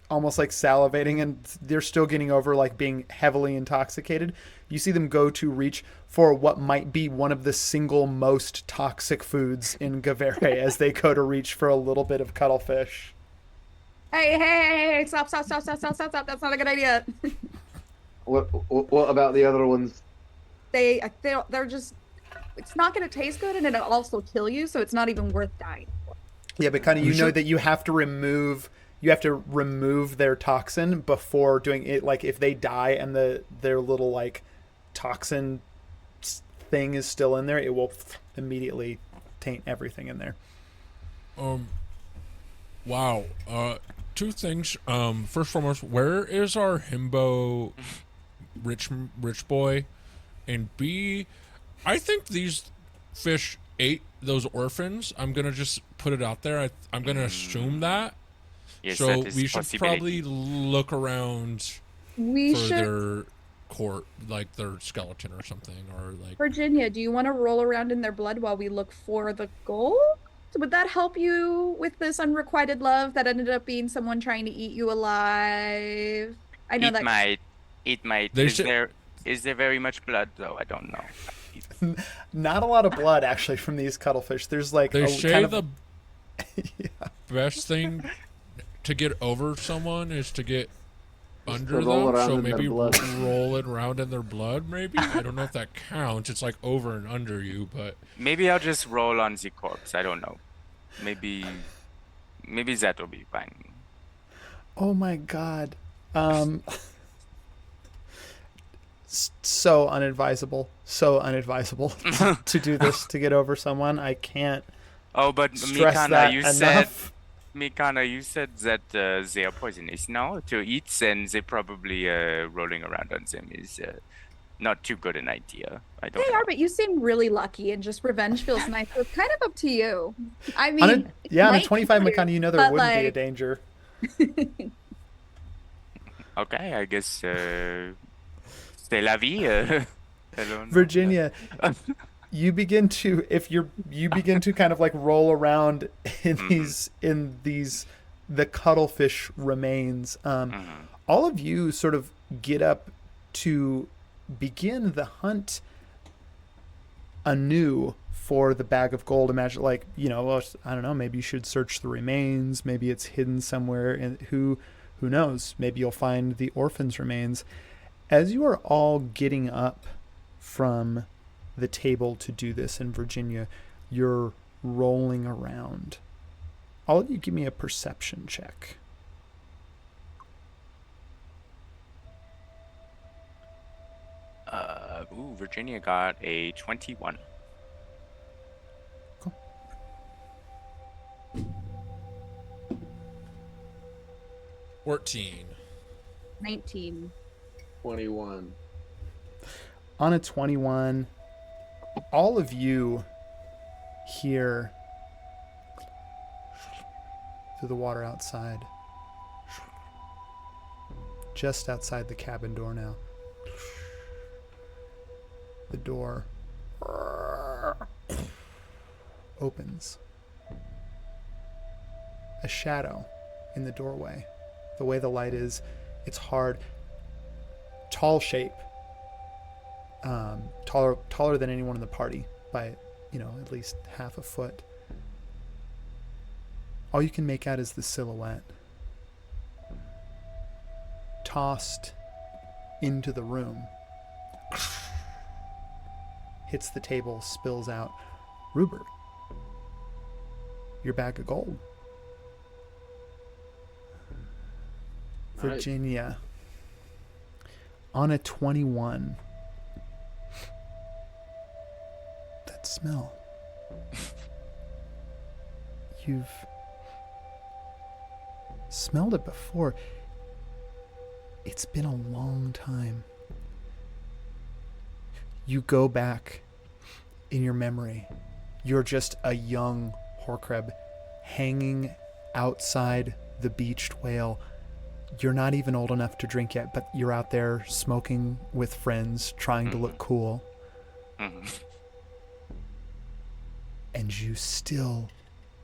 [SPEAKER 1] almost like salivating and they're still getting over like being heavily intoxicated. You see them go to reach for what might be one of the single most toxic foods in Gavere as they go to reach for a little bit of cuttlefish.
[SPEAKER 4] Hey, stop. That's not a good idea.
[SPEAKER 9] What about the other ones?
[SPEAKER 4] They're just, it's not going to taste good and it'll also kill you, so it's not even worth dying for.
[SPEAKER 1] Yeah, but kind of, you know that you have to remove their toxin before doing it. Like if they die and their little like toxin thing is still in there, it will immediately taint everything in there.
[SPEAKER 3] Wow. 2 things. First and foremost, where is our himbo rich boy? And B, I think these fish ate those orphans. I'm gonna just put it out there. I'm gonna assume that.
[SPEAKER 2] Yes,
[SPEAKER 3] so
[SPEAKER 2] that is
[SPEAKER 3] we should
[SPEAKER 2] possibility.
[SPEAKER 3] probably look around their court, like their skeleton or something, or like.
[SPEAKER 4] Virginia, do you want to roll around in their blood while we look for the gold? Would that help you with this unrequited love that ended up being someone trying to eat you alive? I know
[SPEAKER 2] it might. Is there very much blood though? I don't know.
[SPEAKER 1] Not a lot of blood actually from these cuttlefish. There's like
[SPEAKER 3] they say the
[SPEAKER 1] yeah.
[SPEAKER 3] best thing to get over someone is to get under
[SPEAKER 9] roll
[SPEAKER 3] them.
[SPEAKER 9] around
[SPEAKER 3] So
[SPEAKER 9] in their
[SPEAKER 3] maybe
[SPEAKER 9] blood.
[SPEAKER 3] roll it around in their blood. Maybe I don't know if that counts. It's like over and under you, but
[SPEAKER 2] Maybe I'll just roll on the corpse. I don't know. maybe that will be fine.
[SPEAKER 1] Oh my god. So unadvisable. So unadvisable to do this to get over someone. I can't
[SPEAKER 2] Oh, but
[SPEAKER 1] stress
[SPEAKER 2] Mikana,
[SPEAKER 1] that
[SPEAKER 2] you
[SPEAKER 1] enough.
[SPEAKER 2] said that they are poisonous now to eat, and they probably rolling around on them is not too good an idea. I don't
[SPEAKER 4] They
[SPEAKER 2] know.
[SPEAKER 4] are, but you seem really lucky, and just revenge feels nice. So it's kind of up to you. I
[SPEAKER 1] On
[SPEAKER 4] mean,
[SPEAKER 1] a,
[SPEAKER 4] it
[SPEAKER 1] yeah, on a
[SPEAKER 4] might
[SPEAKER 1] 25
[SPEAKER 4] kill you,
[SPEAKER 1] Makana, you know there
[SPEAKER 4] but,
[SPEAKER 1] wouldn't be a
[SPEAKER 4] like,
[SPEAKER 1] danger.
[SPEAKER 2] Okay, I guess c'est la vie. I don't know.
[SPEAKER 1] Virginia, you begin to kind of like roll around in the cuttlefish remains. All of you sort of get up to begin the hunt anew for the bag of gold. Imagine, like, well, I don't know, maybe you should search the remains, maybe it's hidden somewhere, and who knows, maybe you'll find the orphan's remains. As you are all getting up from the table to do this in Virginia, you're rolling around. All of you give me a perception check.
[SPEAKER 2] Virginia got a 21.
[SPEAKER 1] Cool.
[SPEAKER 3] 14.
[SPEAKER 4] 19.
[SPEAKER 6] 21.
[SPEAKER 1] On a 21, all of you hear through the water outside, just outside the cabin door now. The door opens. A shadow in the doorway. The way the light is, it's hard. Tall shape. Taller than anyone in the party by, at least half a foot. All you can make out is the silhouette. Tossed into the room. Hits the table, spills out. Rupert, your bag of gold. Virginia, on a 21. That smell. You've smelled it before. It's been a long time. You go back in your memory. You're just a young Horkreb hanging outside the beached whale. You're not even old enough to drink yet, but you're out there smoking with friends, trying to look cool. And you still,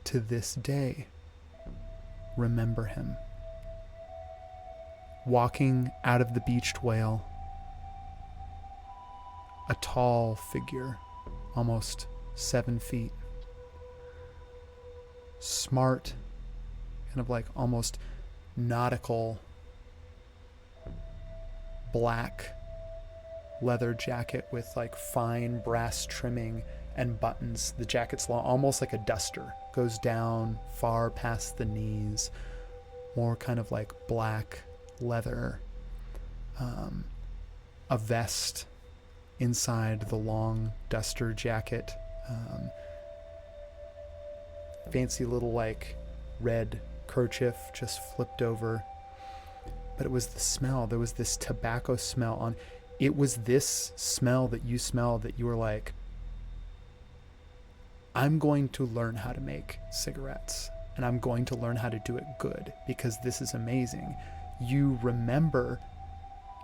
[SPEAKER 1] to this day, remember him. Walking out of the beached whale, a tall figure, almost 7 feet. Smart, kind of like almost nautical, black leather jacket with like fine brass trimming and buttons. The jacket's long, almost like a duster, goes down far past the knees, more kind of like black leather, a vest inside the long duster jacket, fancy little like red kerchief just flipped over. But it was the smell. There was this tobacco smell on. It was this smell that you smelled that you were like, I'm going to learn how to make cigarettes, and I'm going to learn how to do it good because this is amazing. You remember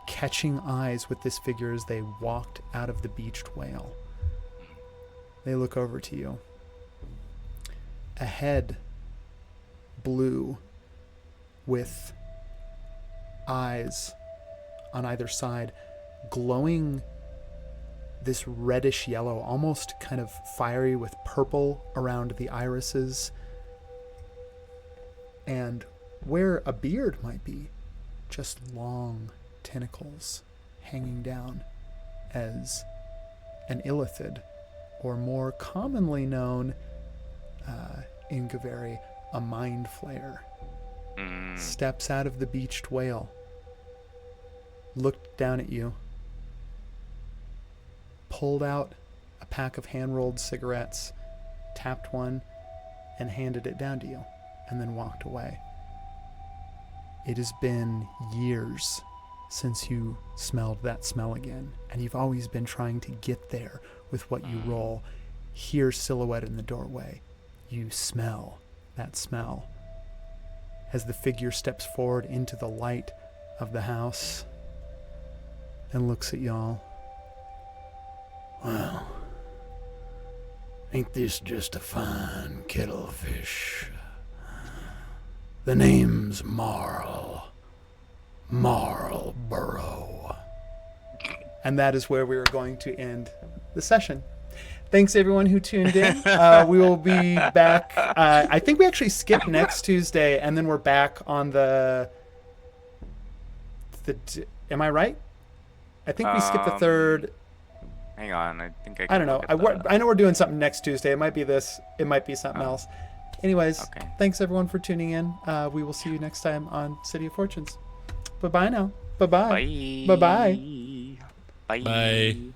[SPEAKER 1] catching eyes with this figure as they walked out of the beached whale. They look over to you. A head, blue, with eyes on either side, glowing this reddish yellow, almost kind of fiery with purple around the irises. And where a beard might be, just long tentacles hanging down as an illithid, or more commonly known Ingaveri, a mind flayer,
[SPEAKER 2] Mm.
[SPEAKER 1] steps out of the beached whale, looked down at you, pulled out a pack of hand-rolled cigarettes, tapped one, and handed it down to you, and then walked away. It has been years since you smelled that smell again, and you've always been trying to get there with what you roll. Here, silhouette in the doorway, you smell that smell. As the figure steps forward into the light of the house and looks at y'all.
[SPEAKER 7] Well, ain't this just a fine kettle of fish? The name's Marlborough.
[SPEAKER 1] And that is where we are going to end the session. Thanks everyone who tuned in. We will be back. I think we actually skip next Tuesday, and then we're back on the. Am I right? I think we skip the third.
[SPEAKER 2] Hang on, I think
[SPEAKER 1] I don't know. I know we're doing something next Tuesday. It might be this. It might be something else. Anyways, thanks everyone for tuning in. We will see you next time on City of Fortunes. Bye-bye now. Bye-bye.
[SPEAKER 2] Bye.
[SPEAKER 1] Bye-bye.
[SPEAKER 2] Bye.
[SPEAKER 3] Bye.